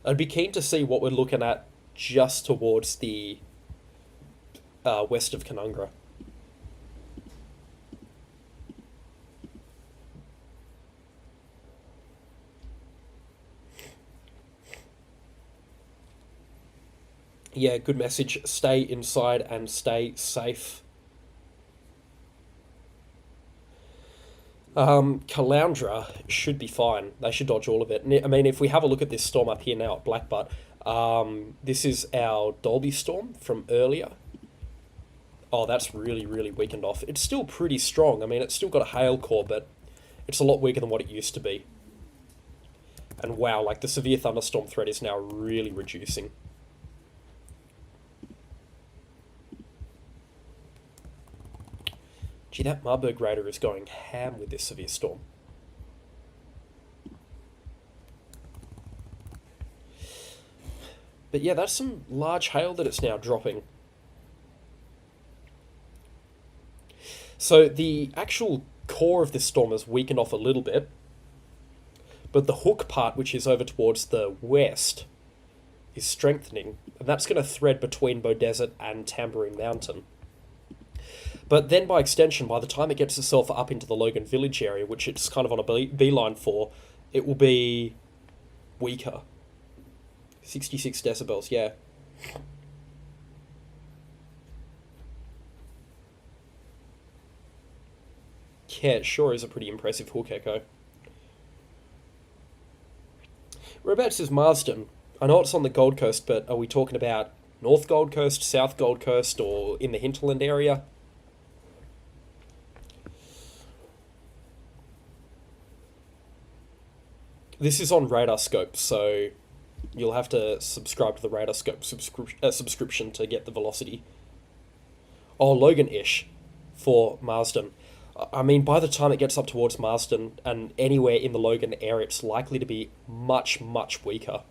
I'd be keen to see what we're looking at just towards the west of Canungra. Yeah, good message. Stay inside and stay safe. Caloundra should be fine. They should dodge all of it. I mean, if we have a look at this storm up here now at Blackbutt, this is our Dalby storm from earlier. Oh, that's really, really weakened off. It's still pretty strong. I mean, it's still got a hail core, but it's a lot weaker than what it used to be. And wow, like the severe thunderstorm threat is now really reducing. Gee, that Marburg Raider is going ham with this severe storm. But yeah, that's some large hail that it's now dropping. So the actual core of this storm has weakened off a little bit, but the hook part, which is over towards the west, is strengthening, and that's going to thread between Beaudesert and Tamborine Mountain. But then, by extension, by the time it gets itself up into the Logan Village area, which it's kind of on a beeline for, it will be weaker. 66 decibels, yeah. Yeah, it sure is a pretty impressive hook echo. Whereabouts is Marsden? I know it's on the Gold Coast, but are we talking about North Gold Coast, South Gold Coast, or in the hinterland area? This is on Radar Scope, so you'll have to subscribe to the Radar Scope subscription to get the velocity. Oh, Logan-ish for Marsden. I mean, by the time it gets up towards Marsden and anywhere in the Logan area, it's likely to be much, much weaker.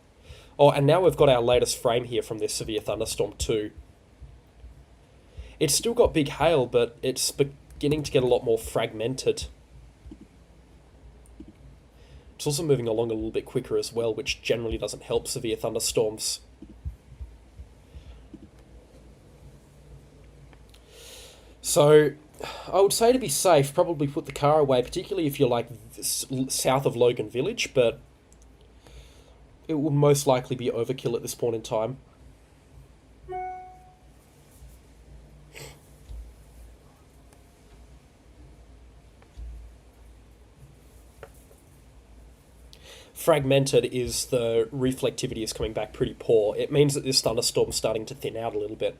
Oh, and now we've got our latest frame here from this severe thunderstorm too. It's still got big hail, but it's beginning to get a lot more fragmented. It's also moving along a little bit quicker as well, which generally doesn't help severe thunderstorms. So, I would say to be safe, probably put the car away, particularly if you're like south of Logan Village, but it will most likely be overkill at this point in time. Fragmented is the reflectivity is coming back pretty poor. It means that this thunderstorm's starting to thin out a little bit,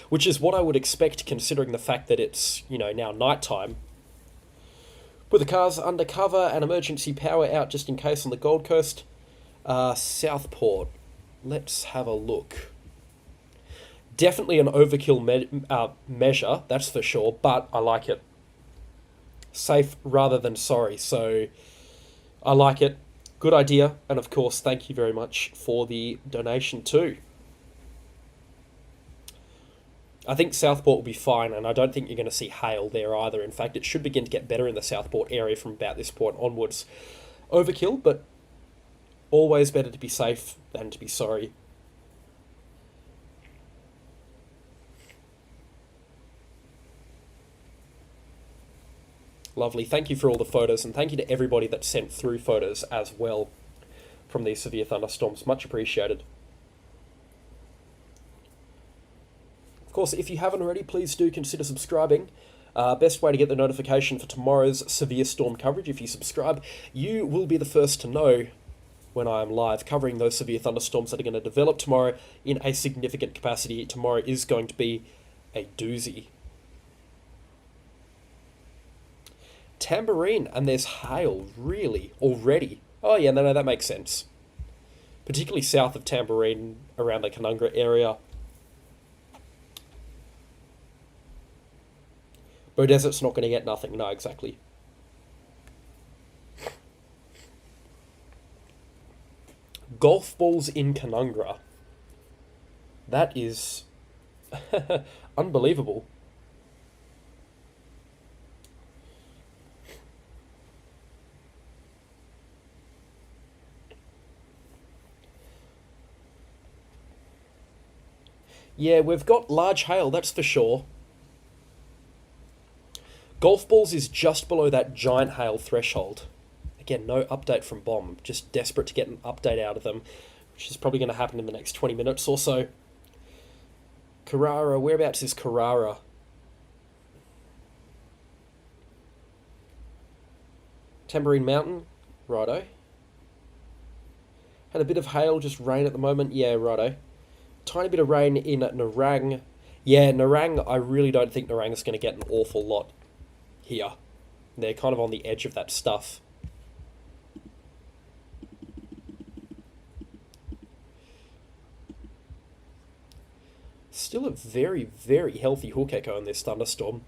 which is what I would expect considering the fact that it's, now nighttime. Put the cars under cover and emergency power out just in case on the Gold Coast. Southport. Let's have a look. Definitely an overkill measure, that's for sure, but I like it. Safe rather than sorry, so I like it. Good idea, and of course, thank you very much for the donation too. I think Southport will be fine, and I don't think you're going to see hail there either. In fact, it should begin to get better in the Southport area from about this point onwards. Overkill, but always better to be safe than to be sorry. Lovely. Thank you for all the photos, and thank you to everybody that sent through photos as well from these severe thunderstorms. Much appreciated. Of course, if you haven't already, please do consider subscribing. Best way to get the notification for tomorrow's severe storm coverage, if you subscribe, you will be the first to know when I am live covering those severe thunderstorms that are going to develop tomorrow in a significant capacity. Tomorrow is going to be a doozy. Tamborine, and there's hail, really, already. Oh yeah, no, that makes sense. Particularly south of Tamborine, around the Canungra area. Beaudesert's not going to get nothing, no, exactly. Golf balls in Canungra. That is unbelievable. Yeah, we've got large hail, that's for sure. Golf balls is just below that giant hail threshold. Again, no update from Bomb. Just desperate to get an update out of them, which is probably going to happen in the next 20 minutes or so. Carrara, whereabouts is Carrara? Tambourine Mountain? Righto. Had a bit of hail, just rain at the moment. Yeah, righto. Tiny bit of rain in Narang. Yeah, Narang, I really don't think Narang's going to get an awful lot here. They're kind of on the edge of that stuff. Still a very, very healthy hook echo in this thunderstorm.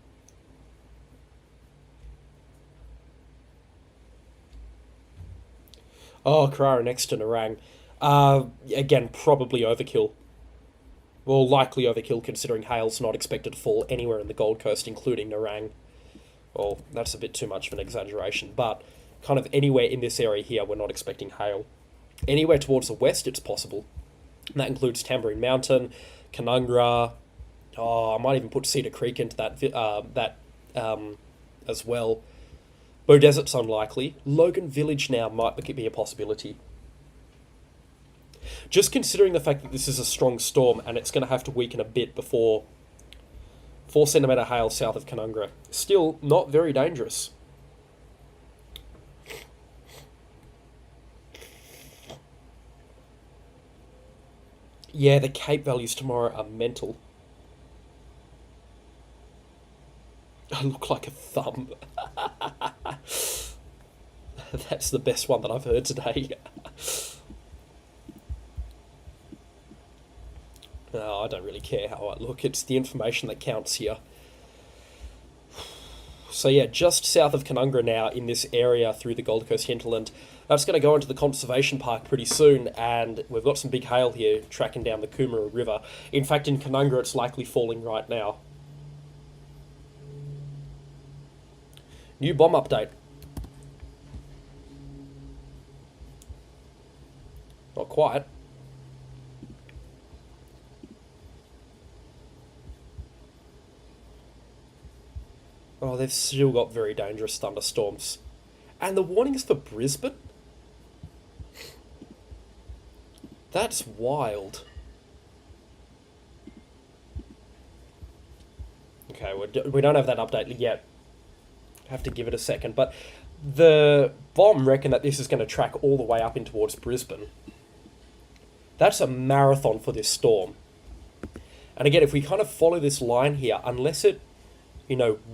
Oh, Carrara next to Narang. Again, probably overkill. Well, likely overkill considering hail's not expected to fall anywhere in the Gold Coast, including Narang. Well, that's a bit too much of an exaggeration, but kind of anywhere in this area here, we're not expecting hail. Anywhere towards the west, it's possible. And that includes Tambourine Mountain, Canungra. Oh, I might even put Cedar Creek into that as well. Bow Desert's unlikely. Logan Village now might be a possibility. Just considering the fact that this is a strong storm and it's going to have to weaken a bit before 4 centimetre hail south of Canungra. Still not very dangerous. Yeah, the Cape values tomorrow are mental. I look like a thumb. That's the best one that I've heard today. No, I don't really care how I look. It's the information that counts here. So yeah, just south of Canungra now in this area through the Gold Coast hinterland. That's going to go into the conservation park pretty soon, and we've got some big hail here tracking down the Coomera River. In fact, in Canungra, it's likely falling right now. New bomb update. Not quite. Oh, they've still got very dangerous thunderstorms. And the warnings for Brisbane? That's wild. Okay, we don't have that update yet. Have to give it a second. But the bomb reckon that this is going to track all the way up in towards Brisbane. That's a marathon for this storm. And again, if we kind of follow this line here, unless it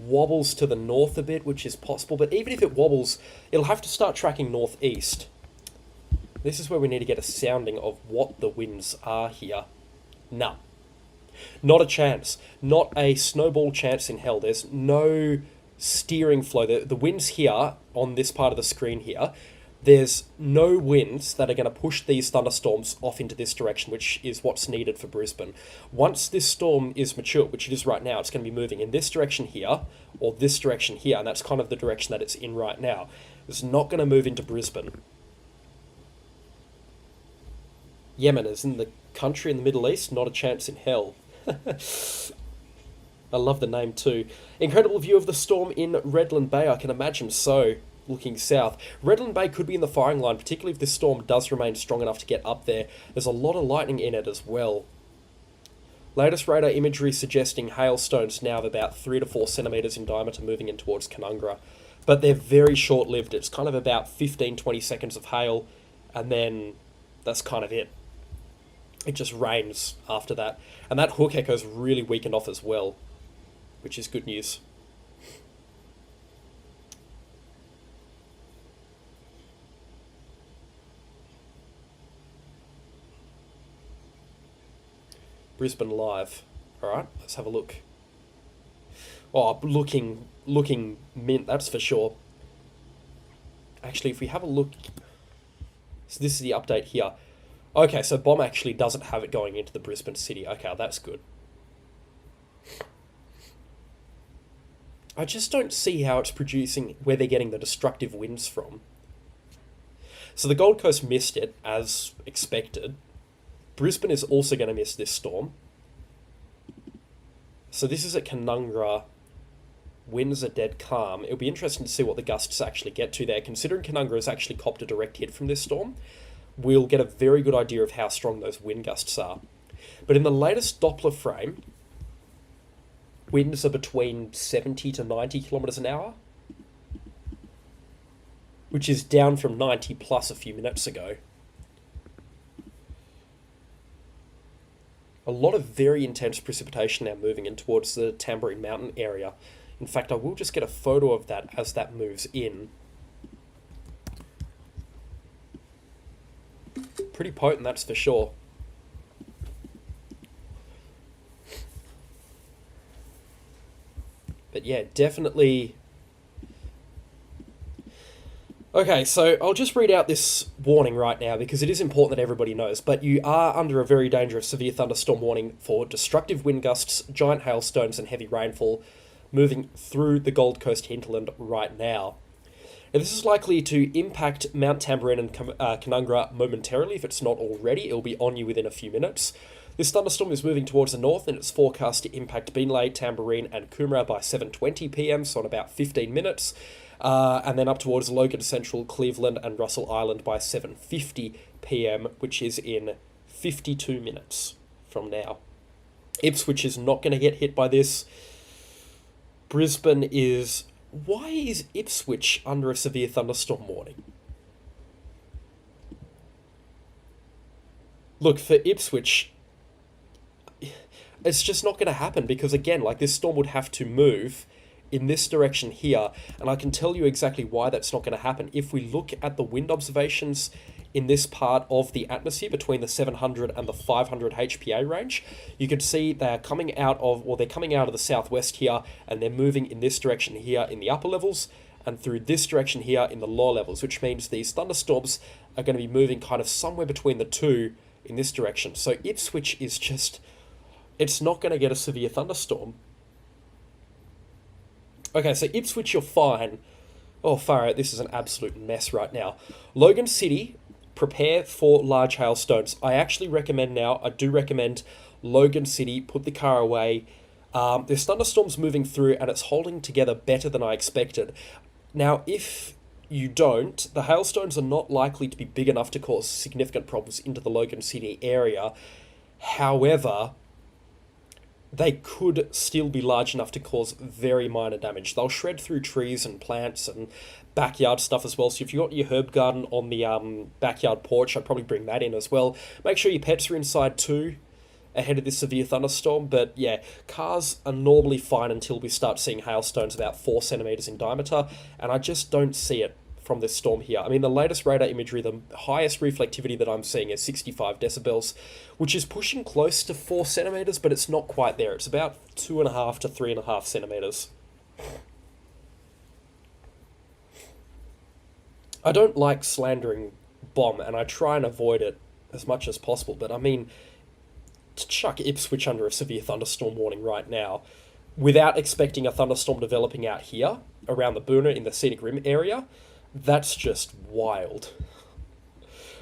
wobbles to the north a bit, which is possible. But even if it wobbles, it'll have to start tracking northeast. This is where we need to get a sounding of what the winds are here. Nah. Not a chance. Not a snowball chance in hell. There's no steering flow. The winds here, on this part of the screen here, there's no winds that are going to push these thunderstorms off into this direction, which is what's needed for Brisbane. Once this storm is mature, which it is right now, it's going to be moving in this direction here, or this direction here, and that's kind of the direction that it's in right now. It's not going to move into Brisbane. Yemen is in the country in the Middle East, not a chance in hell. I love the name too. Incredible view of the storm in Redland Bay, I can imagine so. Looking south. Redland Bay could be in the firing line, particularly if this storm does remain strong enough to get up there. There's a lot of lightning in it as well. Latest radar imagery suggesting hailstones now of about 3 to 4 centimetres in diameter moving in towards Canungra. But they're very short-lived. It's kind of about 15-20 seconds of hail, and then that's kind of it. It just rains after that. And that hook echo's really weakened off as well, which is good news. Brisbane live. Alright, let's have a look. Oh, looking mint, that's for sure. Actually, if we have a look... So this is the update here. Okay, so Bomb actually doesn't have it going into the Brisbane City. Okay, that's good. I just don't see how it's producing where they're getting the destructive winds from. So the Gold Coast missed it, as expected. Brisbane is also going to miss this storm. So this is at Canungra. Winds are dead calm. It'll be interesting to see what the gusts actually get to there. Considering Canungra has actually copped a direct hit from this storm, we'll get a very good idea of how strong those wind gusts are. But in the latest Doppler frame, winds are between 70 to 90 kilometres an hour, which is down from 90 plus a few minutes ago. A lot of very intense precipitation now moving in towards the Tamborine Mountain area. In fact, I will just get a photo of that as that moves in. Pretty potent, that's for sure. But yeah, definitely. Okay, so I'll just read out this warning right now because it is important that everybody knows. But you are under a very dangerous severe thunderstorm warning for destructive wind gusts, giant hailstones, and heavy rainfall moving through the Gold Coast hinterland right now. Now, this is likely to impact Mount Tamborine and Canungra momentarily. If it's not already, it'll be on you within a few minutes. This thunderstorm is moving towards the north and it's forecast to impact Beenleigh, Tamborine and Coomera by 7:20 p.m, so in about 15 minutes. And then up towards Logan Central, Cleveland and Russell Island by 7:50 p.m, which is in 52 minutes from now. Ipswich is not going to get hit by this. Brisbane is... Why is Ipswich under a severe thunderstorm warning? Look, for Ipswich, it's just not going to happen because, again, like, this storm would have to move in this direction here, and I can tell you exactly why that's not going to happen. If we look at the wind observations in this part of the atmosphere between the 700 and the 500 HPA range, you can see they're coming out of, or they're coming out of the southwest here, and they're moving in this direction here in the upper levels, and through this direction here in the lower levels, which means these thunderstorms are going to be moving kind of somewhere between the two in this direction. So Ipswich is just, it's not going to get a severe thunderstorm. Okay, so Ipswich, you're fine. Oh, far out, this is an absolute mess right now. Logan City, prepare for large hailstones. I actually recommend now, I do recommend Logan City, put the car away. There's thunderstorms moving through and it's holding together better than I expected. Now, if you don't, the hailstones are not likely to be big enough to cause significant problems into the Logan City area. However, they could still be large enough to cause very minor damage. They'll shred through trees and plants and backyard stuff as well. So if you've got your herb garden on the backyard porch, I'd probably bring that in as well. Make sure your pets are inside too ahead of this severe thunderstorm. But yeah, cars are normally fine until we start seeing hailstones about 4 centimeters in diameter. And I just don't see it from this storm here. I mean, the latest radar imagery, the highest reflectivity that I'm seeing is 65 decibels, which is pushing close to 4 centimeters, but it's not quite there. It's about 2.5 to 3.5 centimeters. I don't like slandering bomb, and I try and avoid it as much as possible, but I mean, to chuck Ipswich under a severe thunderstorm warning right now, without expecting a thunderstorm developing out here, around the Boona in the Scenic Rim area, that's just wild.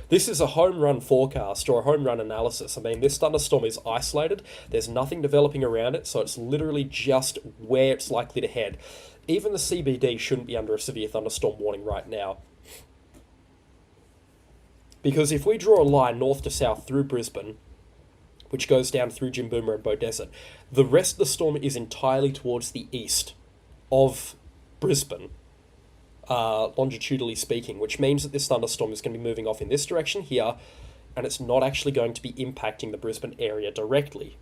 This is a home run forecast or a home run analysis. I mean, this thunderstorm is isolated. There's nothing developing around it, so it's literally just where it's likely to head. Even the CBD shouldn't be under a severe thunderstorm warning right now. Because if we draw a line north to south through Brisbane, which goes down through Jimbooma and Beaudesert, the rest of the storm is entirely towards the east of Brisbane. Longitudinally speaking, which means that this thunderstorm is going to be moving off in this direction here, and it's not actually going to be impacting the Brisbane area directly.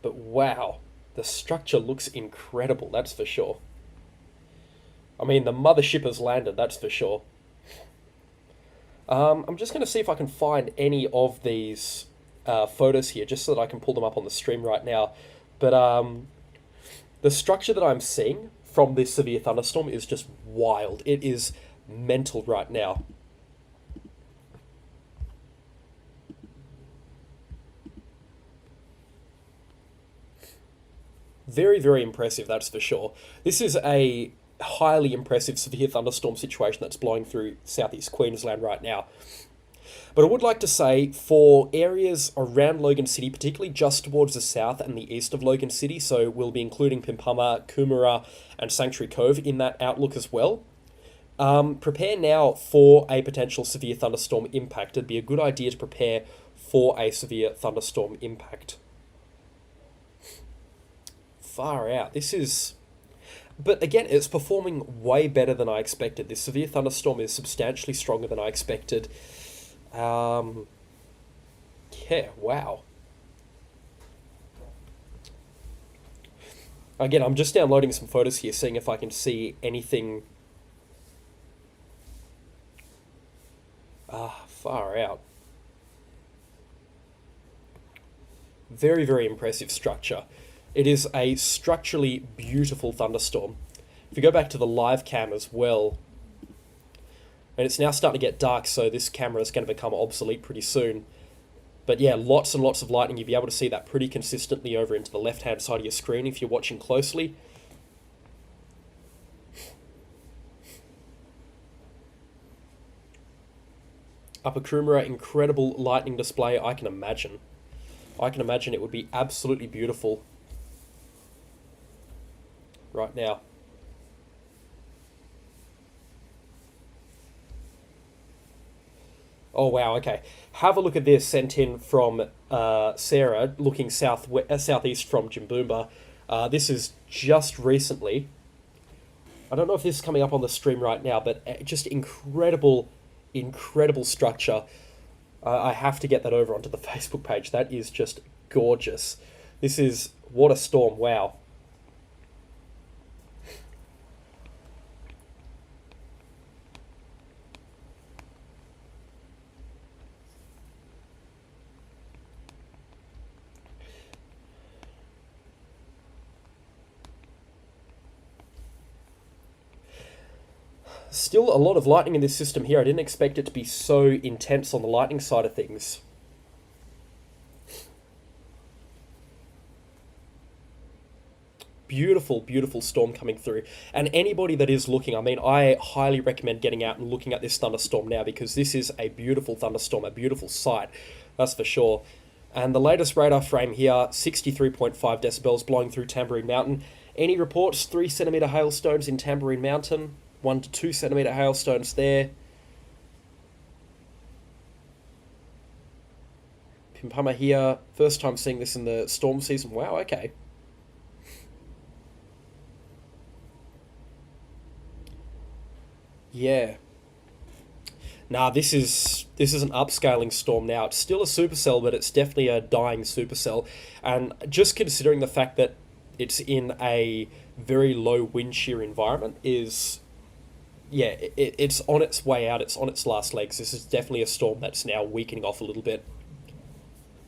But wow, the structure looks incredible, that's for sure. I mean, the mothership has landed, that's for sure. I'm just going to see if I can find any of these photos here, just so that I can pull them up on the stream right now. But the structure that I'm seeing from this severe thunderstorm is just wild. It is mental right now. Very, very impressive, that's for sure. This is a highly impressive severe thunderstorm situation that's blowing through southeast Queensland right now. But I would like to say for areas around Logan City, particularly just towards the south and the east of Logan City, so we'll be including Pimpama, Coomera, and Sanctuary Cove in that outlook as well. Prepare now for a potential severe thunderstorm impact. It'd be a good idea to prepare for a severe thunderstorm impact. Far out. This is... But again, it's performing way better than I expected. This severe thunderstorm is substantially stronger than I expected. Yeah, wow. Again, I'm just downloading some photos here, seeing if I can see anything. Far out. Very, very impressive structure. It is a structurally beautiful thunderstorm. If you go back to the live cam as well, and it's now starting to get dark, so this camera is going to become obsolete pretty soon. But yeah, lots and lots of lightning. You'll be able to see that pretty consistently over into the left-hand side of your screen if you're watching closely. Upper Coomera, incredible lightning display, I can imagine. I can imagine it would be absolutely beautiful right now. Oh wow, okay. Have a look at this sent in from Sarah, looking southeast from Jimboomba. This is just recently. I don't know if this is coming up on the stream right now, but just incredible, incredible structure. I have to get that over onto the Facebook page. That is just gorgeous. This is... What a storm, wow. Still a lot of lightning in this system here. I didn't expect it to be so intense on the lightning side of things. Beautiful, beautiful storm coming through. And anybody that is looking, I mean, I highly recommend getting out and looking at this thunderstorm now, because this is a beautiful thunderstorm, a beautiful sight, that's for sure. And the latest radar frame here, 63.5 decibels blowing through Tambourine Mountain. Any reports? 3 centimetre hailstones in Tambourine Mountain. 1 to 2 centimetre hailstones there. Pimpama here. First time seeing this in the storm season. Wow, okay. Yeah. Nah, this is an upscaling storm now. It's still a supercell, but it's definitely a dying supercell. And just considering the fact that it's in a very low wind shear environment is... Yeah, it's on its way out. It's on its last legs. This is definitely a storm that's now weakening off a little bit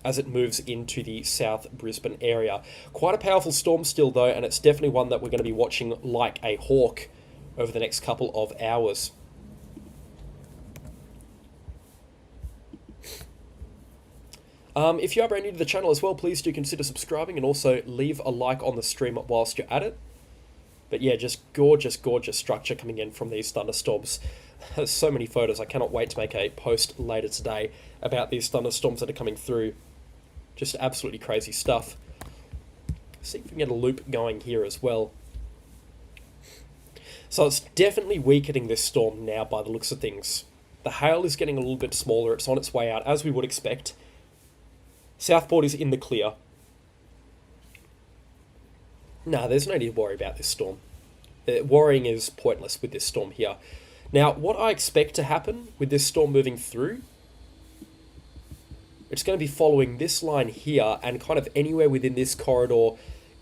as it moves into the South Brisbane area. Quite a powerful storm still, though, and it's definitely one that we're going to be watching like a hawk over the next couple of hours. If you are brand new to the channel as well, please do consider subscribing and also leave a like on the stream whilst you're at it. But yeah, just gorgeous, gorgeous structure coming in from these thunderstorms. There's so many photos. I cannot wait to make a post later today about these thunderstorms that are coming through. Just absolutely crazy stuff. See if we can get a loop going here as well. So it's definitely weakening this storm now by the looks of things. The hail is getting a little bit smaller. It's on its way out, as we would expect. Southport is in the clear. No, there's no need to worry about this storm. Worrying is pointless with this storm here. Now, what I expect to happen with this storm moving through, it's going to be following this line here, and kind of anywhere within this corridor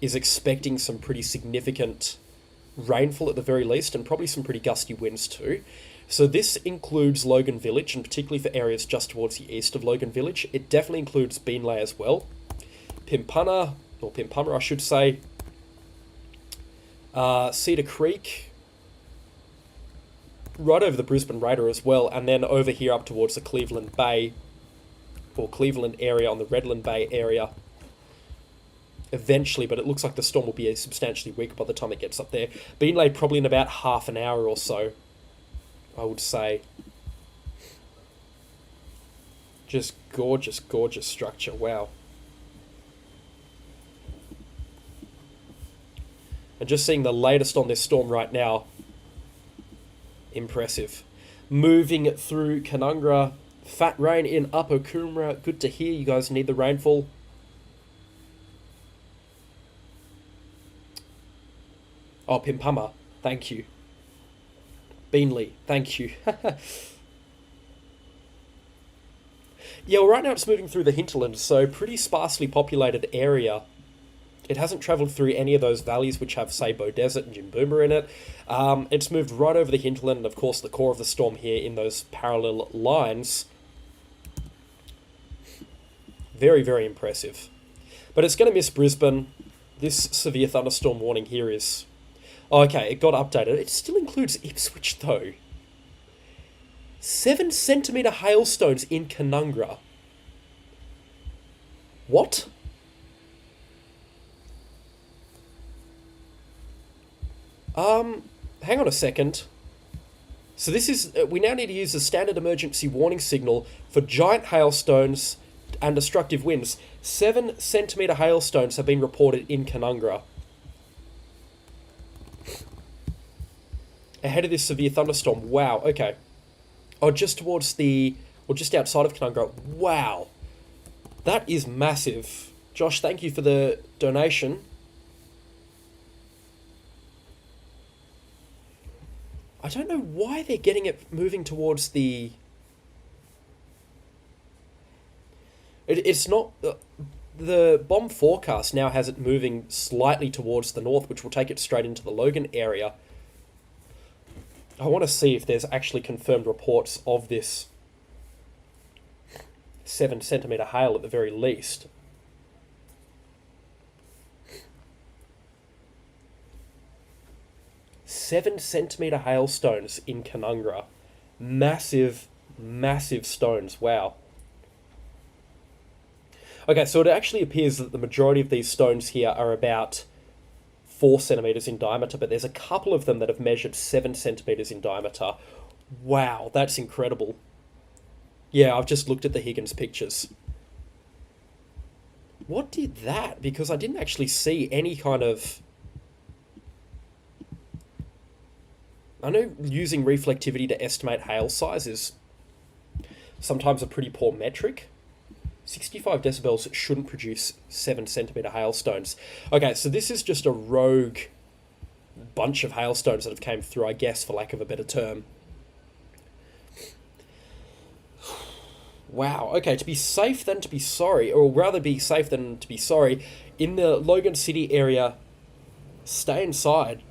is expecting some pretty significant rainfall at the very least, and probably some pretty gusty winds too. So this includes Logan Village, and particularly for areas just towards the east of Logan Village. It definitely includes Beenleigh as well. Pimpama I should say. Cedar Creek, right over the Brisbane Radar as well, and then over here up towards the Cleveland Bay, or Cleveland area on the Redland Bay area eventually, but it looks like the storm will be substantially weaker by the time it gets up there. Beenleigh probably in about half an hour or so, I would say. Just gorgeous, gorgeous structure. Wow. And just seeing the latest on this storm right now, impressive. Moving through Canungra, fat rain in Upper Coomera. Good to hear. You guys need the rainfall. Oh, Pimpama, thank you. Beanley, thank you. Yeah, well, right now it's moving through the hinterland, so pretty sparsely populated area. It hasn't travelled through any of those valleys which have Sabo Desert and Jimboomba in it. It's moved right over the hinterland, and of course the core of the storm here in those parallel lines. Very, very impressive. But it's going to miss Brisbane. This severe thunderstorm warning here is... Oh, okay, it got updated. It still includes Ipswich, though. 7 centimetre hailstones in Canungra. What? Hang on a second. So this is... we now need to use the standard emergency warning signal for giant hailstones and destructive winds. 7 centimetre hailstones have been reported in Canungra. Ahead of this severe thunderstorm. Wow, okay. Oh, just towards the... or just outside of Canungra. Wow. That is massive. Josh, thank you for the donation. I don't know why they're getting it moving towards the... It's not... the bomb forecast now has it moving slightly towards the north, which will take it straight into the Logan area. I want to see if there's actually confirmed reports of this 7 centimetre hail at the very least. Seven centimetre hailstones in Canungra. Massive, massive stones. Wow. Okay, so it actually appears that the majority of these stones here are about 4 centimetres in diameter, but there's a couple of them that have measured 7 centimetres in diameter. Wow, that's incredible. Yeah, I've just looked at the Higgins pictures. What did that? Because I didn't actually see any kind of... I know using reflectivity to estimate hail size is sometimes a pretty poor metric. 65 decibels shouldn't produce 7 centimetre hailstones. Okay, so this is just a rogue bunch of hailstones that have came through, I guess, for lack of a better term. Wow, okay, to be safe than to be sorry, or rather be safe than to be sorry, in the Logan City area, stay inside.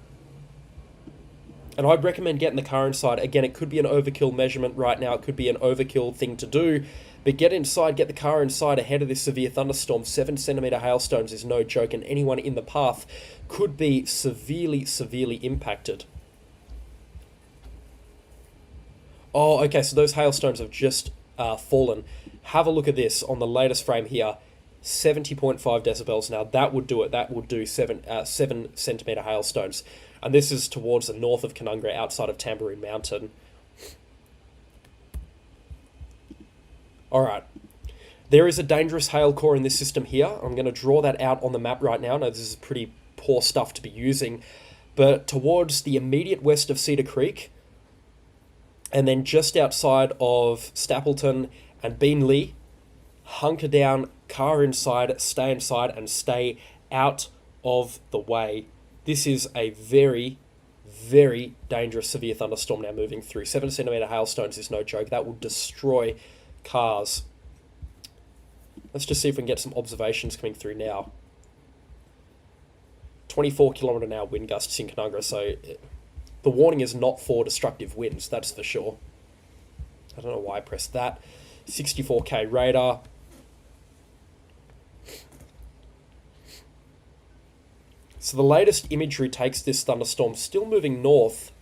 And I'd recommend getting the car inside. Again, it could be an overkill measurement right now, it could be an overkill thing to do, but get inside, get the car inside ahead of this severe thunderstorm. 7 centimetre hailstones is no joke, and anyone in the path could be severely, severely impacted. Oh, okay, so those hailstones have just fallen. Have a look at this on the latest frame here. 70.5 decibels. Now, that would do it. That would do 7 centimetre hailstones. And this is towards the north of Canungra, outside of Tamborine Mountain. Alright, there is a dangerous hail core in this system here. I'm going to draw that out on the map right now. Now, this is pretty poor stuff to be using. But towards the immediate west of Cedar Creek, and then just outside of Stapleton and Beanley, hunker down, car inside, and stay out of the way. This is a very, very dangerous severe thunderstorm now moving through. 7 centimetre hailstones is no joke. That will destroy cars. Let's just see if we can get some observations coming through now. 24 kilometre an hour wind gusts in Canungra, so the warning is not for destructive winds, that's for sure. I don't know why I pressed that. 64k radar. So the latest imagery takes this thunderstorm still moving north.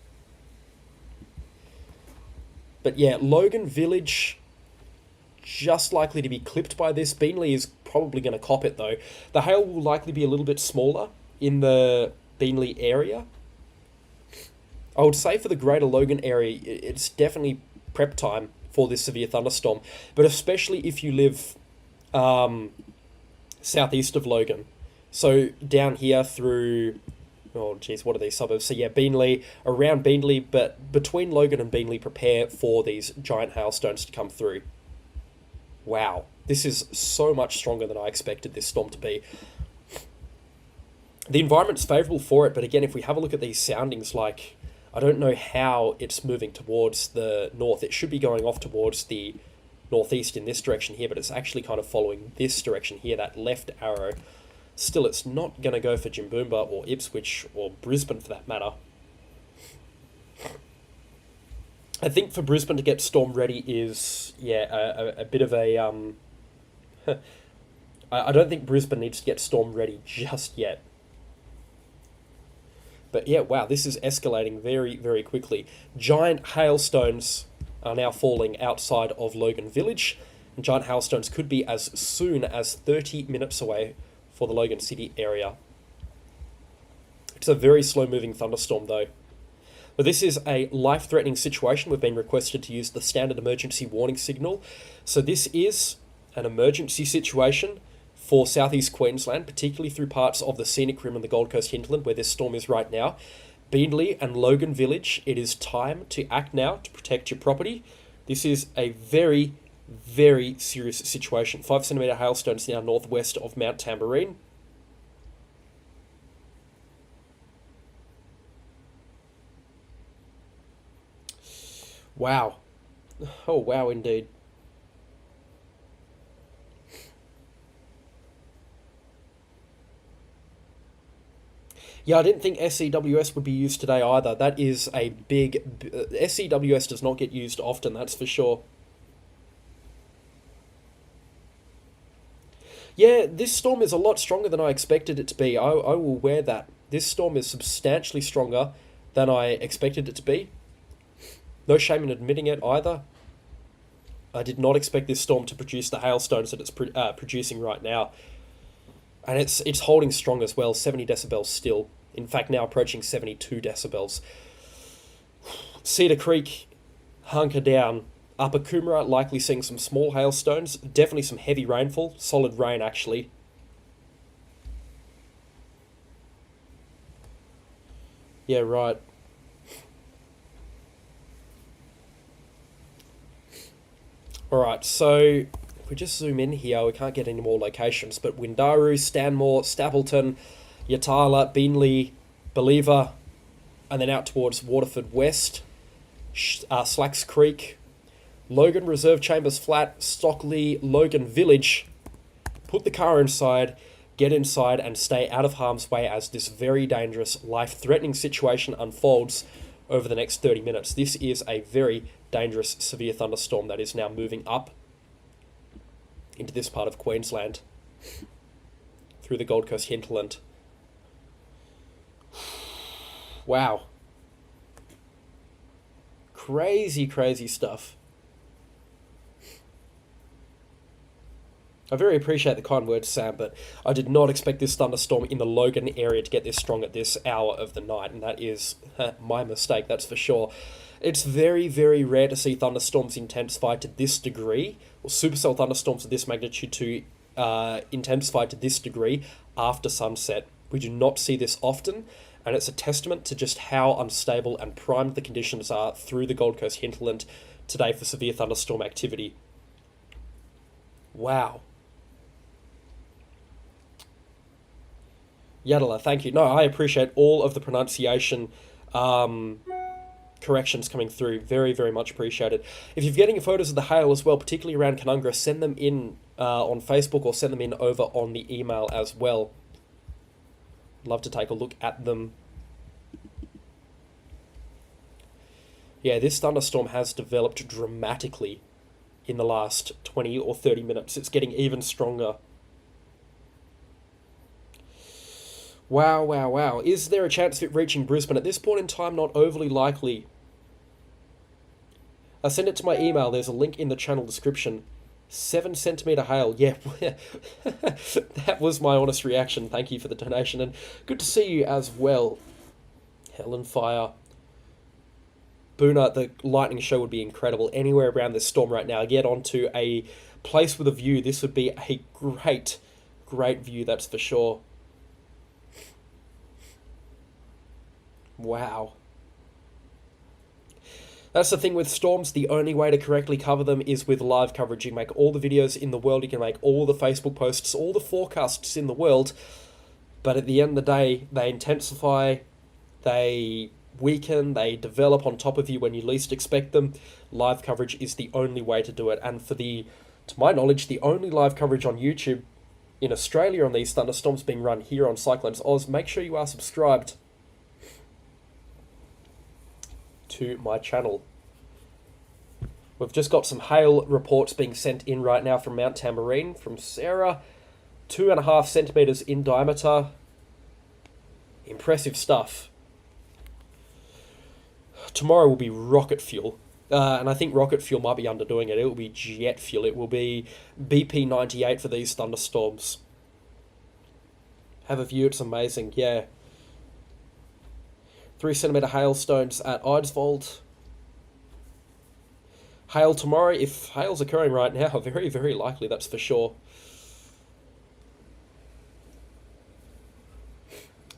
But yeah, Logan Village just likely to be clipped by this. Beanley is probably going to cop it though. The hail will likely be a little bit smaller in the Beanley area. I would say for the greater Logan area, it's definitely prep time for this severe thunderstorm. But especially if you live southeast of Logan. So down here through, oh geez, what are these suburbs? So yeah, Beenleigh, around Beenleigh, but between Logan and Beenleigh, prepare for these giant hailstones to come through. Wow, this is so much stronger than I expected this storm to be. The environment's favourable for it, but again, if we have a look at these soundings, like, I don't know how it's moving towards the north. It should be going off towards the northeast in this direction here, but it's actually kind of following this direction here, that left arrow. Still, it's not going to go for Jimboomba or Ipswich or Brisbane for that matter. I think for Brisbane to get storm ready is, yeah, a bit of a... I don't think Brisbane needs to get storm ready just yet. But yeah, wow, this is escalating very, very quickly. Giant hailstones are now falling outside of Logan Village. And giant hailstones could be as soon as 30 minutes away for the Logan City area. It's a very slow-moving thunderstorm, though. But this is a life-threatening situation. We've been requested to use the standard emergency warning signal. So this is an emergency situation for southeast Queensland, particularly through parts of the Scenic Rim and the Gold Coast hinterland, where this storm is right now. Beenleigh and Logan Village, it is time to act now to protect your property. This is a very, very serious situation. 5 centimetre hailstones now northwest of Mount Tamborine. Wow. Oh, wow, indeed. Yeah, I didn't think SEWS would be used today either. That is a big... SEWS does not get used often, that's for sure. Yeah, this storm is a lot stronger than I expected it to be. I will wear that. This storm is substantially stronger than I expected it to be. No shame in admitting it either. I did not expect this storm to produce the hailstones that it's producing right now. And it's holding strong as well, 70 decibels still. In fact, now approaching 72 decibels. Cedar Creek, hunker down. Upper Coomera, likely seeing some small hailstones. Definitely some heavy rainfall. Solid rain, actually. Yeah, right. Alright, so if we just zoom in here, we can't get any more locations, but Windaroo, Stanmore, Stapleton, Yatala, Beenleigh, Believer, and then out towards Waterford West, Slacks Creek, Logan Reserve Chambers Flat, Stockley, Logan Village. Put the car inside, get inside, and stay out of harm's way as this very dangerous, life-threatening situation unfolds over the next 30 minutes. This is a very dangerous, severe thunderstorm that is now moving up into this part of Queensland through the Gold Coast hinterland. Wow. Crazy, crazy stuff. I very appreciate the kind words, Sam, but I did not expect this thunderstorm in the Logan area to get this strong at this hour of the night, and that is my mistake, that's for sure. It's very, very rare to see thunderstorms intensify to this degree, or supercell thunderstorms of this magnitude to intensify to this degree after sunset. We do not see this often, and it's a testament to just how unstable and primed the conditions are through the Gold Coast hinterland today for severe thunderstorm activity. Wow. Yadala, thank you. No, I appreciate all of the pronunciation corrections coming through. Very, very much appreciated. If you're getting photos of the hail as well, particularly around Canungra, send them in on Facebook or send them in over on the email as well. Love to take a look at them. Yeah, this thunderstorm has developed dramatically in the last 20 or 30 minutes. It's getting even stronger. Wow, wow, wow. Is there a chance of it reaching Brisbane? At this point in time, not overly likely. I'll send it to my email. There's a link in the channel description. 7 centimetre hail. Yeah, that was my honest reaction. Thank you for the donation. And good to see you as well. Hell and Fire. Boona, the lightning show would be incredible. Anywhere around this storm right now, get onto a place with a view. This would be a great view, that's for sure. Wow. That's the thing with storms. The only way to correctly cover them is with live coverage. You can make all the videos in the world. You can make all the Facebook posts, all the forecasts in the world. But at the end of the day, they intensify, they weaken, they develop on top of you when you least expect them. Live coverage is the only way to do it. And to my knowledge, the only live coverage on YouTube in Australia on these thunderstorms being run here on Cyclones Oz. Make sure you are subscribed to my channel. We've just got some hail reports being sent in right now from Mount Tamborine from Sarah. 2.5 centimeters in diameter. Impressive stuff. Tomorrow will be rocket fuel. And I think rocket fuel might be underdoing it. It will be jet fuel. It will be BP98 for these thunderstorms. Have a view. It's amazing. Yeah. 3 centimeter hailstones at Eidsvold. Hail tomorrow, if hail's occurring right now, very, very likely, that's for sure.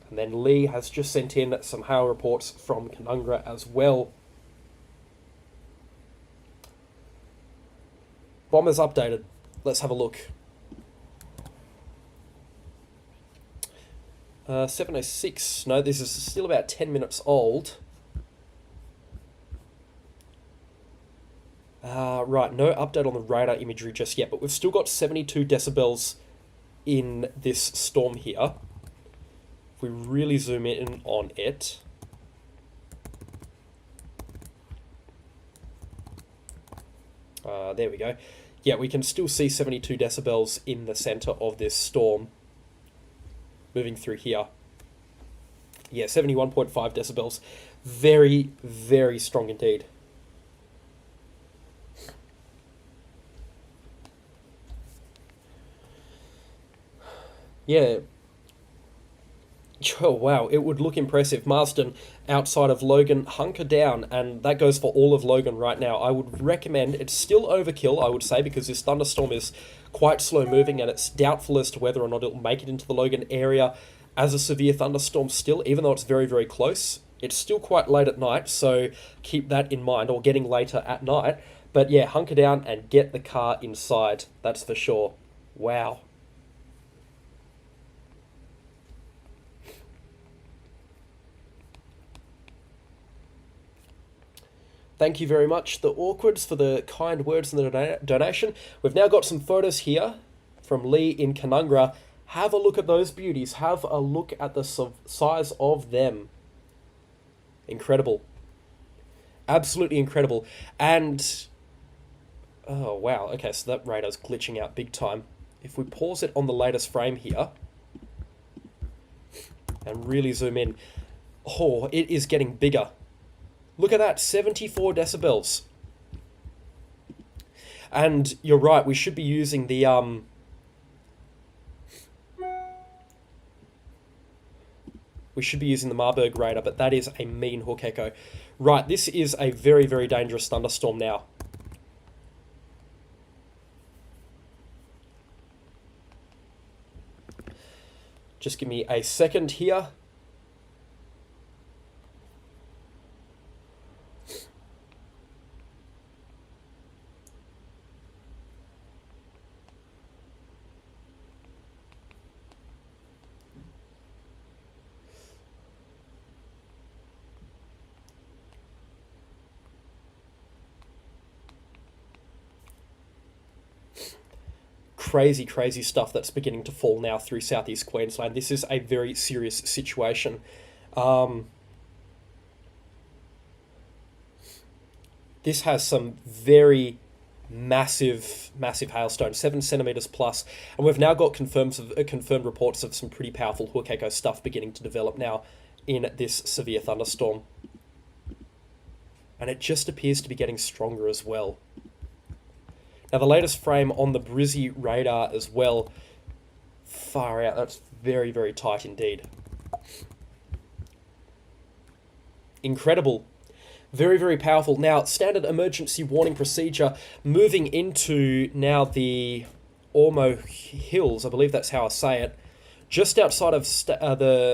And then Lee has just sent in some hail reports from Canungra as well. Bombers updated. Let's have a look. 7:06. No, this is still about 10 minutes old. Right, no update on the radar imagery just yet, but we've still got 72 decibels in this storm here. If we really zoom in on it. There we go. Yeah, we can still see 72 decibels in the center of this storm. Moving through here. Yeah, 71.5 decibels. Very, very strong indeed. Yeah. Oh, wow, it would look impressive. Marsden, outside of Logan, hunker down, and that goes for all of Logan right now. I would recommend, it's still overkill, I would say, because this thunderstorm is quite slow moving, and it's doubtful as to whether or not it'll make it into the Logan area as a severe thunderstorm still, even though it's very, very close. It's still quite late at night, so keep that in mind, or getting later at night. But yeah, hunker down and get the car inside, that's for sure. Wow. Thank you very much, the Awkwards, for the kind words and the donation. We've now got some photos here from Lee in Canungra. Have a look at those beauties. Have a look at the size of them. Incredible. Absolutely incredible. And, oh wow, okay, so that radar's glitching out big time. If we pause it on the latest frame here and really zoom in, oh, it is getting bigger. Look at that, 74 decibels. And you're right, we should be using the Marburg radar, but that is a mean hook echo. Right, this is a very, very dangerous thunderstorm now. Just give me a second here. Crazy, crazy stuff that's beginning to fall now through southeast Queensland. This is a very serious situation. This has some very massive hailstones, 7 centimeters plus, and we've now got confirmed reports of some pretty powerful hook echo stuff beginning to develop now in this severe thunderstorm. And it just appears to be getting stronger as well. Now, the latest frame on the Brizzy radar as well, far out, that's very, very tight indeed. Incredible. Very, very powerful. Now, standard emergency warning procedure, moving into now the Ormo Hills, I believe that's how I say it, just outside of Stapylton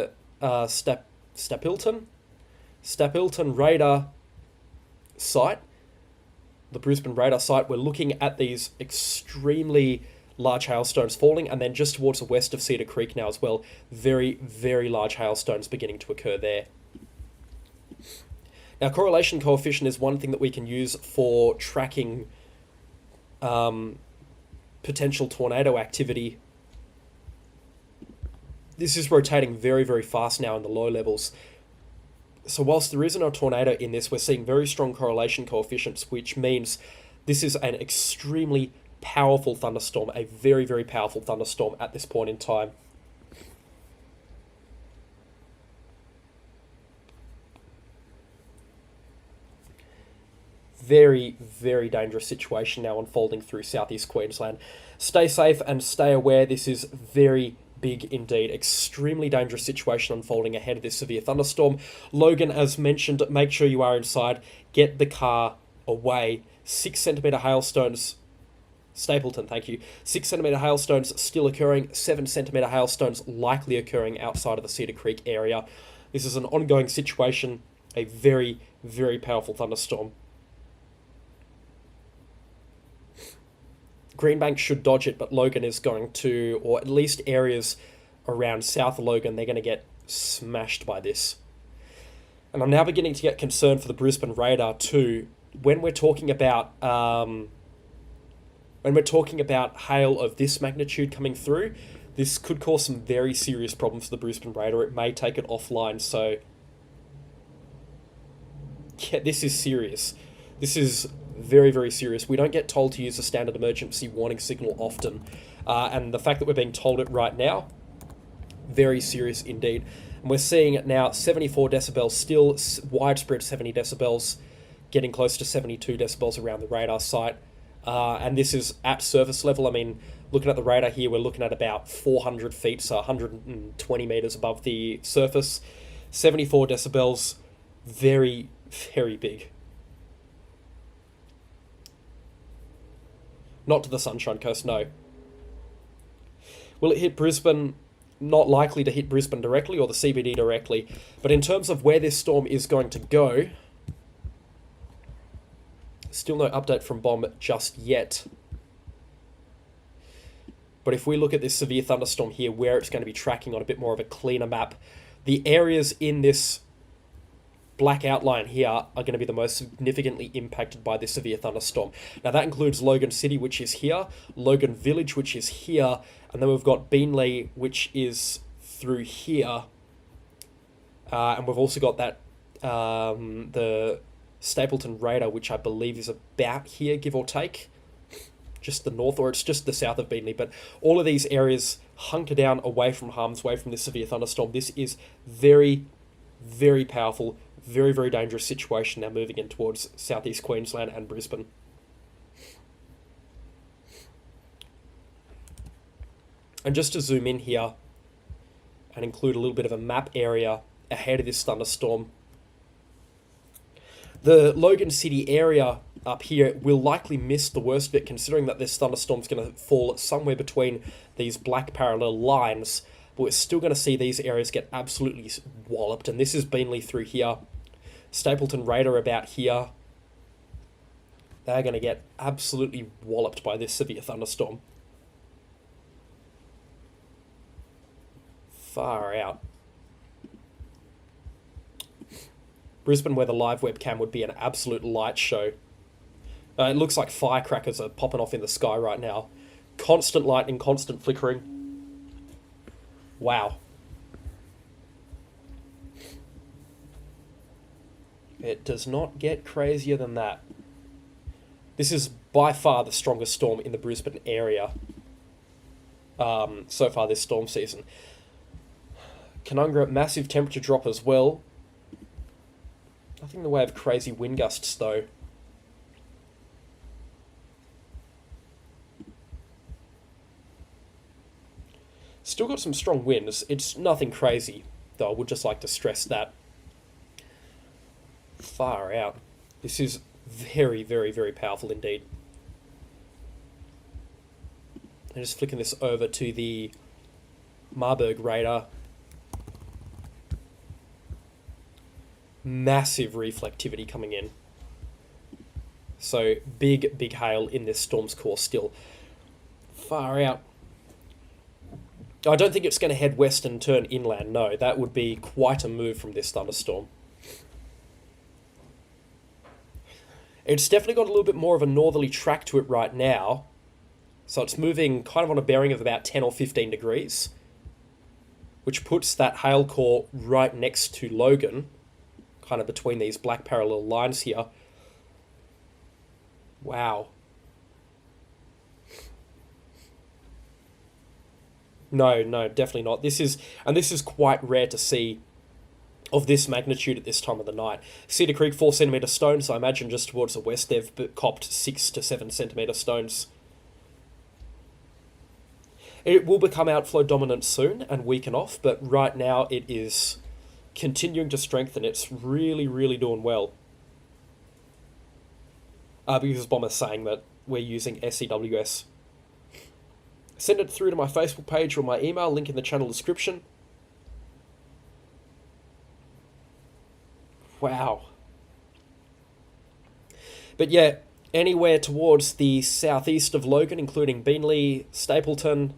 radar site, the Brisbane radar site. We're looking at these extremely large hailstones falling, and then just towards the west of Cedar Creek now as well, very, very large hailstones beginning to occur there. Now, correlation coefficient is one thing that we can use for tracking potential tornado activity. This is rotating very, very fast now in the low levels. So whilst there isn't a tornado in this, we're seeing very strong correlation coefficients, which means this is an extremely powerful thunderstorm, a very, very powerful thunderstorm at this point in time. Very, very dangerous situation now unfolding through southeast Queensland. Stay safe and stay aware. This is very big indeed. Extremely dangerous situation unfolding ahead of this severe thunderstorm. Logan, as mentioned, make sure you are inside. Get the car away. 6 centimetre hailstones. Stapylton, thank you. 6 centimetre hailstones still occurring. 7 centimetre hailstones likely occurring outside of the Cedar Creek area. This is an ongoing situation. A very, very powerful thunderstorm. Greenbank should dodge it, but Logan is going to, or at least areas around South Logan, they're going to get smashed by this. And I'm now beginning to get concerned for the Brisbane radar too. When we're talking about hail of this magnitude coming through, this could cause some very serious problems for the Brisbane radar. It may take it offline. So yeah, this is serious. This is very, very serious. We don't get told to use a standard emergency warning signal often. And the fact that we're being told it right now, very serious indeed. And we're seeing it now, 74 decibels, still widespread 70 decibels, getting close to 72 decibels around the radar site. And this is at surface level. I mean, looking at the radar here, we're looking at about 400 feet, so 120 meters above the surface. 74 decibels, very, very big. Not to the Sunshine Coast, no. Will it hit Brisbane? Not likely to hit Brisbane directly or the CBD directly. But in terms of where this storm is going to go, still no update from BOM just yet. But if we look at this severe thunderstorm here, where it's going to be tracking on a bit more of a cleaner map, the areas in this black outline here are going to be the most significantly impacted by this severe thunderstorm. Now that includes Logan City, which is here, Logan Village, which is here, and then we've got Beenleigh, which is through here, and we've also got that the Stapylton radar, which I believe is about here, give or take, just the north, or it's just the south of Beenleigh. But all of these areas hunker down away from harm's way from this severe thunderstorm. This is very, very powerful, very, very dangerous situation now moving in towards southeast Queensland and Brisbane. And just to zoom in here and include a little bit of a map area ahead of this thunderstorm, the Logan City area up here will likely miss the worst bit, considering that this thunderstorm's going to fall somewhere between these black parallel lines. But we're still going to see these areas get absolutely walloped. And this is Beenleigh through here. Stapylton radar about here. They're going to get absolutely walloped by this severe thunderstorm. Far out. Brisbane, where the live webcam would be an absolute light show. It looks like firecrackers are popping off in the sky right now. Constant lightning, constant flickering. Wow. It does not get crazier than that. This is by far the strongest storm in the Brisbane area so far this storm season. Canungra, massive temperature drop as well. Nothing in the way of crazy wind gusts though. Still got some strong winds. It's nothing crazy, though I would just like to stress that. Far out. This is very, very, very powerful indeed. And just flicking this over to the Marburg radar. Massive reflectivity coming in. So big, big hail in this storm's core still. Far out. I don't think it's going to head west and turn inland. No, that would be quite a move from this thunderstorm. It's definitely got a little bit more of a northerly track to it right now. So it's moving kind of on a bearing of about 10 or 15 degrees, which puts that hail core right next to Logan, kind of between these black parallel lines here. Wow. No, definitely not. This is quite rare to see of this magnitude at this time of the night. Cedar Creek 4 centimetre stones, so I imagine just towards the west they've copped 6 to 7 centimetre stones. It will become outflow dominant soon and weaken off, but right now it is continuing to strengthen. It's really, really doing well. Because Bomber's saying that we're using SEWS. Send it through to my Facebook page or my email, link in the channel description. Wow. But yeah, anywhere towards the southeast of Logan, including Beenleigh, Stapleton,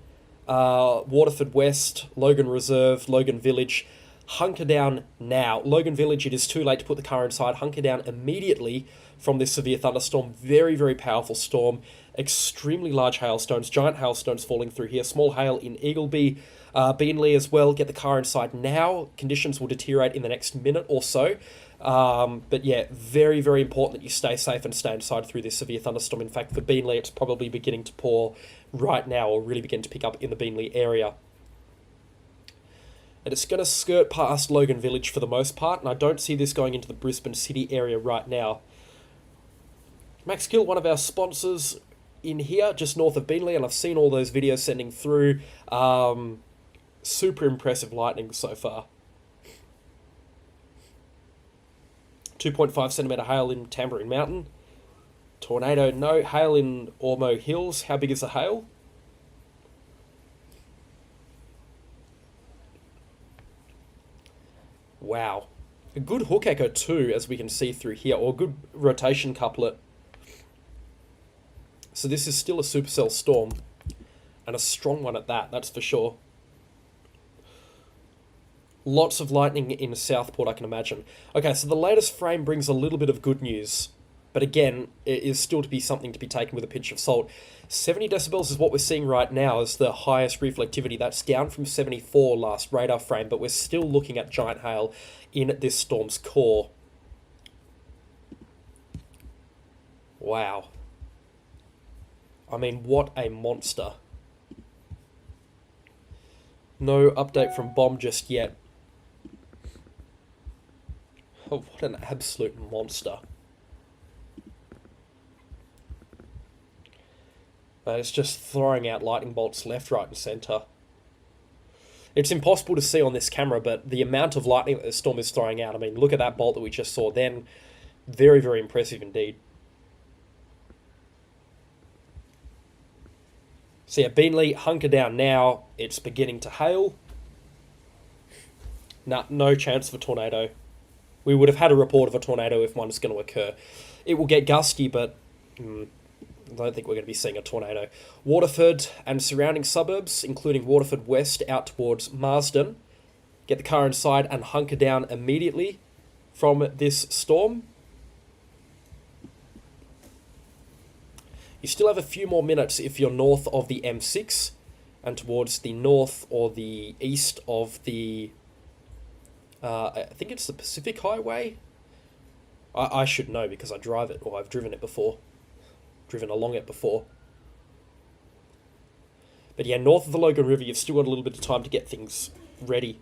Waterford West, Logan Reserve, Logan Village, hunker down now. Logan Village, it is too late to put the car inside. Hunker down immediately from this severe thunderstorm. Very, very powerful storm. Extremely large hailstones, giant hailstones falling through here. Small hail in Eagleby, Beenleigh as well. Get the car inside now. Conditions will deteriorate in the next minute or so. But yeah, very, very important that you stay safe and stay inside through this severe thunderstorm. In fact, for Beenleigh, it's probably beginning to pour right now, or really begin to pick up in the Beenleigh area. And it's going to skirt past Logan Village for the most part, and I don't see this going into the Brisbane City area right now. Max Kill, one of our sponsors in here, just north of Beenleigh, and I've seen all those videos sending through. Super impressive lightning so far. 2.5 centimetre hail in Tambourine Mountain. Tornado, no. Hail in Ormo Hills. How big is the hail? Wow. A good hook echo too, as we can see through here, or a good rotation couplet. So this is still a supercell storm, and a strong one at that, that's for sure. Lots of lightning in Southport, I can imagine. Okay, so the latest frame brings a little bit of good news, but again, it is still to be something to be taken with a pinch of salt. 70 decibels is what we're seeing right now as the highest reflectivity. That's down from 74 last radar frame, but we're still looking at giant hail in this storm's core. Wow. I mean, what a monster. No update from Bomb just yet. Oh, what an absolute monster. It's just throwing out lightning bolts left, right, and centre. It's impossible to see on this camera, but the amount of lightning that the storm is throwing out, I mean, look at that bolt that we just saw then. Very, very impressive indeed. So yeah, Beenleigh, hunker down now. It's beginning to hail. No chance of a tornado. We would have had a report of a tornado if one was going to occur. It will get gusty, but I don't think we're going to be seeing a tornado. Waterford and surrounding suburbs, including Waterford West out towards Marsden. Get the car inside and hunker down immediately from this storm. You still have a few more minutes if you're north of the M6 and towards the north or the east of the... I think it's the Pacific Highway. I should know because I drive it, or I've driven it before. Driven along it before. But yeah, north of the Logan River, you've still got a little bit of time to get things ready.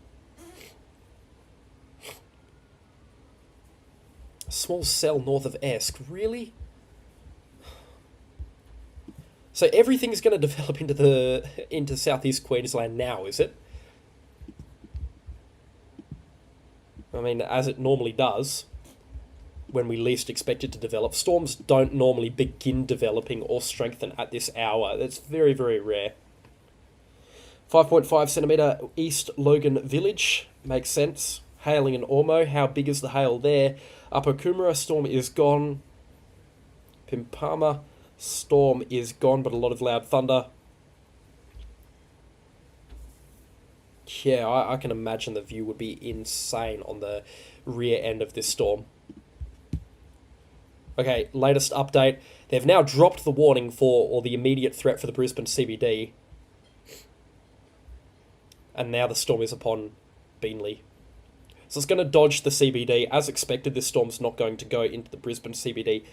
A small cell north of Esk, really? So everything's going to develop into southeast Queensland now, is it? I mean, as it normally does. when we least expect it to develop. Storms don't normally begin developing or strengthen at this hour. That's very, very rare. 5.5 centimetre East Logan Village. Makes sense. Hailing in Ormo. How big is the hail there? Upper Coomera storm is gone. Pimpama storm is gone, but a lot of loud thunder. Yeah, I can imagine the view would be insane on the rear end of this storm. Okay, latest update. They've now dropped the warning for, or the immediate threat for the Brisbane CBD. And now the storm is upon Beenleigh. So it's going to dodge the CBD. As expected, this storm's not going to go into the Brisbane CBD.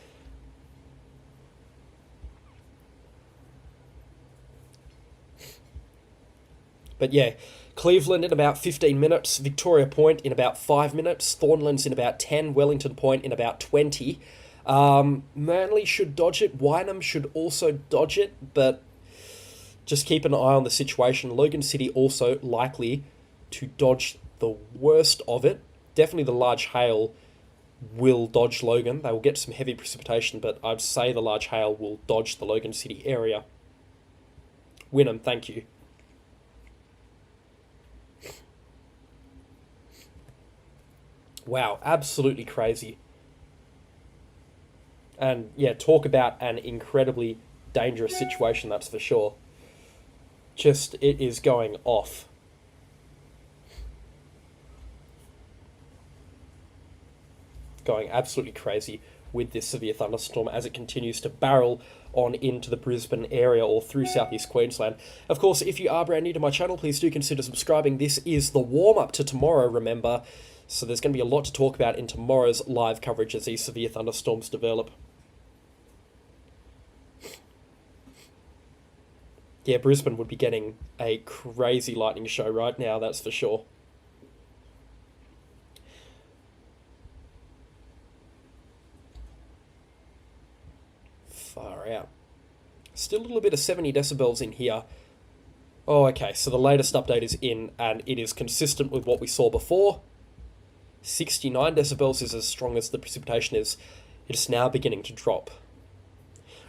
But yeah, Cleveland in about 15 minutes, Victoria Point in about 5 minutes, Thornlands in about 10, Wellington Point in about 20. Manly should dodge it, Wynham should also dodge it, but just keep an eye on the situation. Logan City also likely to dodge the worst of it. Definitely the large hail will dodge Logan. They will get some heavy precipitation, but I'd say the large hail will dodge the Logan City area. Wynnum, thank you. Wow, absolutely crazy. And yeah, talk about an incredibly dangerous situation, that's for sure. Just, it is going off. Going absolutely crazy with this severe thunderstorm as it continues to barrel on into the Brisbane area or through southeast Queensland. Of course, if you are brand new to my channel, please do consider subscribing. This is the warm-up to tomorrow, remember. So there's going to be a lot to talk about in tomorrow's live coverage as these severe thunderstorms develop. Yeah, Brisbane would be getting a crazy lightning show right now, that's for sure. Far out. Still a little bit of 70 decibels in here. Oh, okay, so the latest update is in, and it is consistent with what we saw before. 69 decibels is as strong as the precipitation is. It's now beginning to drop.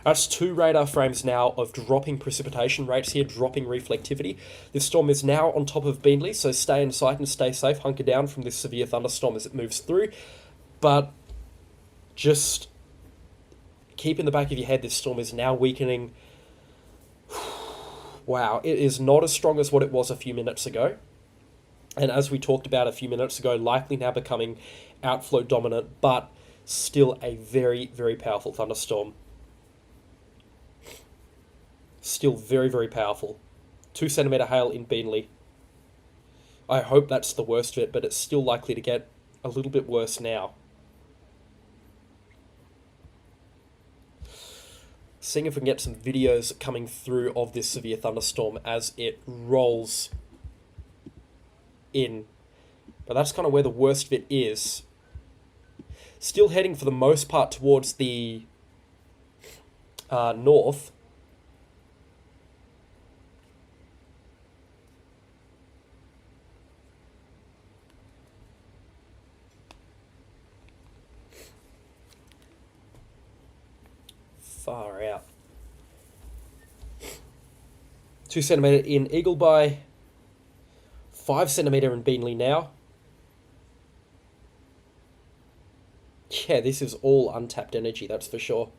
That's 2 radar frames now of dropping precipitation rates here, dropping reflectivity. This storm is now on top of Beenleigh, so stay in sight and stay safe. Hunker down from this severe thunderstorm as it moves through. But just keep in the back of your head, this storm is now weakening. Wow, it is not as strong as what it was a few minutes ago. And as we talked about a few minutes ago, likely now becoming outflow dominant, but still a very, very powerful thunderstorm. Still very, very powerful. 2 centimetre hail in Beenleigh. I hope that's the worst of it, but it's still likely to get a little bit worse now. Seeing if we can get some videos coming through of this severe thunderstorm as it rolls in. But that's kind of where the worst of it is. Still heading for the most part towards the north. Far out. 2 centimetre in Eagleby. 5 centimetre in Beenleigh now. Yeah, this is all untapped energy, that's for sure.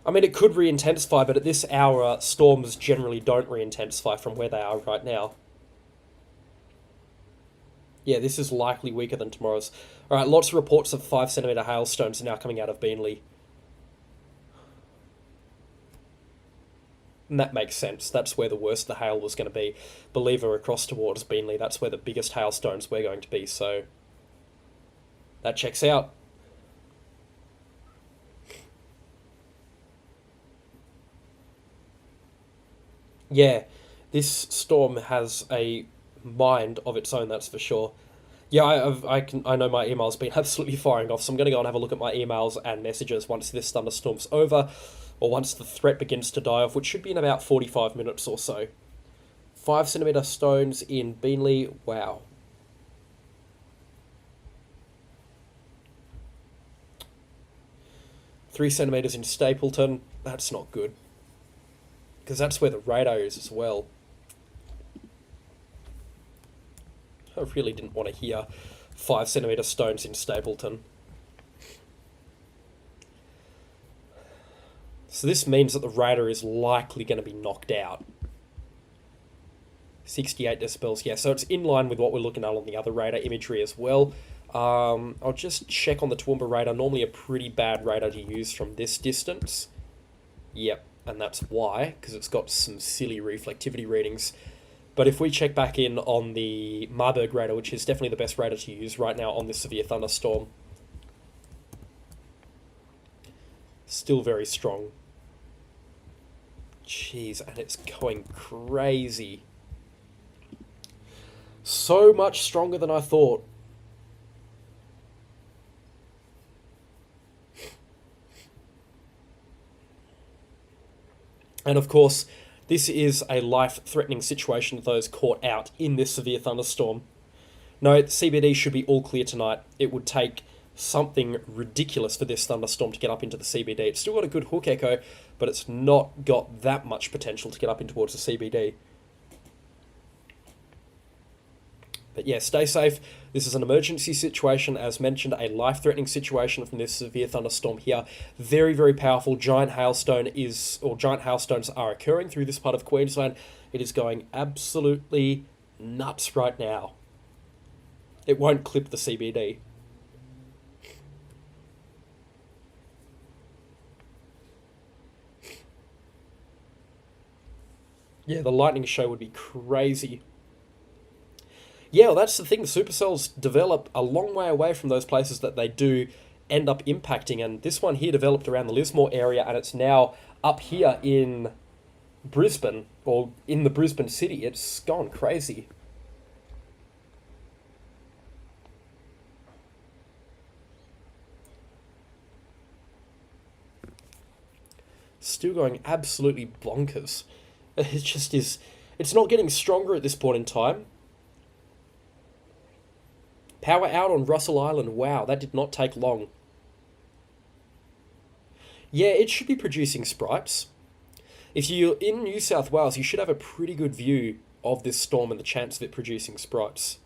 I mean, it could re-intensify, but at this hour, storms generally don't re-intensify from where they are right now. Yeah, this is likely weaker than tomorrow's. Alright, lots of reports of 5 centimetre hailstones now coming out of Beenleigh. And that makes sense. That's where the worst the hail was going to be. Believer across towards Beenleigh, that's where the biggest hailstones were going to be, so that checks out. Yeah, this storm has a mind of its own, that's for sure. Yeah, I know my email's been absolutely firing off, so I'm going to go and have a look at my emails and messages once this thunderstorm's over, or once the threat begins to die off, which should be in about 45 minutes or so. 5 centimetre stones in Beenleigh, wow. 3 centimetres in Stapleton. That's not good. Because that's where the radar is as well. I really didn't want to hear 5 centimetre stones in Stapleton. So this means that the radar is likely going to be knocked out. 68 decibels, yeah, so it's in line with what we're looking at on the other radar imagery as well. I'll just check on the Toowoomba radar. Normally a pretty bad radar to use from this distance. Yep, and that's why, because it's got some silly reflectivity readings. But if we check back in on the Marburg radar, which is definitely the best radar to use right now on this severe thunderstorm, still very strong. Jeez, and it's going crazy. So much stronger than I thought. And of course, this is a life-threatening situation for those caught out in this severe thunderstorm. No, the CBD should be all clear tonight. It would take something ridiculous for this thunderstorm to get up into the CBD. It's still got a good hook echo, but it's not got that much potential to get up in towards the CBD. But yeah, stay safe. This is an emergency situation, as mentioned, a life-threatening situation from this severe thunderstorm here. Very, very powerful. Giant hailstones are occurring through this part of Queensland. It is going absolutely nuts right now. It won't clip the CBD. Yeah, the lightning show would be crazy. Yeah, well, that's the thing. Supercells develop a long way away from those places that they do end up impacting. And this one here developed around the Lismore area, and it's now up here in Brisbane, or in the Brisbane City. It's gone crazy. Still going absolutely bonkers. It just is. It's not getting stronger at this point in time. Power out on Russell Island. Wow, that did not take long. Yeah, it should be producing sprites. If you're in New South Wales, you should have a pretty good view of this storm and the chance of it producing sprites.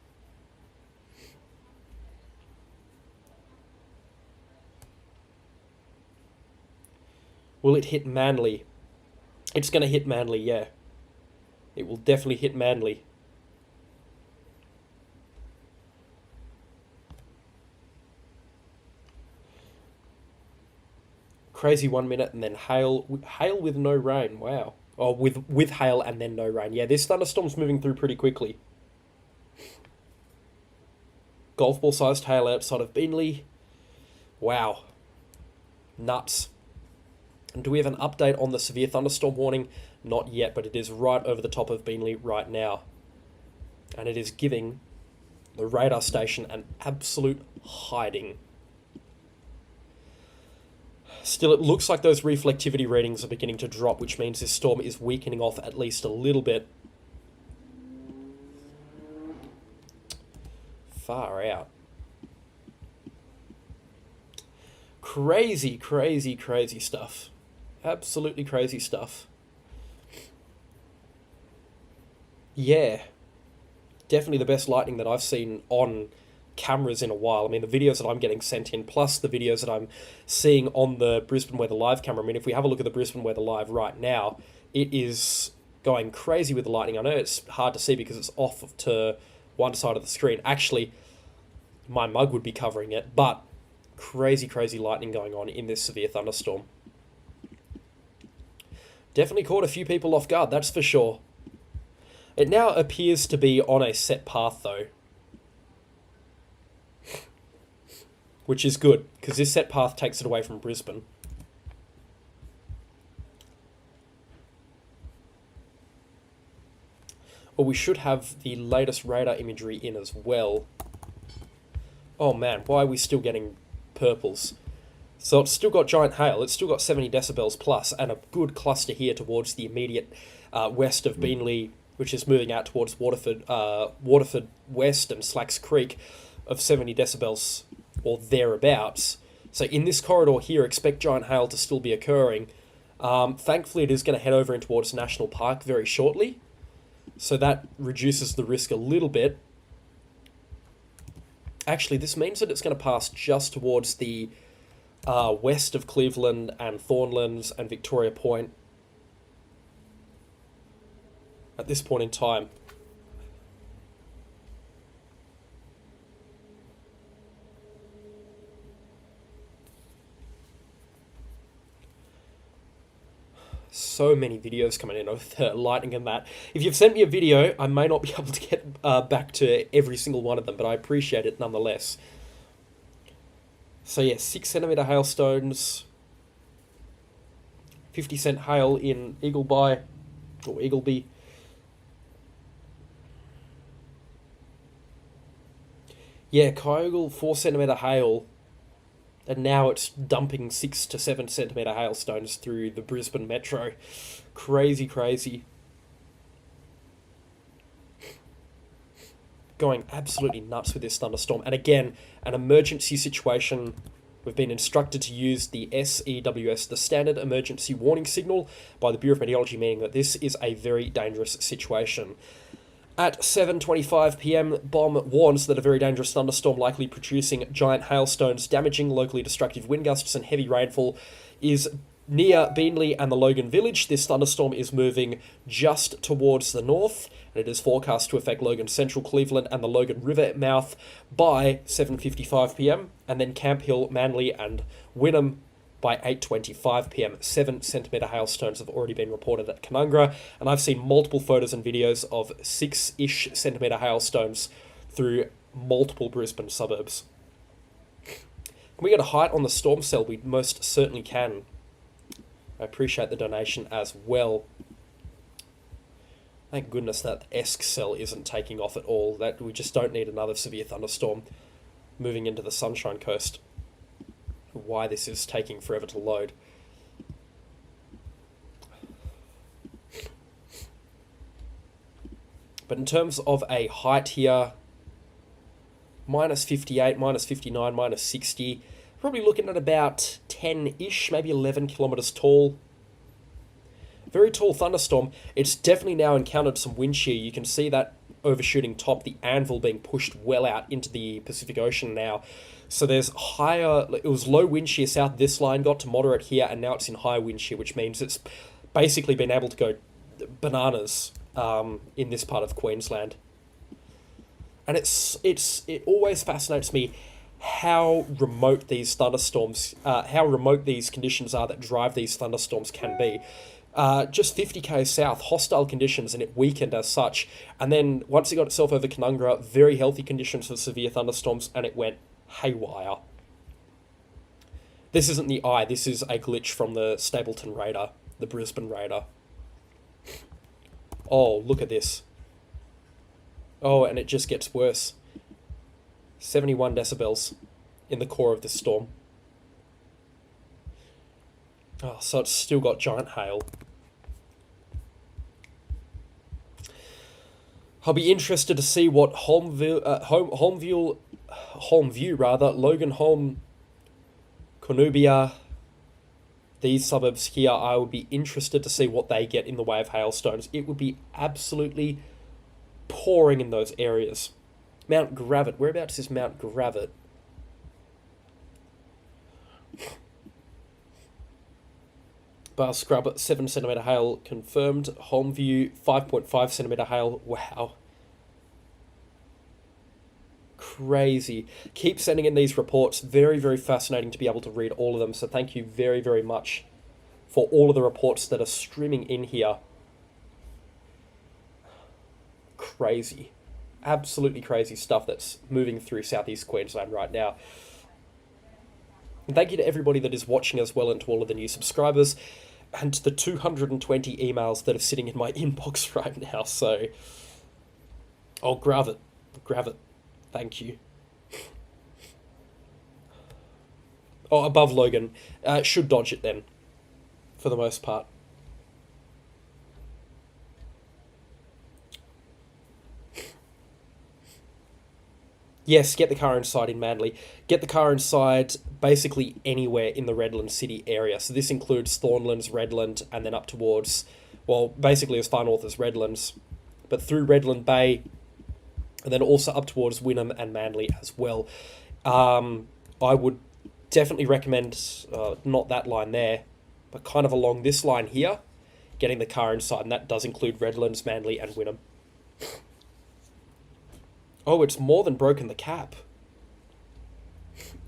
Will it hit Manly? It's going to hit Manly, yeah. It will definitely hit Manly. Crazy 1 minute and then hail with no rain. Wow. Oh, with hail and then no rain. Yeah, this thunderstorm's moving through pretty quickly. Golf ball sized hail outside of Beenleigh. Wow. Nuts. And do we have an update on the severe thunderstorm warning? Not yet, but it is right over the top of Beenleigh right now. And it is giving the radar station an absolute hiding. Still, it looks like those reflectivity readings are beginning to drop, which means this storm is weakening off at least a little bit. Far out. Crazy, crazy, crazy stuff. Absolutely crazy stuff. Yeah. Definitely the best lightning that I've seen on cameras in a while. I mean, the videos that I'm getting sent in, plus the videos that I'm seeing on the Brisbane Weather Live camera. I mean, if we have a look at the Brisbane Weather Live right now, it is going crazy with the lightning. I know it's hard to see because it's off to one side of the screen. Actually, my mug would be covering it, but crazy, crazy lightning going on in this severe thunderstorm. Definitely caught a few people off guard, that's for sure. It now appears to be on a set path, though. Which is good, because this set path takes it away from Brisbane. Well, we should have the latest radar imagery in as well. Oh man, why are we still getting purples? So it's still got giant hail, it's still got 70 decibels plus, and a good cluster here towards the immediate west of Beenleigh, which is moving out towards Waterford West and Slacks Creek, of 70 decibels or thereabouts. So in this corridor here, expect giant hail to still be occurring. Thankfully, it is going to head over in towards National Park very shortly. So that reduces the risk a little bit. Actually, this means that it's going to pass just towards the west of Cleveland and Thornlands and Victoria Point at this point in time. So many videos coming in of the lightning and that. If you've sent me a video, I may not be able to get back to every single one of them, but I appreciate it nonetheless. So yeah, 6 centimeter hailstones, 50 cent hail in Eagleby, or Eagleby. Yeah, Kyogle, 4 centimeter hail. And now it's dumping 6 to 7 centimeter hailstones through the Brisbane metro. Crazy, crazy. Going absolutely nuts with this thunderstorm. And again, an emergency situation. We've been instructed to use the SEWS, the Standard Emergency Warning Signal, by the Bureau of Meteorology, meaning that this is a very dangerous situation. At 7:25 p.m, BOM warns that a very dangerous thunderstorm, likely producing giant hailstones, damaging locally destructive wind gusts and heavy rainfall, is near Beanley and the Logan Village. This thunderstorm is moving just towards the north, and it is forecast to affect Logan Central, Cleveland and the Logan River mouth by 7:55 p.m, and then Camp Hill, Manly and Wynnum by 8:25 p.m. 7 centimeter hailstones have already been reported at Canungra, and I've seen multiple photos and videos of 6-ish centimeter hailstones through multiple Brisbane suburbs. Can we get a height on the storm cell? We most certainly can. I appreciate the donation as well. Thank goodness that Escalation isn't taking off at all. That we just don't need another severe thunderstorm moving into the Sunshine Coast. Why this is taking forever to load. But in terms of a height here, minus 58, minus 59, minus 60, probably looking at about 10-ish, maybe 11 kilometres tall. Very tall thunderstorm. It's definitely now encountered some wind shear. You can see that overshooting top, the anvil being pushed well out into the Pacific Ocean now. So there's higher, it was low wind shear south, this line got to moderate here, and now it's in high wind shear, which means it's basically been able to go bananas in this part of Queensland. And it always fascinates me how remote these thunderstorms, how remote these conditions are that drive these thunderstorms can be. Just 50k south, hostile conditions, and it weakened as such. And then once it got itself over Canungra, very healthy conditions for severe thunderstorms, and it went haywire. This isn't the eye, this is a glitch from the Stapleton radar, the Brisbane radar. Oh, look at this. Oh, and it just gets worse. 71 decibels in the core of this storm. Oh, so it's still got giant hail. I'll be interested to see what Holmview, Logan Holm, Cornubia, these suburbs here, I would be interested to see what they get in the way of hailstones. It would be absolutely pouring in those areas. Mount Gravett. Whereabouts is Mount Gravett? Bar Scrub, 7 centimeter hail confirmed. Holmview, 5.5 centimeter hail. Wow. Crazy. Keep sending in these reports. Very, very fascinating to be able to read all of them. So thank you very, very much for all of the reports that are streaming in here. Crazy. Absolutely crazy stuff that's moving through southeast Queensland right now. And thank you to everybody that is watching as well, and to all of the new subscribers, and to the 220 emails that are sitting in my inbox right now. So, oh, Gravett. Thank you. Oh, above Logan. Should dodge it then, for the most part. Yes, get the car inside in Manly. Get the car inside basically anywhere in the Redland City area. So this includes Thornlands, Redland, and then up towards, well, basically as far north as Redlands, but through Redland Bay, and then also up towards Wynnum and Manly as well. I would definitely recommend not that line there, but kind of along this line here, getting the car inside, and that does include Redlands, Manly, and Wynnum. Oh, it's more than broken the cap.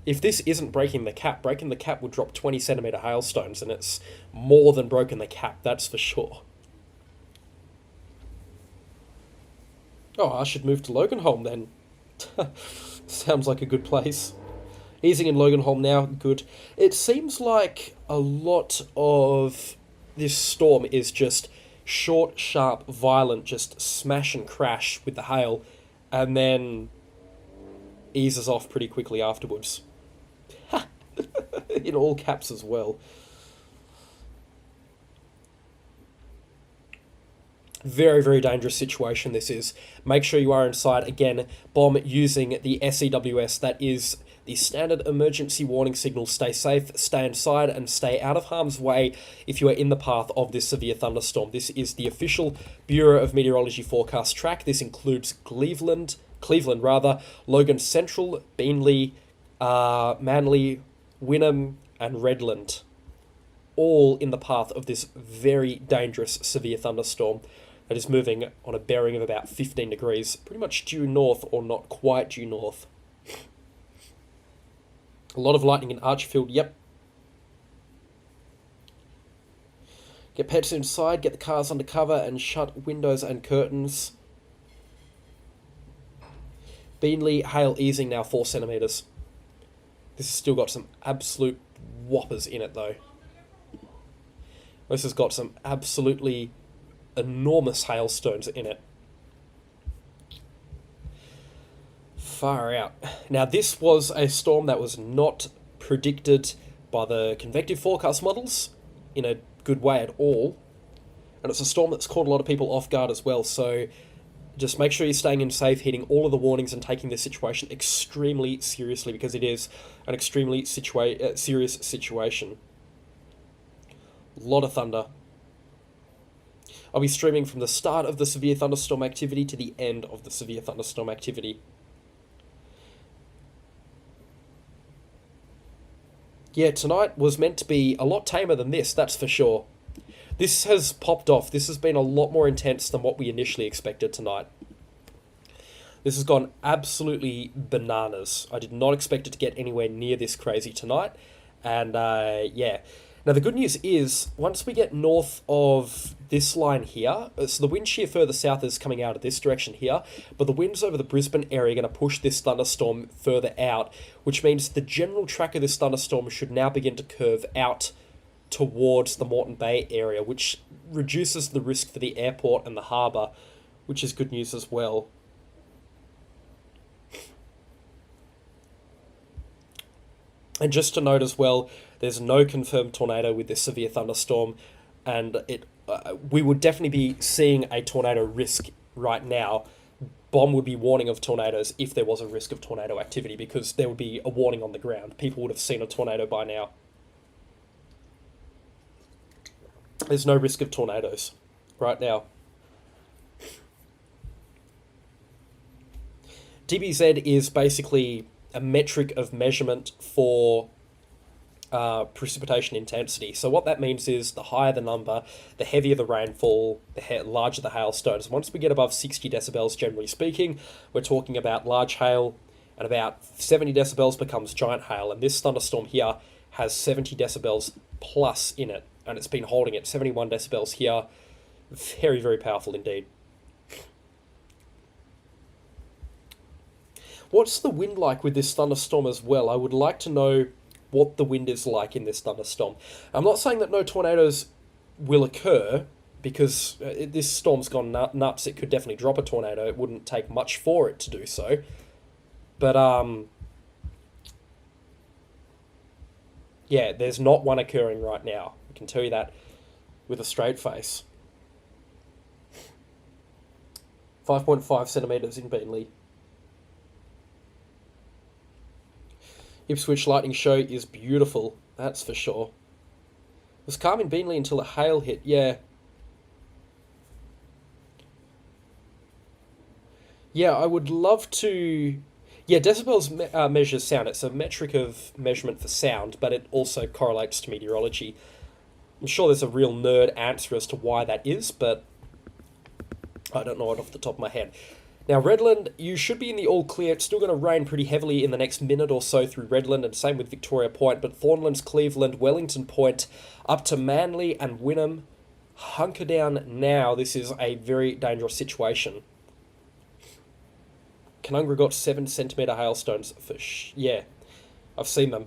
If this isn't breaking the cap would drop 20 centimetre hailstones, and it's more than broken the cap, that's for sure. Oh, I should move to Loganholme then. Sounds like a good place. Easing in Loganholme now, good. It seems like a lot of this storm is just short, sharp, violent, just smash and crash with the hail, and then eases off pretty quickly afterwards. In all caps as well. Very, very dangerous situation this is. Make sure you are inside. Again, bomb using the SEWS. That is the standard emergency warning signal. Stay safe, stay inside, and stay out of harm's way if you are in the path of this severe thunderstorm. This is the official Bureau of Meteorology forecast track. This includes Cleveland, Logan Central, Beenleigh, Manly, Wynnum, and Redland. All in the path of this very dangerous severe thunderstorm that is moving on a bearing of about 15 degrees, pretty much due north or not quite due north. A lot of lightning in Archfield, yep. Get pets inside, get the cars under cover, and shut windows and curtains. Beenleigh, hail easing now 4 centimetres. This has still got some absolute whoppers in it though. This has got some absolutely enormous hailstones in it. Far out. Now, this was a storm that was not predicted by the convective forecast models in a good way at all. And it's a storm that's caught a lot of people off guard as well. So just make sure you're staying in safe, hitting all of the warnings and taking this situation extremely seriously, because it is an extremely serious situation. A lot of thunder. I'll be streaming from the start of the severe thunderstorm activity to the end of the severe thunderstorm activity. Yeah, tonight was meant to be a lot tamer than this, that's for sure. This has popped off. This has been a lot more intense than what we initially expected tonight. This has gone absolutely bananas. I did not expect it to get anywhere near this crazy tonight. And, yeah. Now, the good news is, once we get north of this line here, so the wind shear further south is coming out of this direction here, but the winds over the Brisbane area are going to push this thunderstorm further out, which means the general track of this thunderstorm should now begin to curve out towards the Moreton Bay area, which reduces the risk for the airport and the harbour, which is good news as well. And just to note as well, there's no confirmed tornado with this severe thunderstorm, and we would definitely be seeing a tornado risk right now. Bomb would be warning of tornadoes if there was a risk of tornado activity, because there would be a warning on the ground. People would have seen a tornado by now. There's no risk of tornadoes right now. DBZ is basically a metric of measurement for precipitation intensity. So what that means is the higher the number, the heavier the rainfall, the larger the hailstones. Once we get above 60 decibels, generally speaking, we're talking about large hail, and about 70 decibels becomes giant hail. And this thunderstorm here has 70 decibels plus in it, and it's been holding at 71 decibels here. Very, very powerful indeed. What's the wind like with this thunderstorm as well? I would like to know what the wind is like in this thunderstorm. I'm not saying that no tornadoes will occur, because this storm's gone nuts. It could definitely drop a tornado. It wouldn't take much for it to do so. But, yeah, there's not one occurring right now. I can tell you that with a straight face. 5.5 centimetres in Beenleigh. Ipswich lightning show is beautiful, that's for sure. It was calm in Beenleigh until a hail hit, yeah. Yeah, I would love to. Yeah, decibels measures sound. It's a metric of measurement for sound, but it also correlates to meteorology. I'm sure there's a real nerd answer as to why that is, but I don't know it off the top of my head. Now, Redland, you should be in the all clear. It's still going to rain pretty heavily in the next minute or so through Redland, and same with Victoria Point, but Thornlands, Cleveland, Wellington Point, up to Manly and Wynnum. Hunker down now. This is a very dangerous situation. Canungra got 7 centimetre hailstones for yeah, I've seen them.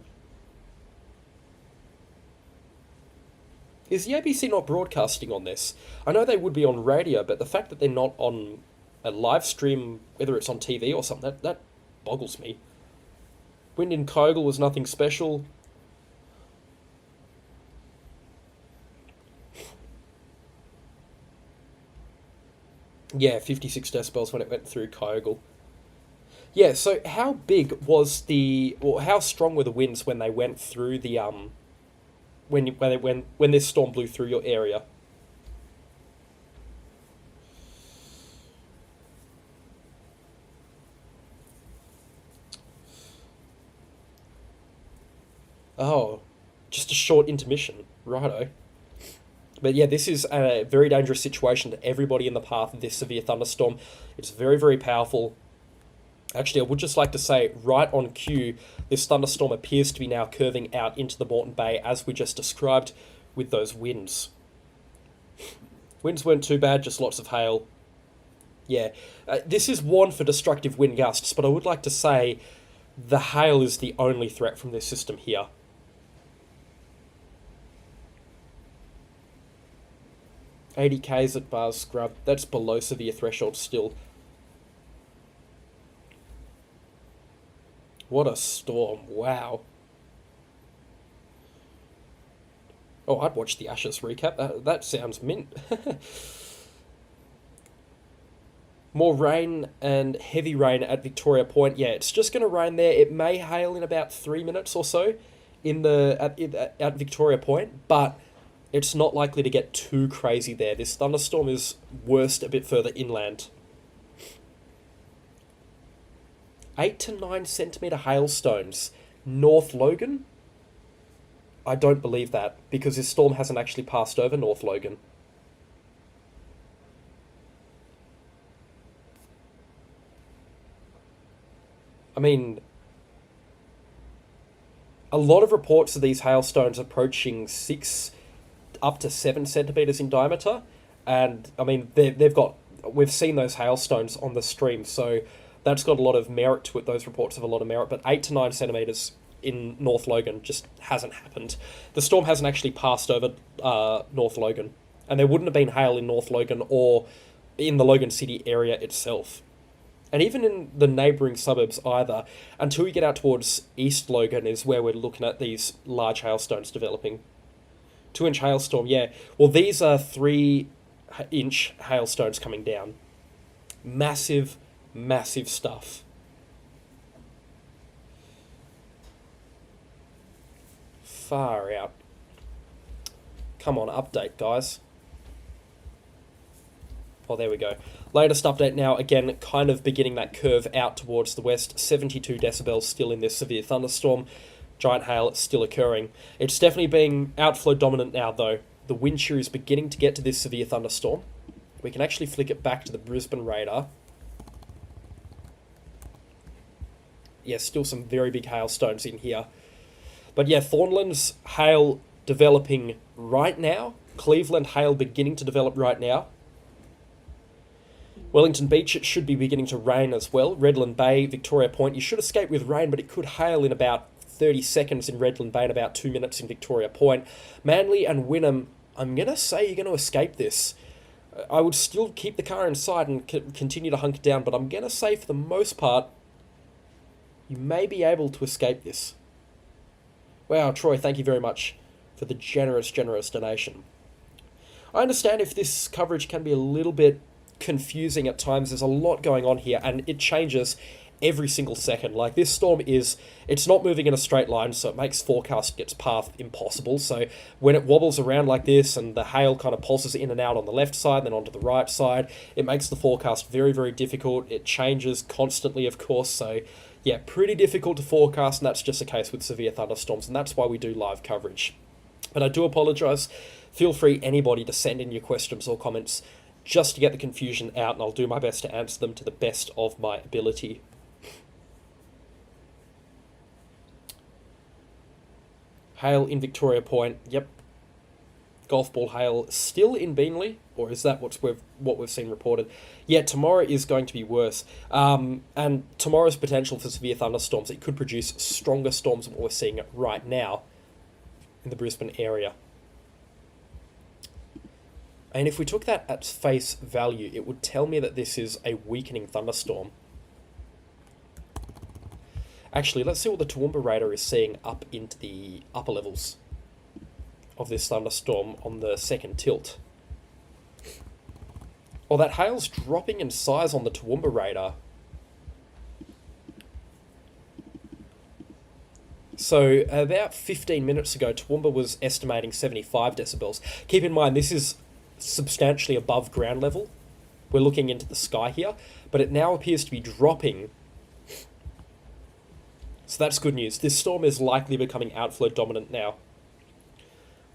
Is the ABC not broadcasting on this? I know they would be on radio, but the fact that they're not on a live stream, whether it's on TV or something, that boggles me. Wind in Kogel was nothing special. Yeah, 56 decibels when it went through Kogel. Yeah, so how big was how strong were the winds when they went through the when this storm blew through your area? Oh, just a short intermission, righto. But yeah, this is a very dangerous situation to everybody in the path of this severe thunderstorm. It's very, very powerful. Actually, I would just like to say, right on cue, this thunderstorm appears to be now curving out into the Moreton Bay, as we just described, with those winds. Winds weren't too bad, just lots of hail. Yeah, this is warned for destructive wind gusts, but I would like to say the hail is the only threat from this system here. $80Ks at Bars Scrub, that's below severe threshold still. What a storm, wow. Oh, I'd watch the Ashes recap, that sounds mint. More rain and heavy rain at Victoria Point. Yeah, it's just going to rain there. It may hail in about 3 minutes or so at Victoria Point, but it's not likely to get too crazy there. This thunderstorm is worst a bit further inland. 8 to 9 centimetre hailstones. North Logan? I don't believe that, because this storm hasn't actually passed over North Logan. I mean, a lot of reports of these hailstones approaching 6 up to 7 centimetres in diameter, and I mean, we've seen those hailstones on the stream, so that's got a lot of merit to it. Those reports have a lot of merit, but 8 to 9 centimetres in North Logan just hasn't happened. The storm hasn't actually passed over North Logan, and there wouldn't have been hail in North Logan or in the Logan City area itself. And even in the neighbouring suburbs either, until you get out towards East Logan is where we're looking at these large hailstones developing. 2-inch hailstorm, yeah. Well, these are 3-inch hailstones coming down. Massive, massive stuff. Far out. Come on, update, guys. Oh, there we go. Latest update now, again, kind of beginning that curve out towards the west. 72 decibels still in this severe thunderstorm. Giant hail still occurring. It's definitely being outflow dominant now, though. The wind shear is beginning to get to this severe thunderstorm. We can actually flick it back to the Brisbane radar. Yeah, still some very big hailstones in here. But yeah, Thornlands hail developing right now. Cleveland hail beginning to develop right now. Wellington Beach, it should be beginning to rain as well. Redland Bay, Victoria Point, you should escape with rain, but it could hail in about 30 seconds in Redland Bay and about 2 minutes in Victoria Point. Manly and Wynnum, I'm going to say you're going to escape this. I would still keep the car inside and continue to hunker down, but I'm going to say for the most part, you may be able to escape this. Wow, Troy, thank you very much for the generous, generous donation. I understand if this coverage can be a little bit confusing at times. There's a lot going on here, and it changes every single second. Like, this storm it's not moving in a straight line, so it makes forecast its path impossible. So when it wobbles around like this and the hail kind of pulses in and out on the left side, then onto the right side, it makes the forecast very, very difficult. It changes constantly, of course, so yeah, pretty difficult to forecast, and that's just the case with severe thunderstorms, and that's why we do live coverage. But I do apologise. Feel free, anybody, to send in your questions or comments just to get the confusion out, and I'll do my best to answer them to the best of my ability. Hail in Victoria Point. Yep. Golf ball hail still in Beenleigh, or is that what we've seen reported? Yeah, tomorrow is going to be worse. And tomorrow's potential for severe thunderstorms, it could produce stronger storms than what we're seeing right now in the Brisbane area. And if we took that at face value, it would tell me that this is a weakening thunderstorm. Actually, let's see what the Toowoomba radar is seeing up into the upper levels of this thunderstorm on the second tilt. Oh, that hail's dropping in size on the Toowoomba radar. So about 15 minutes ago, Toowoomba was estimating 75 decibels. Keep in mind, this is substantially above ground level. We're looking into the sky here, but it now appears to be dropping. So that's good news. This storm is likely becoming outflow dominant now,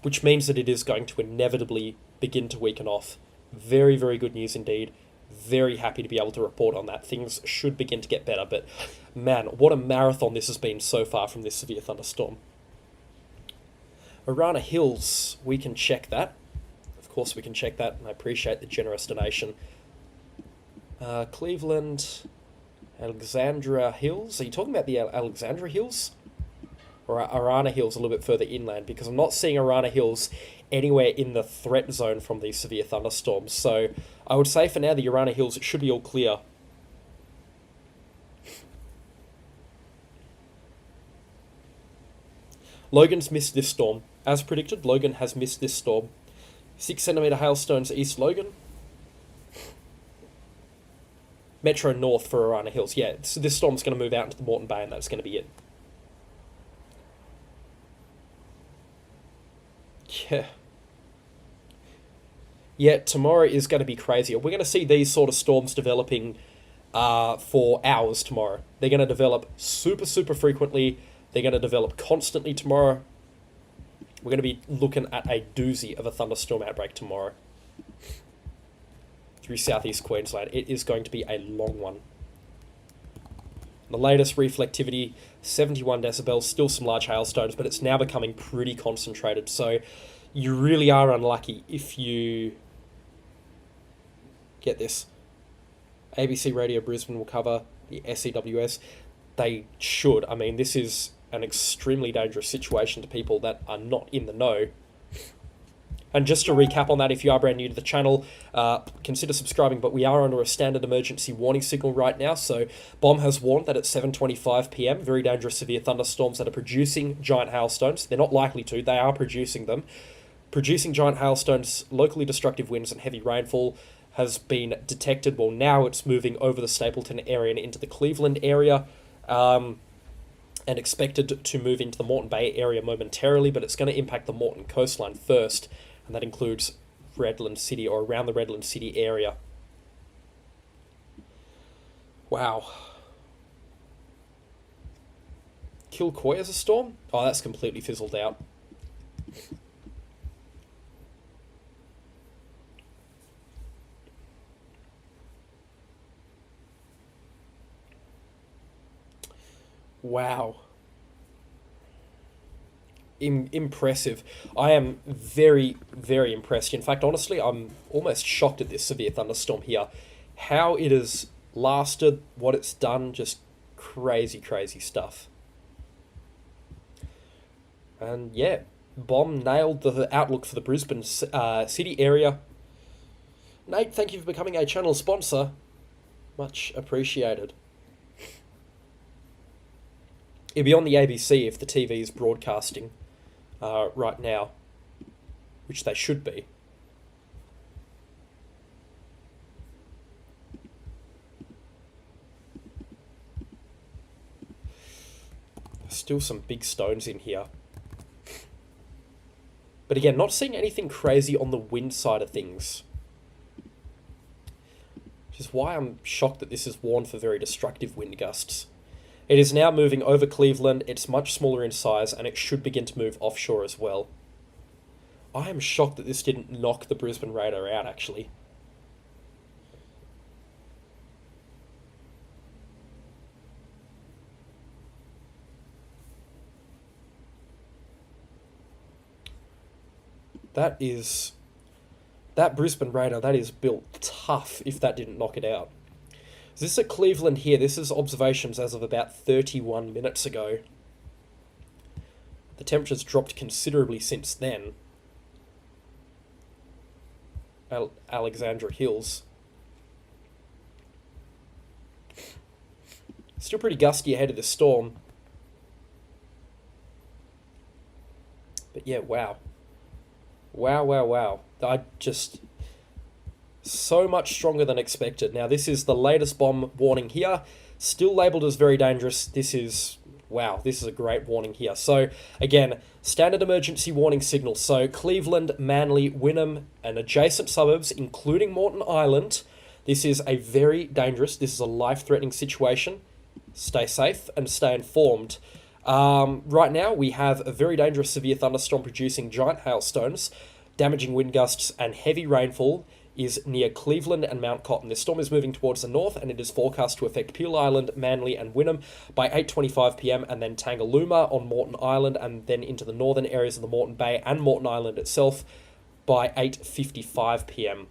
which means that it is going to inevitably begin to weaken off. Very, very good news indeed. Very happy to be able to report on that. Things should begin to get better, but man, what a marathon this has been so far from this severe thunderstorm. Arana Hills, we can check that. Of course we can check that, and I appreciate the generous donation. Cleveland, Alexandra Hills. Are you talking about the Alexandra Hills? Or Arana Hills a little bit further inland? Because I'm not seeing Arana Hills anywhere in the threat zone from these severe thunderstorms. So I would say for now the Arana Hills, it should be all clear. Logan's missed this storm. As predicted, Logan has missed this storm. 6 centimetre hailstones east Logan. Metro north for Arana Hills. Yeah, so this storm's going to move out into the Moreton Bay, and that's going to be it. Yeah. Yeah, tomorrow is going to be crazier. We're going to see these sort of storms developing for hours tomorrow. They're going to develop super, super frequently. They're going to develop constantly tomorrow. We're going to be looking at a doozy of a thunderstorm outbreak tomorrow through southeast Queensland. It is going to be a long one. The latest reflectivity, 71 decibels, still some large hailstones, but it's now becoming pretty concentrated. So you really are unlucky if you get this. ABC Radio Brisbane will cover the SEWS. They should. I mean, this is an extremely dangerous situation to people that are not in the know. And just to recap on that, if you are brand new to the channel, consider subscribing, but we are under a standard emergency warning signal right now. So BOM has warned that at 7:25 p.m, very dangerous severe thunderstorms that are producing giant hailstones. They're not likely to, they are producing them. Producing giant hailstones, locally destructive winds and heavy rainfall has been detected. Well, now it's moving over the Stapleton area and into the Cleveland area. And expected to move into the Moreton Bay area momentarily, but it's going to impact the Moreton coastline first, and that includes Redland City or around the Redland City area. Wow. Kilcoy as a storm? Oh, that's completely fizzled out. Wow. Impressive. I am very, very impressed. In fact, honestly, I'm almost shocked at this severe thunderstorm here. How it has lasted, what it's done, just crazy, crazy stuff. And yeah, BOM nailed the outlook for the Brisbane City area. Nate, thank you for becoming a channel sponsor. Much appreciated. It'll be on the ABC if the TV is broadcasting right now, which they should be. Still some big stones in here. But again, not seeing anything crazy on the wind side of things. Which is why I'm shocked that this is warned for very destructive wind gusts. It is now moving over Cleveland. It's much smaller in size, and it should begin to move offshore as well. I am shocked that this didn't knock the Brisbane radar out, actually. That Brisbane radar, that is built tough if that didn't knock it out. So this is at Cleveland here. This is observations as of about 31 minutes ago. The temperature's dropped considerably since then. Alexandra Hills. Still pretty gusty ahead of the storm. But yeah, wow. Wow. So much stronger than expected. Now, this is the latest bomb warning here. Still labelled as very dangerous. This is a great warning here. So, again, standard emergency warning signal. So, Cleveland, Manly, Wynnum, and adjacent suburbs, including Moreton Island. This is a very dangerous, this is a life-threatening situation. Stay safe and stay informed. Right now, we have a very dangerous severe thunderstorm producing giant hailstones, damaging wind gusts, and heavy rainfall is near Cleveland and Mount Cotton. This storm is moving towards the north, and it is forecast to affect Peel Island, Manly, and Wynnum by 8:25 p.m, and then Tangalooma on Moreton Island, and then into the northern areas of the Moreton Bay and Moreton Island itself by 8:55 p.m.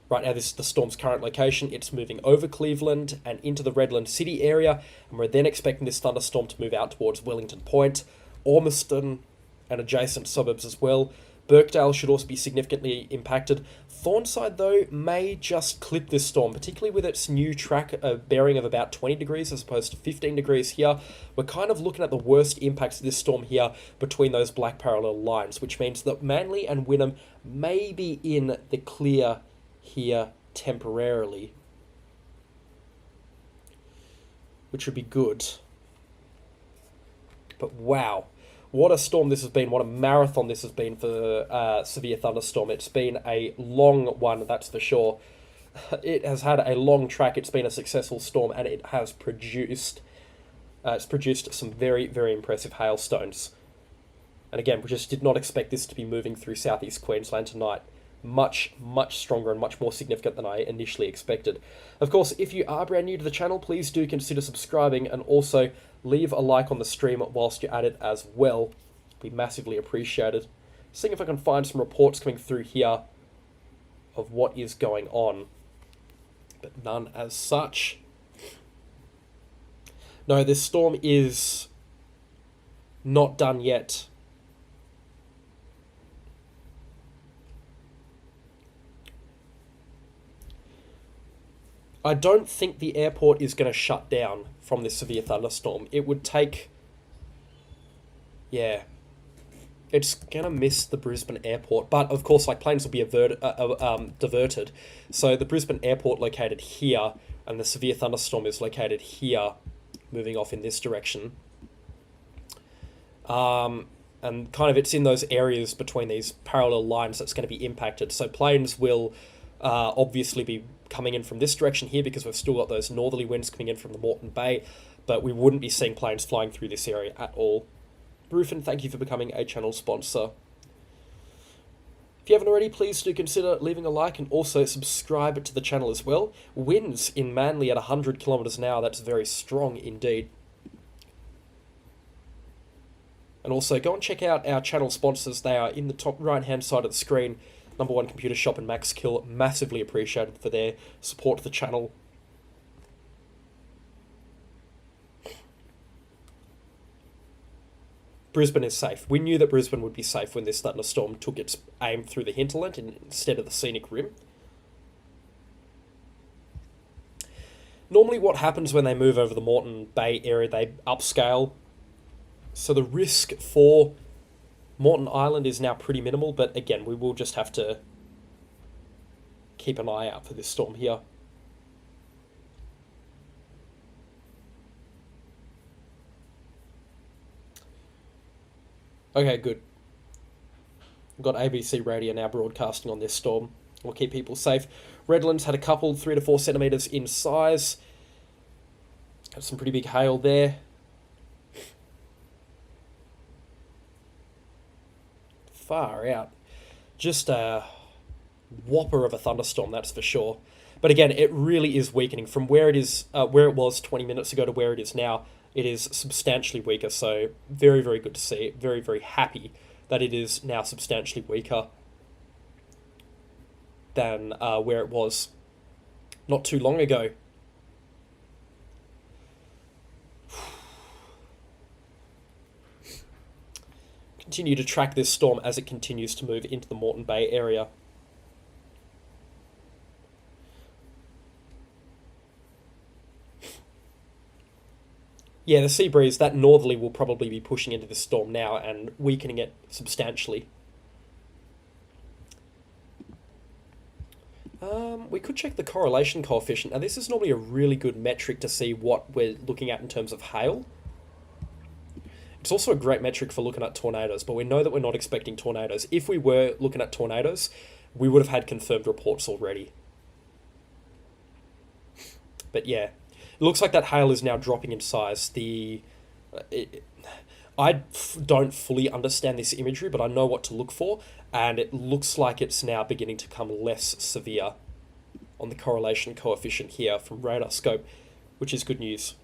Right now, this is the storm's current location. It's moving over Cleveland and into the Redland City area, and we're then expecting this thunderstorm to move out towards Wellington Point, Ormiston, and adjacent suburbs as well. Birkdale should also be significantly impacted. Thornside, though, may just clip this storm, particularly with its new track bearing of about 20 degrees as opposed to 15 degrees here. We're kind of looking at the worst impacts of this storm here between those black parallel lines, which means that Manly and Wynnum may be in the clear here temporarily, which would be good. But wow, what a storm this has been, what a marathon this has been for severe thunderstorm. It's been a long one, that's for sure. It has had a long track, it's been a successful storm, and it has produced some very, very impressive hailstones. And again, we just did not expect this to be moving through southeast Queensland tonight. Much stronger and much more significant than I initially expected. Of course, if you are brand new to the channel, please do consider subscribing and also leave a like on the stream whilst you're at it as well. It'd be massively appreciated. Seeing if I can find some reports coming through here of what is going on, but none as such. No, this storm is not done yet. I don't think the airport is going to shut down from this severe thunderstorm. It would take... Yeah. It's going to miss the Brisbane airport. But, of course, like, planes will be diverted. So the Brisbane airport located here, and the severe thunderstorm is located here, moving off in this direction. And kind of it's in those areas between these parallel lines that's going to be impacted. So planes will obviously be coming in from this direction here because we've still got those northerly winds coming in from the Moreton Bay, but we wouldn't be seeing planes flying through this area at all. Rufin, thank you for becoming a channel sponsor. If you haven't already, please do consider leaving a like and also subscribe to the channel as well. Winds in Manly at 100 kilometers an hour, that's very strong indeed. And also go and check out our channel sponsors. They are in the top right hand side of the screen. Number One Computer Shop and Max Kill, massively appreciated for their support to the channel. Brisbane is safe. We knew that Brisbane would be safe when this thunderstorm took its aim through the hinterland instead of the scenic rim. Normally what happens when they move over the Moreton Bay area, they upscale. So the risk for Moreton Island is now pretty minimal, but again, we will just have to keep an eye out for this storm here. Okay, good. We've got ABC Radio now broadcasting on this storm. We'll keep people safe. Redlands had a couple, 3 to 4 centimetres in size. Got some pretty big hail there. Far out. Just a whopper of a thunderstorm, that's for sure. But again, it really is weakening from where it is, where it was 20 minutes ago to where it is now. It is substantially weaker, so very, very good to see. Very, very happy that it is now substantially weaker than where it was not too long ago. Continue to track this storm as it continues to move into the Moreton Bay area. Yeah, the sea breeze, that northerly, will probably be pushing into the storm now and weakening it substantially. We could check the correlation coefficient. Now, this is normally a really good metric to see what we're looking at in terms of hail. It's also a great metric for looking at tornadoes, but we know that we're not expecting tornadoes. If we were looking at tornadoes, we would have had confirmed reports already. But yeah, it looks like that hail is now dropping in size. I don't fully understand this imagery, but I know what to look for, and it looks like it's now beginning to become less severe on the correlation coefficient here from radar scope, which is good news.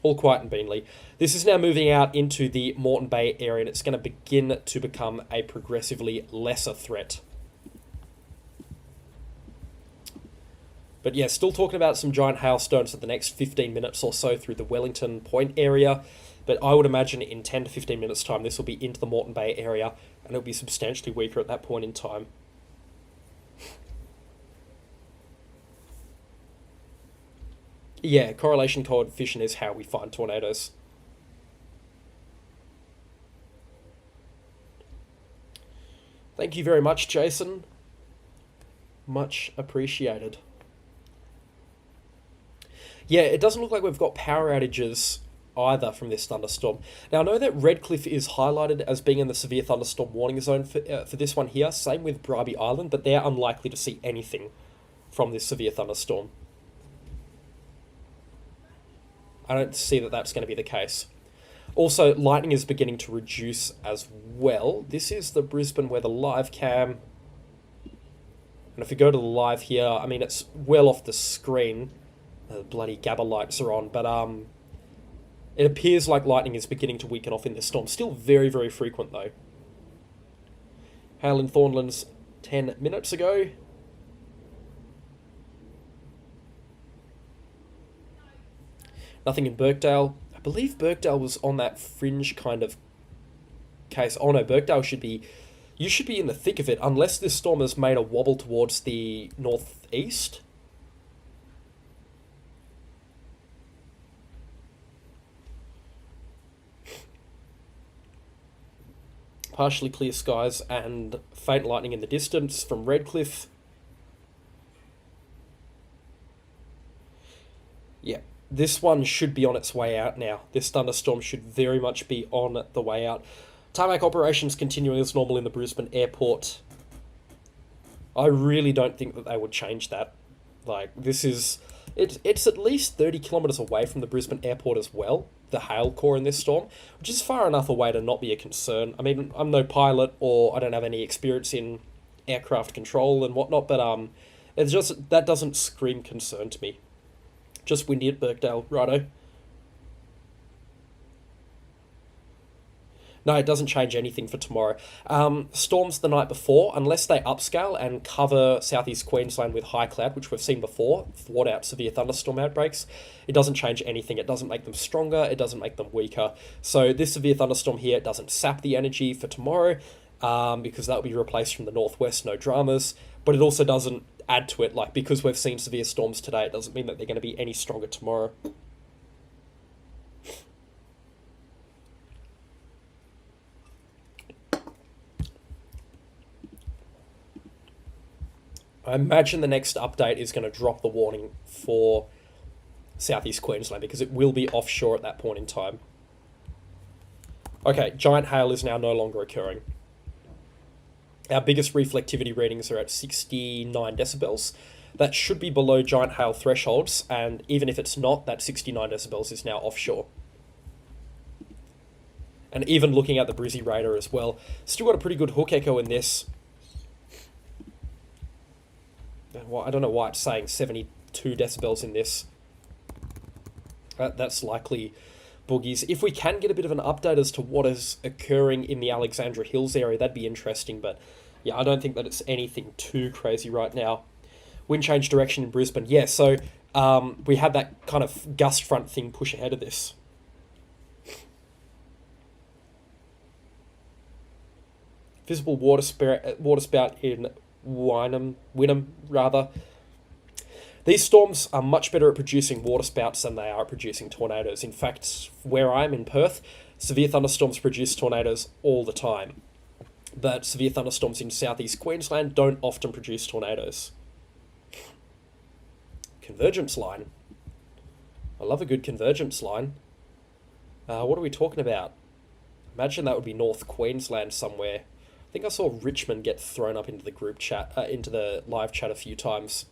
All quiet and Beanley. This is now moving out into the Moreton Bay area, and it's going to begin to become a progressively lesser threat. But yeah, still talking about some giant hailstones for the next 15 minutes or so through the Wellington Point area. But I would imagine in 10 to 15 minutes' time, this will be into the Moreton Bay area, and it'll be substantially weaker at that point in time. Yeah, correlation coefficient is how we find tornadoes. Thank you very much, Jason. Much appreciated. Yeah, it doesn't look like we've got power outages either from this thunderstorm. Now, I know that Redcliffe is highlighted as being in the severe thunderstorm warning zone for this one here. Same with Bribie Island, but they're unlikely to see anything from this severe thunderstorm. I don't see that that's going to be the case. Also, lightning is beginning to reduce as well. This is the Brisbane weather live cam. And if we go to the live here, I mean, it's well off the screen. The bloody Gabba lights are on, but it appears like lightning is beginning to weaken off in this storm. Still very, very frequent, though. Hail in Thornlands 10 minutes ago. Nothing in Birkdale. I believe Birkdale was on that fringe kind of case. Oh no, Birkdale should be... You should be in the thick of it, unless this storm has made a wobble towards the northeast. Partially clear skies and faint lightning in the distance from Redcliffe. Yeah, this one should be on its way out now. This thunderstorm should very much be on the way out. Tarmac operations continuing as normal in the Brisbane airport. I really don't think that they would change that. Like, this is... It's at least 30 kilometres away from the Brisbane airport as well, the hail core in this storm, which is far enough away to not be a concern. I mean, I'm no pilot, or I don't have any experience in aircraft control and whatnot, but it's just, that doesn't scream concern to me. Just windy at Birkdale, righto. No, it doesn't change anything for tomorrow. Storms the night before, unless they upscale and cover southeast Queensland with high cloud, which we've seen before, thwart out severe thunderstorm outbreaks, it doesn't change anything. It doesn't make them stronger. It doesn't make them weaker. So this severe thunderstorm here doesn't sap the energy for tomorrow, because that will be replaced from the northwest, no dramas. But it also doesn't add to it. Like, because we've seen severe storms today, it doesn't mean that they're going to be any stronger tomorrow. I imagine the next update is going to drop the warning for southeast Queensland because it will be offshore at that point in time. Okay, giant hail is now no longer occurring. Our biggest reflectivity readings are at 69 decibels. That should be below giant hail thresholds, and even if it's not, that 69 decibels is now offshore. And even looking at the Brizzy radar as well, still got a pretty good hook echo in this. Well, I don't know why it's saying 72 decibels in this. That's likely boogies. If we can get a bit of an update as to what is occurring in the Alexandra Hills area, that'd be interesting. But yeah, I don't think that it's anything too crazy right now. Wind change direction in Brisbane. Yeah, so we had that kind of gust front thing push ahead of this. Visible water spout in Wynnum, rather. These storms are much better at producing waterspouts than they are at producing tornadoes. In fact, where I am in Perth, severe thunderstorms produce tornadoes all the time. But severe thunderstorms in southeast Queensland don't often produce tornadoes. Convergence line. I love a good convergence line. What are we talking about? Imagine that would be North Queensland somewhere. I think I saw Richmond get thrown up into the group chat, into the live chat a few times.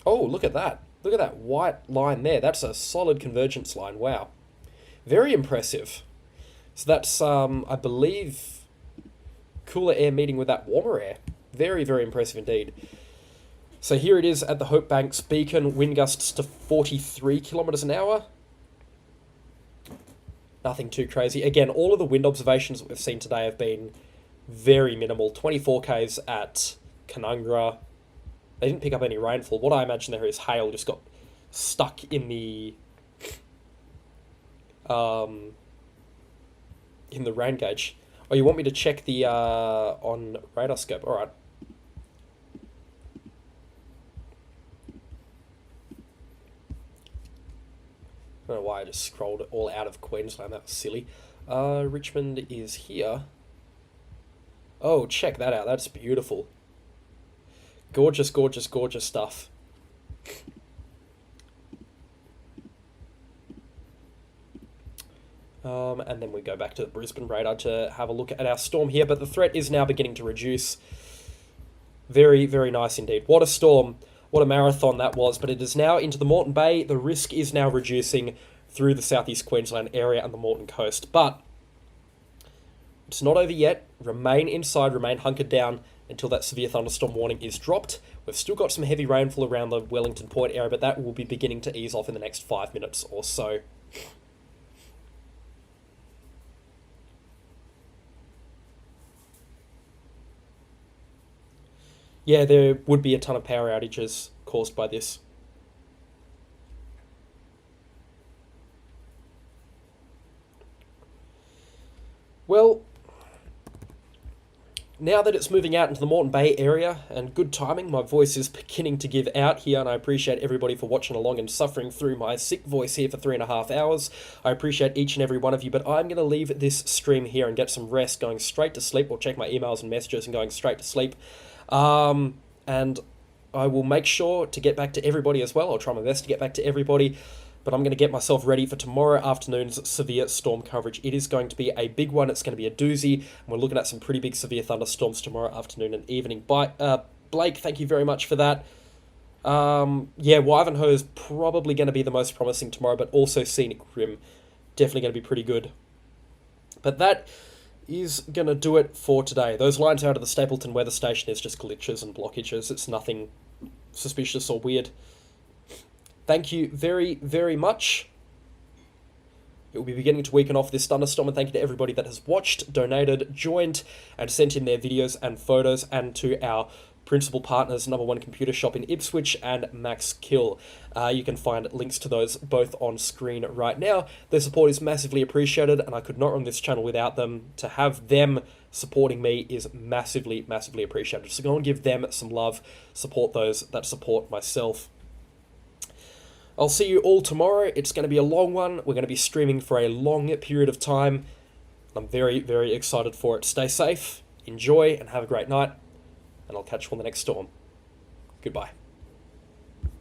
Oh, look at that. Look at that white line there. That's a solid convergence line. Wow. Very impressive. So that's, I believe, cooler air meeting with that warmer air. Very, very impressive indeed. So here it is at the Hope Banks Beacon. Wind gusts to 43 kilometres an hour. Nothing too crazy. Again, all of the wind observations that we've seen today have been very minimal. 24 k's at Canungra. They didn't pick up any rainfall. What I imagine there is hail just got stuck in the rain gauge. Oh, you want me to check the on radar scope? All right. I don't know why I just scrolled it all out of Queensland. That was silly. Richmond is here. Oh, check that out. That's beautiful. Gorgeous, gorgeous, gorgeous stuff. And then we go back to the Brisbane radar to have a look at our storm here. But the threat is now beginning to reduce. Very, very nice indeed. What a storm. What a marathon that was. But it is now into the Moreton Bay. The risk is now reducing through the southeast Queensland area and the Moreton coast. But it's not over yet. Remain inside, remain hunkered down until that severe thunderstorm warning is dropped. We've still got some heavy rainfall around the Wellington Point area, but that will be beginning to ease off in the next 5 minutes or so. Yeah, there would be a ton of power outages caused by this. Well, now that it's moving out into the Moreton Bay area, and good timing, my voice is beginning to give out here, and I appreciate everybody for watching along and suffering through my sick voice here for 3.5 hours. I appreciate each and every one of you, but I'm going to leave this stream here and get some rest, going straight to sleep, or check my emails and messages and going straight to sleep. And I will make sure to get back to everybody as well. I'll try my best to get back to everybody. But I'm going to get myself ready for tomorrow afternoon's severe storm coverage. It is going to be a big one. It's going to be a doozy. And we're looking at some pretty big severe thunderstorms tomorrow afternoon and evening. Blake, thank you very much for that. Yeah, Wivenhoe is probably going to be the most promising tomorrow, but also Scenic Rim. Definitely going to be pretty good. But that is going to do it for today. Those lines out of the Stapleton weather station is just glitches and blockages. It's nothing suspicious or weird. Thank you very, very much. It will be beginning to weaken off this thunderstorm, and thank you to everybody that has watched, donated, joined, and sent in their videos and photos, and to our principal partners, Number One Computer Shop in Ipswich and Max Kill. You can find links to those both on screen right now. Their support is massively appreciated, and I could not run this channel without them. To have them supporting me is massively, massively appreciated. So go and give them some love. Support those that support myself. I'll see you all tomorrow. It's going to be a long one. We're going to be streaming for a long period of time. I'm very, very excited for it. Stay safe, enjoy, and have a great night. And I'll catch you on the next storm. Goodbye.